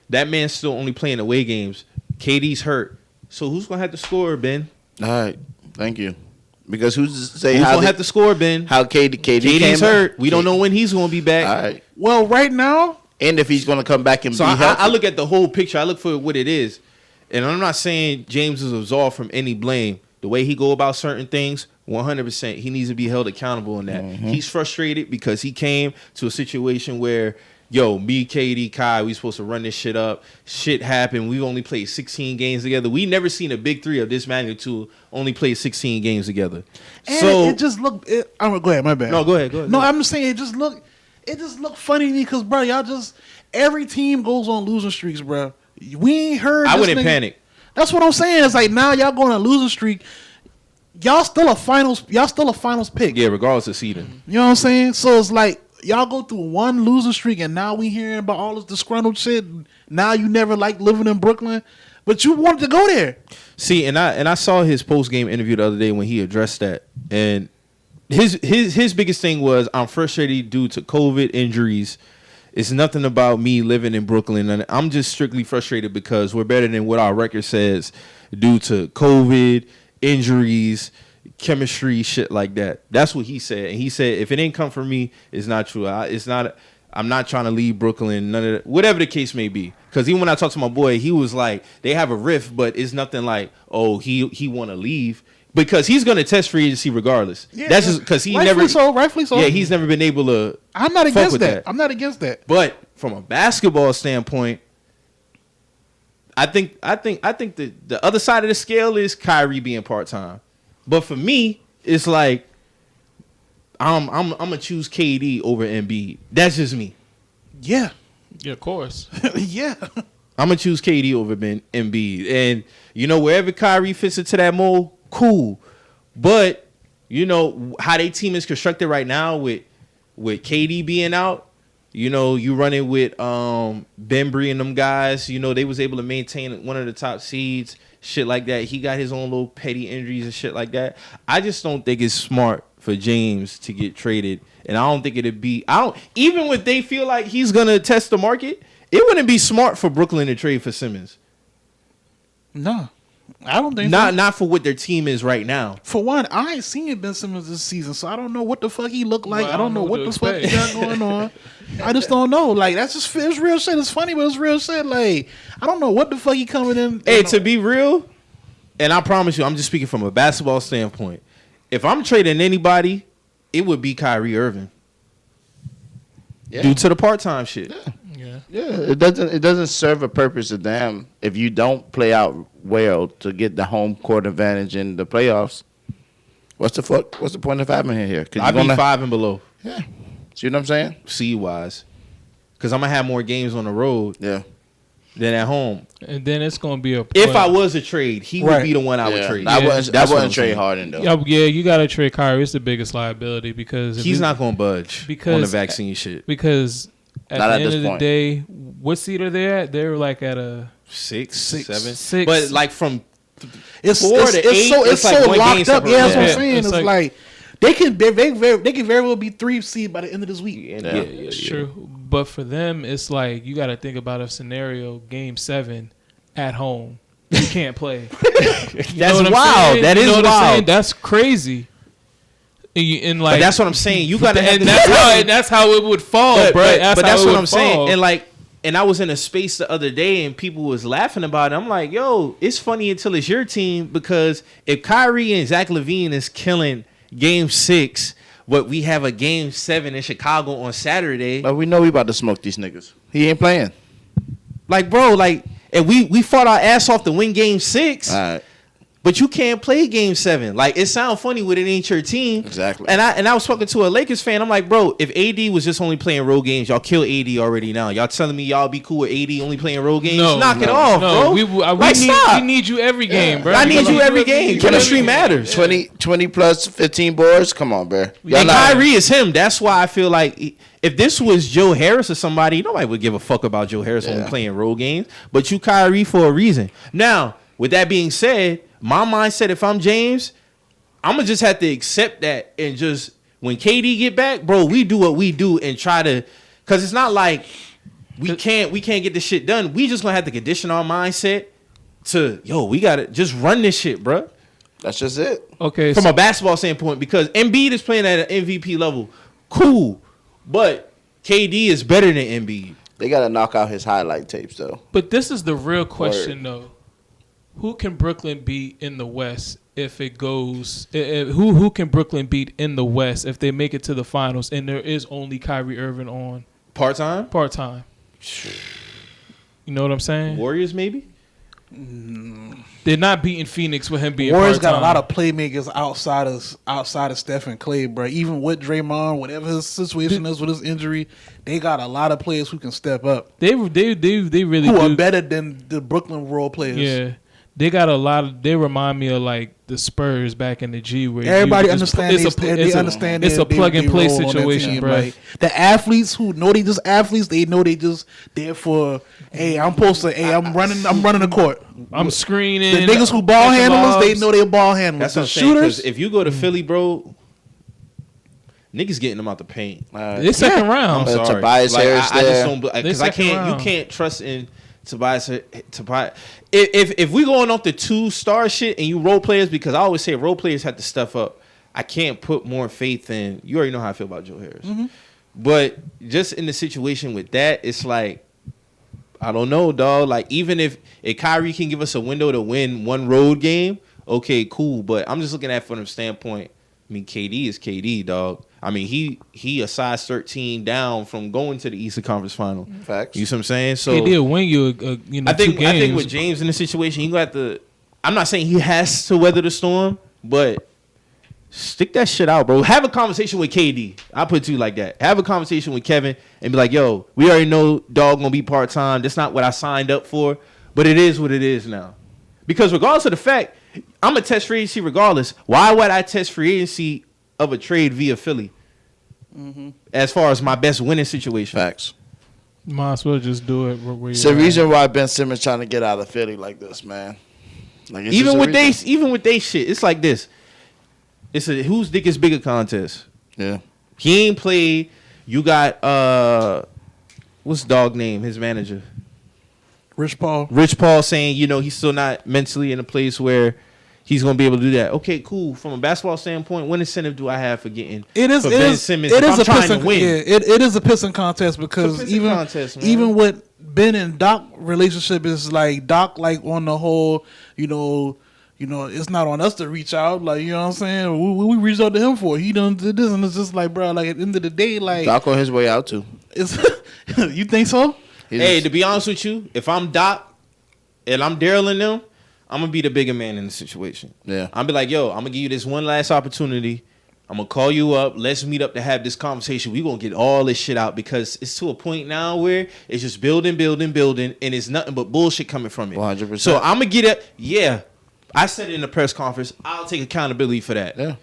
that man's still only playing away games. KD's hurt. So who's gonna have to score, Ben? All right. Thank you. Because who's to say who's gonna have to score, Ben? How KD's hurt. We don't know when he's gonna be back. All right. Well, right now, and if he's gonna come back and be healthy. I look at the whole picture. I look for what it is, and I'm not saying James is absolved from any blame. The way he go about certain things, 100%, he needs to be held accountable in that. Mm-hmm. He's frustrated because he came to a situation where, me, KD, Kai, we supposed to run this shit up. Shit happened. We've only played 16 games together. We never seen a big three of this magnitude only play 16 games together. And so it just looked. Go ahead. My bad. No, go ahead. No, I'm just saying it just looked funny to me because, bro, y'all just every team goes on losing streaks, bro. We ain't heard. I wouldn't panic. That's what I'm saying. It's like now y'all going on a losing streak. Y'all still a finals pick. Yeah, regardless of seeding. You know what I'm saying? So it's like y'all go through one losing streak and now we hearing about all this disgruntled shit. Now you never liked living in Brooklyn, but you wanted to go there. See, and I saw his post game interview the other day when he addressed that, and his biggest thing was, I'm frustrated due to COVID injuries. It's nothing about me living in Brooklyn, and I'm just strictly frustrated because we're better than what our record says due to COVID, injuries, chemistry, shit like that. That's what he said. And he said, if it ain't come from me, it's not true. I'm not trying to leave Brooklyn, none of that, whatever the case may be. Because even when I talked to my boy, he was like, they have a rift, but it's nothing like, oh, he want to leave. Because he's going to test free agency regardless. Yeah, that's just because he rightfully so. Yeah, he's never been able to. I'm not against that. I'm not against that. But from a basketball standpoint, I think the other side of the scale is Kyrie being part time. But for me, it's like I'm gonna choose KD over Embiid. That's just me. Yeah. Yeah, of course. Yeah. I'm gonna choose KD over Embiid, and wherever Kyrie fits into that mold, cool. But how they team is constructed right now with KD being out. You running with Bembry and them guys. They was able to maintain one of the top seeds, shit like that. He got his own little petty injuries and shit like that. I just don't think it's smart for James to get traded, and I don't think it'd be. Even when they feel like he's gonna test the market, it wouldn't be smart for Brooklyn to trade for Simmons. No. I don't think so. Not for what their team is right now. For one, I ain't seen Ben Simmons this season, so I don't know what the fuck he look like. Well, I don't know what the fuck he got going on. I just don't know. Like, it's real shit. It's funny, but it's real shit. Like, I don't know what the fuck he coming in. Hey, to be real, and I promise you, I'm just speaking from a basketball standpoint. If I'm trading anybody, it would be Kyrie Irving. Yeah. Due to the part-time shit. Yeah, it doesn't serve a purpose to them if you don't play out well to get the home court advantage in the playoffs. What's the point of having him here? I'd be 5 and below. Yeah, see what I'm saying? Seed wise, because I'm gonna have more games on the road. Yeah, than at home. And then it's gonna be a. If I was a trade, he would be the one I would trade. I That's wouldn't trade Harden though. Yeah, you gotta trade Kyrie. It's the biggest liability because if he's not gonna budge on the vaccine shit. Because at Not the at end this of the point. day, what seed are they at? They're like at a 6, Six. 7, Six. But like from It's 4 to 8, it's like so one locked game up. Yeah, that's what I'm separation. saying. It's It's like- like they can very well be 3 seed by the end of this week. it's true. But for them, it's like you got to think about a scenario: Game 7 at home, you can't play. That's wild. That is wild. That's crazy. And like But that's what I'm saying. You gotta have and this that's how it would fall, but, bro. but that's what I'm saying. Fall. And like, and I was in a space the other day, and people was laughing about it. I'm like, yo, it's funny until it's your team, because if Kyrie and Zach LaVine is killing Game 6, but we have a Game 7 in Chicago on Saturday, But we know we about to smoke these niggas. He ain't playing. like, bro, like, and we fought our ass off to win Game 6. All right. But you can't play Game 7. Like, it sounds funny when it ain't your team. Exactly. And I was talking to a Lakers fan. I'm like, bro, if AD was just only playing road games, y'all kill AD already now. Y'all telling me y'all be cool with AD only playing road games? Knock it off, bro. We need you every game, bro. I need you every game. Chemistry matters. 20 plus 15 boards. Come on, bro. And Kyrie is him. That's why I feel like if this was Joe Harris or somebody, nobody would give a fuck about Joe Harris only playing road games. But you Kyrie for a reason. Now, with that being said, my mindset, if I'm James, I'm going to just have to accept that, and just, when KD get back, bro, we do what we do and try to, because it's not like we can't get this shit done. We just going to have to condition our mindset to, yo, we got to just run this shit, bro. That's just it. Okay, From a basketball standpoint, because Embiid is playing at an MVP level. Cool. But KD is better than Embiid. They got to knock out his highlight tapes, though. but this is the real question, though. Who can Brooklyn beat in the West if it goes? Who can Brooklyn beat in the West if they make it to the finals and there is only Kyrie Irving on Part-time? part-time? You know what I'm saying? Warriors, maybe? They're not beating Phoenix with him being Warriors part-time. got a lot of playmakers outside of Steph and Clay, bro. Even with Draymond, whatever his situation is with his injury, they got a lot of players who can step up, They really who do. are better than the Brooklyn role players. Yeah. They got a lot of. They remind me of like the Spurs back in the G, where Everybody you understand. They understand. It's a plug and play role on that situation, team. bro. Like, the athletes who know they just athletes, they know they just there for. Hey, I'm supposed to. Hey, I'm running the court. I'm screening. The niggas who ball handlers, they know they ball handlers. That's what The I'm saying. 'Cause shooters, if you go to Philly, bro, niggas getting them out the paint. It's second round. I'm sorry. Tobias Harris I just there. don't, because They I second can't. round. You can't trust in Tobias. If we going off the 2-star shit and you role players, because I always say role players have to step up. I can't put more faith in. You already know how I feel about Joe Harris, but just in the situation with that, it's like, I don't know, dog. Like, even if Kyrie can give us a window to win one road game, okay, cool. But I'm just looking at it from the standpoint. I mean, KD is KD, dog. I mean, he a size 13 down from going to the Eastern Conference Final. Facts. You see what I'm saying? So They did win you, I think 2 games. with James in this situation, you got to. I'm not saying he has to weather the storm, but stick that shit out, bro. Have a conversation with KD. I'll put it to you like that. Have a conversation with Kevin and be like, yo, we already know dog gonna be part-time. That's not what I signed up for, but it is what it is now. Because regardless of the fact, I'm going to test free agency regardless. Why would I test free agency of a trade via Philly? As far as my best winning situation. Facts. Might as well just do it. Where It's the reason why Ben Simmons trying to get out of Philly like this, man. Like, it's Even just a with they reason. shit, it's like this. It's a who's dick is bigger contest. Yeah. He ain't played. You got what's dog name? His manager, Rich Paul. Rich Paul, saying he's still not mentally in a place where he's gonna be able to do that. Okay, cool. From a basketball standpoint, what incentive do I have for getting Ben Simmons? It if is I'm a trying pissing, to win. Yeah, it is a pissing contest because It's a pissing contest, man. even with Ben and Doc relationship is like Doc, like, on the whole, it's not on us to reach out. Like, you know what I'm saying? We reached out to him for. He done did this, and it's just like, bro, like, at the end of the day, like, Doc on his way out, too. it's you think so? Hey, to be honest with you, if I'm Doc and I'm Daryl and them, I'm gonna be the bigger man in the situation. Yeah. I'm be like, yo, I'm gonna give you this one last opportunity. I'm gonna call you up. Let's meet up to have this conversation. We gonna get all this shit out because it's to a point now where it's just building, and it's nothing but bullshit coming from it. 100%. So I'm gonna get it. Yeah, I said it in the press conference. I'll take accountability for that. Yeah.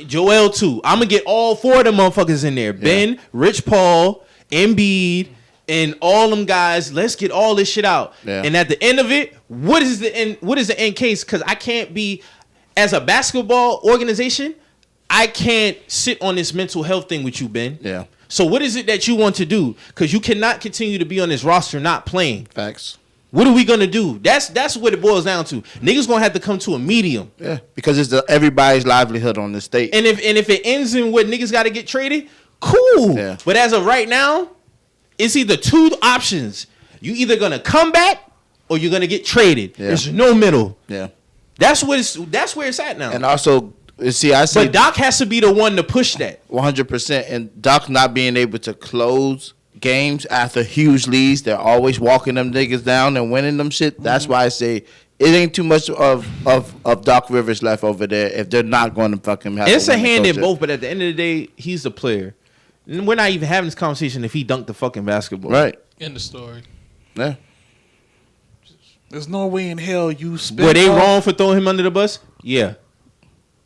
Joel too. I'm gonna get all 4 of them motherfuckers in there. Ben, Rich Paul, Embiid, and all them guys. Let's get all this shit out. Yeah. And at the end of it, what is the end case? Because I can't be, as a basketball organization, I can't sit on this mental health thing with you, Ben. Yeah. So what is it that you want to do? Because you cannot continue to be on this roster not playing. Facts. What are we gonna do? That's what it boils down to. Niggas gonna have to come to a medium. Yeah. Because it's everybody's livelihood on the state. And if it ends in what niggas got to get traded, cool. Yeah. But as of right now, it's either 2 options. You either gonna come back or you're gonna get traded. Yeah. There's no middle. Yeah. That's where it's at now. And also, see, I say But Doc has to be the one to push that. 100%. And Doc not being able to close games after huge leads, they're always walking them niggas down and winning them shit. That's why I say it ain't too much of Doc Rivers left over there if they're not going to fucking have. It's a hand in culture. both, but at the end of the day, he's the player. And we're not even having this conversation if he dunked the fucking basketball. Right. In the story. Yeah. There's no way in hell you spend. Were they wrong for throwing him under the bus? Yeah.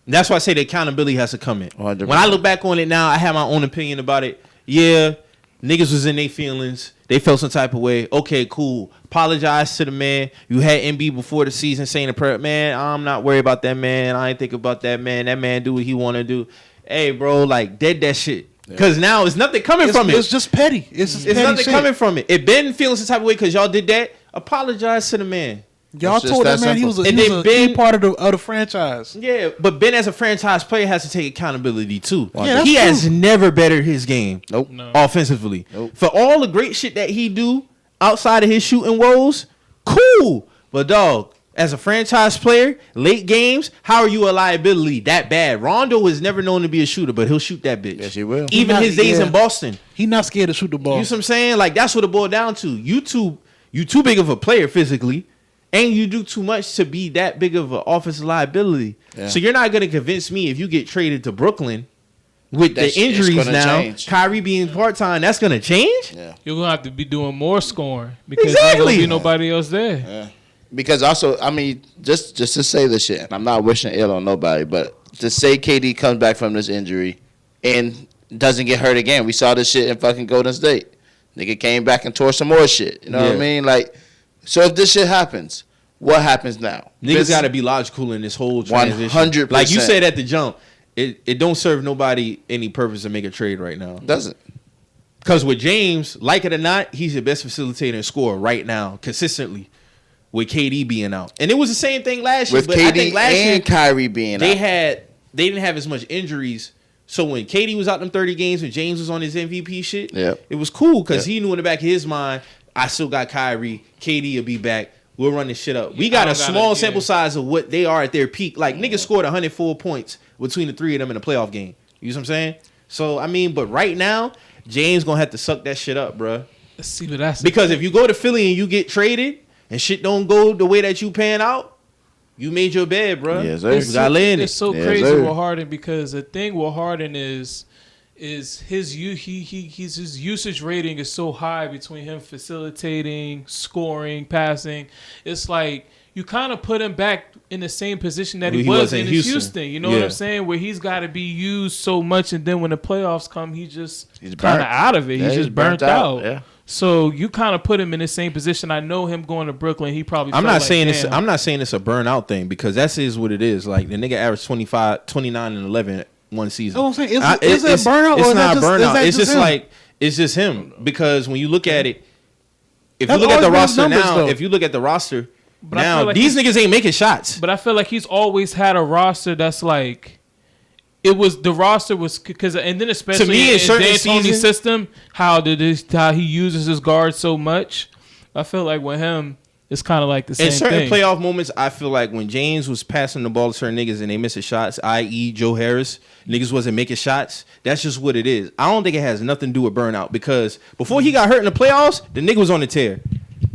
And that's why I say the accountability has to come in. 100%. When I look back on it now, I have my own opinion about it. Yeah, niggas was in their feelings. They felt some type of way. Okay, cool. Apologize to the man. You had MB before the season saying a prayer. Man, I'm not worried about that man. I ain't think about that man. That man do what he want to do. Hey, bro, like, dead that shit. Because now it's nothing coming from it. It's just petty. It's just petty nothing shit. coming from it. If Ben feeling some type of way because y'all did that, apologize to the man. Y'all It's just told that that man he simple. was a, And he then was a Ben- key part of the franchise. Yeah, but Ben as a franchise player has to take accountability too. Yeah, that's He true. has never bettered his game. Nope. No. Offensively. Nope. For all the great shit that he do outside of his shooting woes, cool. But dog, as a franchise player, late games, how are you a liability that bad? Rondo is never known to be a shooter, but he'll shoot that bitch. Yes, he will. Even He his not- days yeah. in Boston. He not scared to shoot the ball. You see what I'm saying? Like, that's what it boiled down to. You too big of a player physically, and you do too much to be that big of an offensive liability. Yeah. So you're not going to convince me if you get traded to Brooklyn with That's- the it's injuries gonna now, change. Kyrie being part-time, that's going to change? Yeah. You're gonna have to be doing more scoring because there's ain't Exactly. gonna be nobody else there. Yeah. Because also, I mean, just to say this shit, and I'm not wishing ill on nobody, but to say KD comes back from this injury and doesn't get hurt again. We saw this shit in fucking Golden State. Nigga came back and tore some more shit. You know what I Yeah. mean? Like, so if this shit happens, what happens now? Niggas got to be logical in this whole transition. 100%. Like you said at the jump, it don't serve nobody any purpose to make a trade right now. Doesn't. Because with James, like it or not, he's your best facilitator and scorer right now, consistently, with KD being out. And it was the same thing last year. With But I think KD last year, and Kyrie being they out. didn't have as much injuries. So when KD was out them 30 games and James was on his MVP shit, Yep. it was cool because Yep. he knew in the back of his mind, I still got Kyrie. KD will be back. We'll run this shit up. We got I a don't gotta- small yeah. sample size of what they are at their peak. Like, niggas scored 104 points between the 3 of them in a playoff game. You know what I'm saying? So, I mean, but right now, James going to have to suck that shit up, bruh. Let's see what that's Because if you go to Philly and you get traded and shit don't go the way that you pan out, you made your bed, bruh. Yes, sir. You gotta land it's it. so Yes, crazy sir. with Harden because the thing with Harden is his his usage rating is so high between him facilitating, scoring, passing. It's like you kind of put him back in the same position that he was in Houston. You know what Yeah. I'm saying? Where he's got to be used so much, and then when the playoffs come, he's He's kind of burnt. out of it. Yeah, he's he's just burnt burnt out. out. Yeah. So you kind of put him in the same position. I know him going to Brooklyn. He probably. I'm felt not like, saying it's damn. I'm not saying it's a burnout thing because that is what it is. Like the nigga averaged 25, 29 and 11 one season. That's what I'm saying. Is it a burnout It's or is not that a just- is burnout. that It's just just him? like it's just him because when you look at it, if That's you look at the always been his roster numbers, now, though. if you look at the roster But I now, feel like these he's- niggas ain't making shots. But I feel like he's always had a roster that's like, it was the roster was because and then especially To me, in certain D'Antoni's seasons- system, how he uses his guards so much. I feel like with him, it's kind of like the same In certain thing. playoff moments, I feel like when James was passing the ball to certain niggas and they missing shots, i.e. Joe Harris, niggas wasn't making shots. That's just what it is. I don't think it has nothing to do with burnout because before he got hurt in the playoffs, the nigga was on the tear.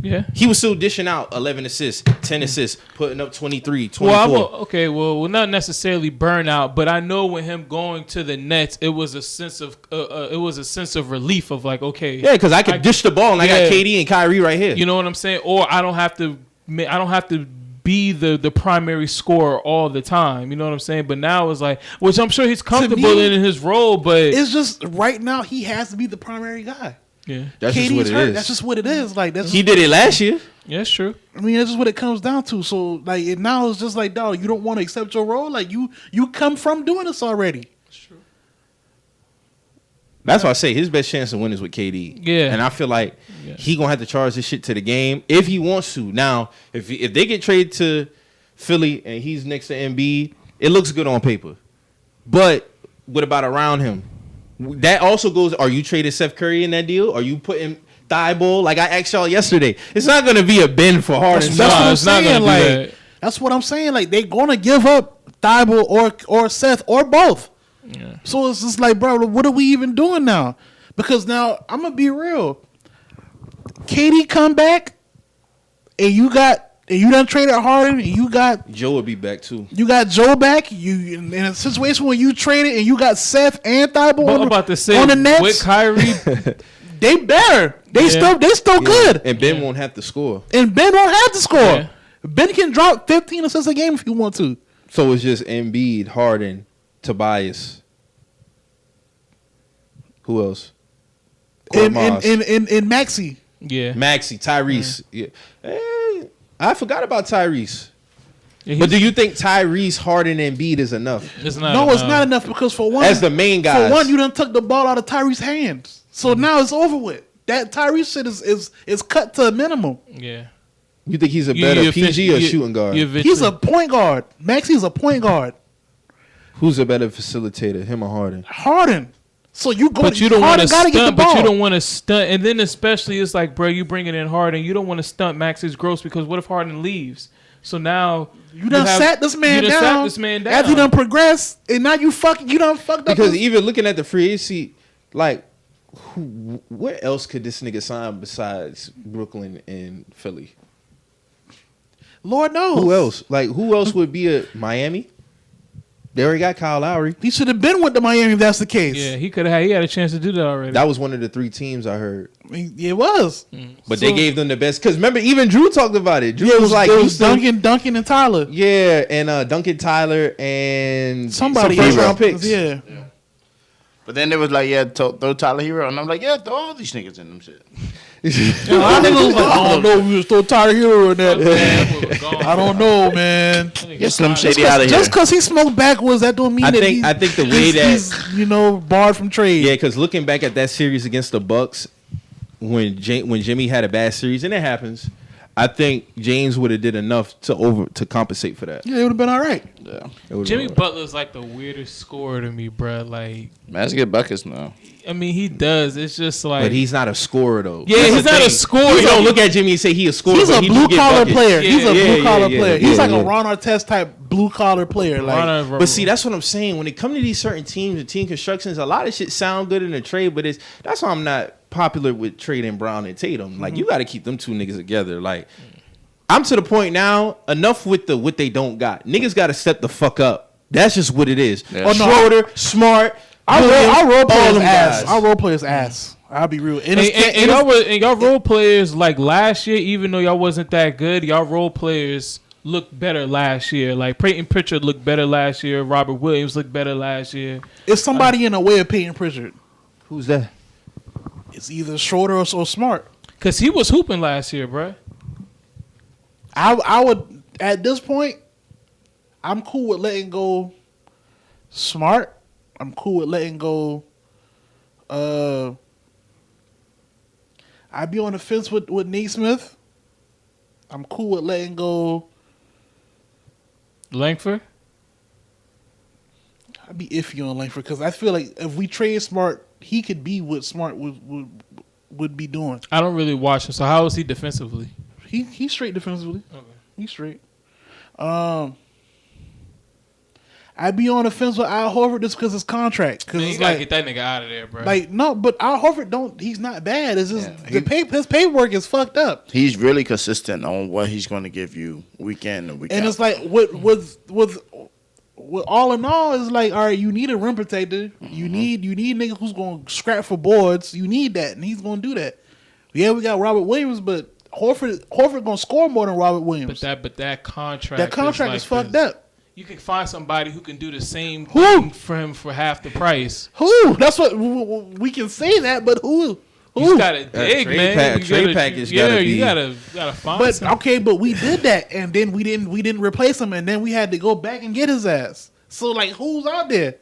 Yeah. He was still dishing out 11 assists, 10 assists, putting up 23, 24. Well, not necessarily burnout, but I know with him going to the Nets, it was a sense of relief of like, okay, Yeah, because I could dish the ball and I got KD and Kyrie right here. You know what I'm saying? Or I don't have to be the primary scorer all the time. You know what I'm saying? But now it's like, which I'm sure he's comfortable in his role, but it's just right now he has to be the primary guy. Yeah, that's KD's just what it hurt. is. That's just what it is. Like he did it last year. Yeah, that's true. I mean, that's just what it comes down to. So like now it's just like, dog, you don't want to accept your role. Like you come from doing this already. That's true. That's why I say his best chance to win is with KD. Yeah, and I feel like he gonna have to charge this shit to the game if he wants to. Now, if they get traded to Philly and he's next to Embiid, it looks good on paper. But what about around him? That also goes. Are you trading Seth Curry in that deal? Are you putting Thibault? Like I asked y'all yesterday, it's not gonna be a Ben for Harden. That's what I'm saying. Like that. that's what I'm saying. Like they're gonna give up Thibault or Seth or both. Yeah. So it's just like, bro, what are we even doing now? Because now I'm gonna be real. KD come back, and you done traded Harden, and you got Joe would be back too. You got Joe back. You in a situation where you traded and you got Seth and Thibault I'm about to say on the Nets. with Kyrie, They better. They still good. And Ben won't have to score. And Ben won't have to score. Yeah. Ben can drop 15 assists a game if he want to. So it's just Embiid, Harden, Tobias. Who else? And Maxey. yeah. Maxey, Tyrese. Yeah. I forgot about Tyrese. Yeah, But do you think Tyrese, Harden, and Embiid is enough? It's not. No, it's not enough because for one, As the main guys. For one, you done took the ball out of Tyrese's hands. So now it's over with. That Tyrese shit is cut to a minimum. Yeah. You think he's a better PG or shooting guard? He's a point guard. Maxey's a point guard. Who's a better facilitator, him or Harden? Harden. So you go. But you don't want to get the stunt. ball. But you don't want to stunt. And then especially it's like, bro, you bringing in Harden. You don't want to stunt Max's growth because what if Harden leaves? So now you done sat this man down. Sat this man down. After you done progressed, and now you done fucked up. Because even looking at the free agency, like, where else could this nigga sign besides Brooklyn and Philly? Lord knows. Who else? Like, who else would be a Miami? They already got Kyle Lowry. He should have been with the Miami if that's the case. Yeah, he could have. He had a chance to do that already. That was one of the 3 teams I heard. I mean, it was. But they gave them the best. Because remember, even Drew talked about it. Drew was like, it was Duncan and Tyler. Yeah, and Duncan, Tyler, and somebody some first round picks. Yeah. But then they was like, yeah, throw Tyler Hero. And I'm like, yeah, throw all these niggas in them shit. I don't know if we was throw Tyler Hero in that. I don't know, man. Get Slim Shady out of here. Just because he smoked backwards, that don't mean I that think the way he's barred from trade. Yeah, because looking back at that series against the Bucks, when Jimmy had a bad series, and it happens, I think James would have did enough to compensate for that. Yeah, it would have been all right. Yeah. Jimmy Butler's like the weirdest scorer to me, bro. Like, Man's get buckets now. I mean, he does. It's just like, but he's not a scorer though. Yeah, he's not a scorer. You don't look at Jimmy and say he a scorer. He's a blue collar player. Yeah, He's a blue collar yeah, player. yeah, He's like yeah. a Ron Artest type blue collar player. Like, but see, that's what I'm saying. When it comes to these certain teams and team constructions, a lot of shit sound good in the trade, but that's why I'm not popular with trading Brown and Tatum. Like, you got to keep them 2 niggas together. Like, I'm to the point now. Enough with what they don't got. Niggas got to step the fuck up. That's just what it is. Yeah. Schroeder, Smart. Our role players guys. ass. Our role players ass. I'll be real. And y'all role players like last year, even though y'all wasn't that good, y'all role players looked better last year. Like Peyton Pritchard looked better last year. Robert Williams looked better last year. It's somebody in the way of Peyton Pritchard. Who's that? It's either Schroeder or Smart. Cause he was hooping last year, bro. I would at this point, I'm cool with letting go Smart. I'm cool with letting go. I'd be on the fence with Naismith. I'm cool with letting go. Langford. I'd be iffy on Langford because I feel like if we trade Smart, he could be what Smart would be doing. I don't really watch him, so how is he defensively? He's straight defensively. Okay. He's straight. I'd be on the fence with Al Horford just because his contract. Because Man, it's you gotta like, get that nigga out of there, bro. like no, but Al Horford he's not bad. It's just his paperwork is fucked up. He's really consistent on what he's going to give you week in and week out. And it's like with all in all, it's like, all right, you need a rim protector. You need nigga who's gonna scrap for boards. You need that, and he's gonna do that. Yeah, we got Robert Williams, but Horford gonna score more than Robert Williams. But that contract. That contract is fucked up. You can find somebody who can do the same Who? thing for him for half the price. Who? That's what we can say that, but who? You just gotta dig, man. Trade package. You gotta find. But something. okay, but we did that, and then we didn't replace him, and then we had to go back and get his ass. So like, who's out there?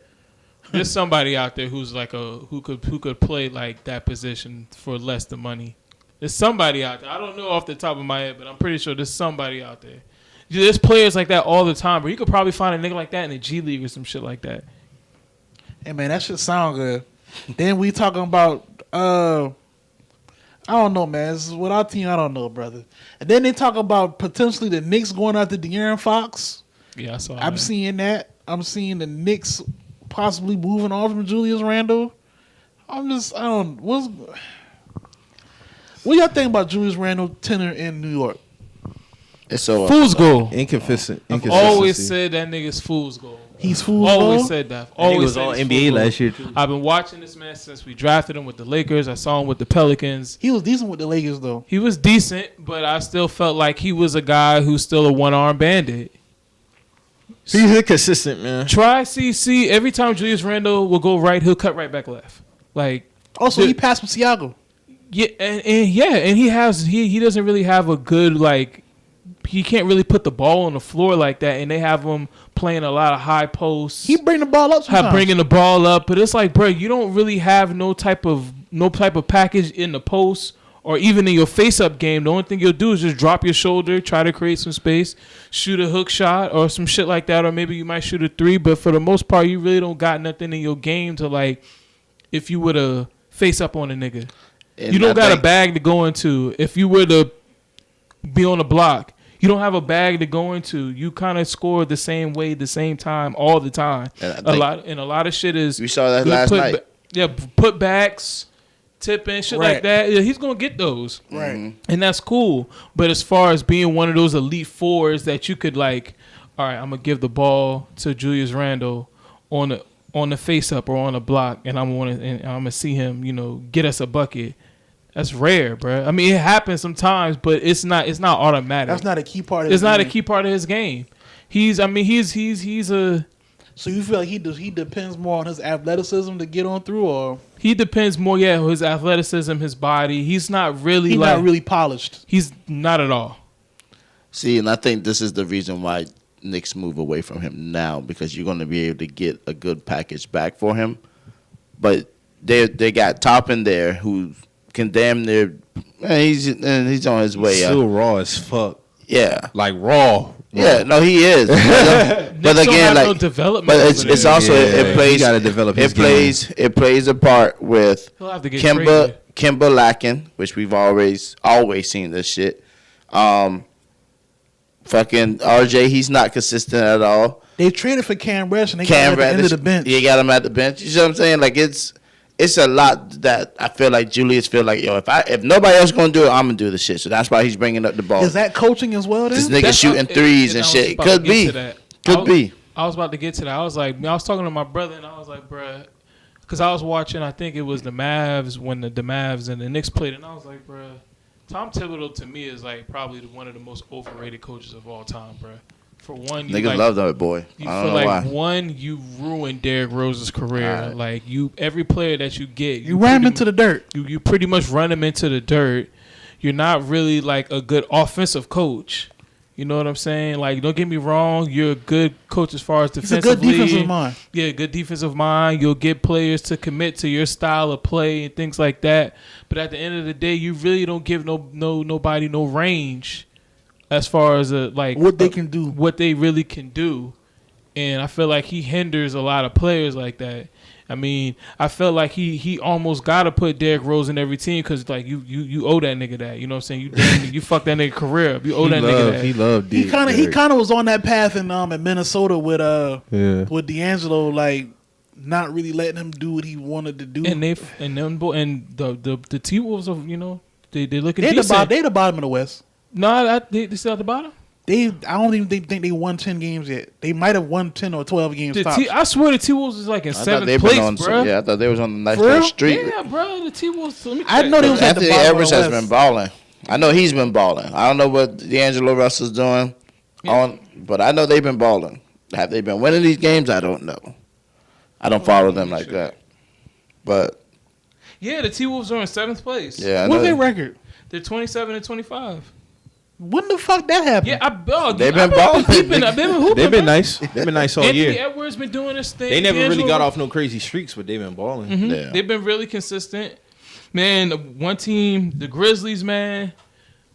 There's somebody out there who's like who could play like that position for less than money. There's somebody out there. I don't know off the top of my head, but I'm pretty sure there's somebody out there. There's players like that all the time, but you could probably find a nigga like that in the G League or some shit like that. Hey man, that shit sound good. Then we talking about I don't know, man. This is with our team. I don't know, brother. And then they talk about potentially the Knicks going after De'Aaron Fox. Yeah, I saw. I'm seeing that. I'm seeing the Knicks possibly moving on from Julius Randle. What y'all think about Julius Randle tenure in New York? It's so Fool's goal. Inconsistent. I've always said that nigga's fool's goal. He's fool's Always goal? said that. He Always was said all he's NBA fool's last goal. year too. I've been watching this man since we drafted him with the Lakers. I saw him with the Pelicans. He was decent with the Lakers though. He was decent, but I still felt like he was a guy who's still a one-arm bandit. He's inconsistent, man. Try CC. Every time Julius Randle will go right, he'll cut right back left. Like Also, he passed with Siakam. yeah, and he doesn't really have a good like. He can't really put the ball on the floor like that, and they have him playing a lot of high posts. He bring the ball up sometimes. Bringing the ball up, but it's like, bro, you don't really have no type of package in the post or even in your face-up game. The only thing you'll do is just drop your shoulder, try to create some space, shoot a hook shot or some shit like that, or maybe you might shoot a three. But for the most part, you really don't got nothing in your game to like. If you were to face up on a nigga, you don't got a bag to go into. If you were to be on the block. You don't have a bag to go into. You kind of score the same way, the same time, all the time. A lot of shit is. We saw that last night. Put backs, tipping, shit like that. Yeah, he's gonna get those, right? And that's cool. But as far as being one of those elite fours that you could like, all right, I'm gonna give the ball to Julius Randle on the face up or on a block, and I'm gonna see him, get us a bucket. That's rare, bro. I mean, it happens sometimes, but it's not automatic. That's not a key part of his It's not game. a key part of his game. He's a. So you feel like he depends more on his athleticism to get on through, or He depends more, on his athleticism, his body. He's not really he's not really polished. He's not at all. See, and I think this is the reason why Knicks move away from him now, because you're going to be able to get a good package back for him. But they got Toppin there who can damn near. He's on his way up. Still raw as fuck. Yeah, Like raw. yeah. No, he is. But again, no like, development. but it's also it plays. He gotta develop his It plays a part with He'll have to get traded. Kimba lacking, which we've always seen this shit. Fucking RJ, he's not consistent at all. They traded for Cam Reddish and they got him at the end of the bench. You got him at the bench. You see what I'm saying? Like it's a lot that I feel like Julius feel like, yo, if nobody else gonna do it, I'm gonna do the shit. So that's why he's bringing up the ball. Is that coaching as well? This Then nigga shooting threes and shit. Could be. I was about to get to that. I was talking to my brother and I was like, bruh, because I was watching. I think it was the Mavs when the Mavs and the Knicks played, and I was like, bruh, Tom Thibodeau to me is like probably one of the most overrated coaches of all time, bruh. For one, Niggas love that boy. I don't know why. One, you ruined Derrick Rose's career. Right. Like every player that you get, you ran him into the dirt. You pretty much run him into the dirt. You're not really like a good offensive coach. You know what I'm saying? Like, don't get me wrong. You're a good coach as far as defensively. He's a good defensive mind. Yeah, good defensive mind. You'll get players to commit to your style of play and things like that. But at the end of the day, you really don't give nobody no range as far as what they can do, what they really can do. And I feel like he hinders a lot of players like that. I mean, I felt like he almost got to put Derrick Rose in every team because like you owe that nigga that. You know what I'm saying? You fucked that nigga career up. You owe that nigga that. He loved He kind of was on that path in Minnesota with D'Angelo, like not really letting him do what he wanted to do. And the T-Wolves of they looking decent. They the bottom of the West. No, they still at the bottom. I don't even think they won 10 games yet. They might have won 10 or 12 games. I swear the T-Wolves is like in seventh place, bro. I thought they was on the nice little streak. Yeah, bro. The T-Wolves. I know they was at the Anthony bottom Edwards of the has West. been balling. I know he's been balling. I don't know what D'Angelo Russell's doing, but I know they've been balling. Have they been winning these games? I don't know. I don't follow them like that. But yeah, the T-Wolves are in seventh place. yeah, What's their record? They're 27-25. When the fuck that happened? Yeah, they've been balling. They've been hooping. They've been nice. They've been nice all Anthony year. Edwards been doing this thing. They never really D'Angelo- got off no crazy streaks, but they've been balling. Mm-hmm. Yeah. They've been really consistent. Man, one team, the Grizzlies, man.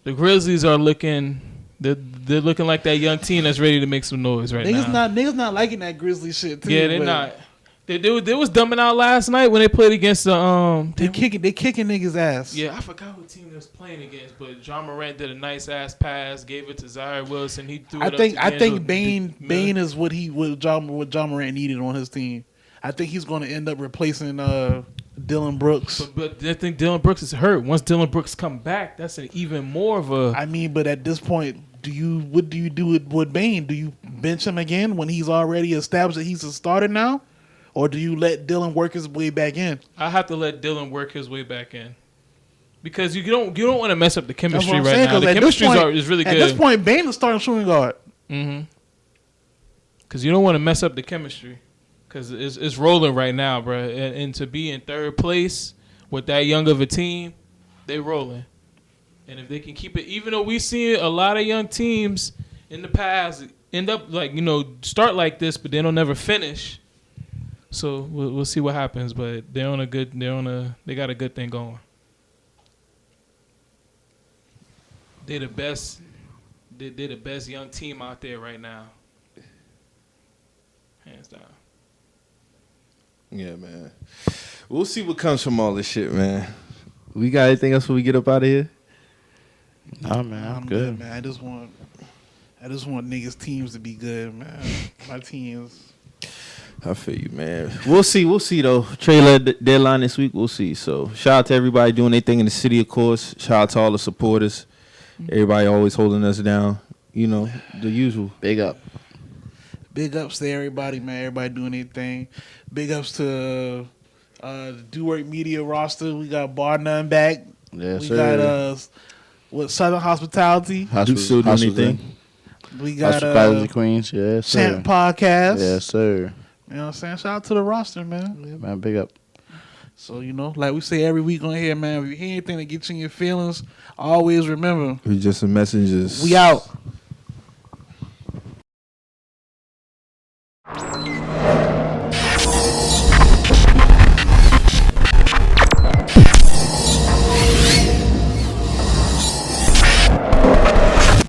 The Grizzlies are looking. They're looking like that young team that's ready to make some noise right now. Niggas not liking that Grizzly shit too. Yeah, they're not. They was dumbing out last night when they played against the They kicking niggas ass. Yeah, I forgot what team they was playing against, but John Morant did a nice ass pass, gave it to Zaire Wilson. He threw it. I think Bane is what John Morant needed on his team. I think he's going to end up replacing Dylan Brooks. But I think Dylan Brooks is hurt. Once Dylan Brooks come back, that's an even more of a. I mean, but at this point, what do you do with Bane? Do you bench him again when he's already established that he's a starter now? Or do you let Dylan work his way back in? I have to let Dylan work his way back in because you don't want to mess up the chemistry right saying, now. The chemistry is really good. At this point, Bane is starting shooting guard. Mm-hmm. Because you don't want to mess up the chemistry because it's rolling right now, bro. And to be in third place with that young of a team, they rolling. And if they can keep it, even though we see a lot of young teams in the past end up start like this, but they don't never finish. So we'll see what happens, but they got a good thing going. They're the best. They're the best young team out there right now, hands down. Yeah, man. We'll see what comes from all this shit, man. We got anything else when we get up out of here? Nah, man, I'm good, man. I just want niggas' teams to be good, man. My teams. I feel you, man. We'll see though. Trailer deadline this week. We'll see. So shout out to everybody doing their thing in the city, of course. Shout out to all the supporters. Everybody always holding us down. The usual. Big up. Big ups to everybody, man. Everybody doing their thing. Big ups to the Do Work Media roster. We got Bar None back. Yes, we sir. got Southern Hospitality. Still doing anything. We got Hospitality Queens. Yes, sir. Champ Podcast. Yes, sir. You know what I'm saying? Shout out to the roster, man. Yeah, man, big up. So, like we say every week on here, man, if you hear anything that gets you in your feelings, always remember. We just the messengers. We out.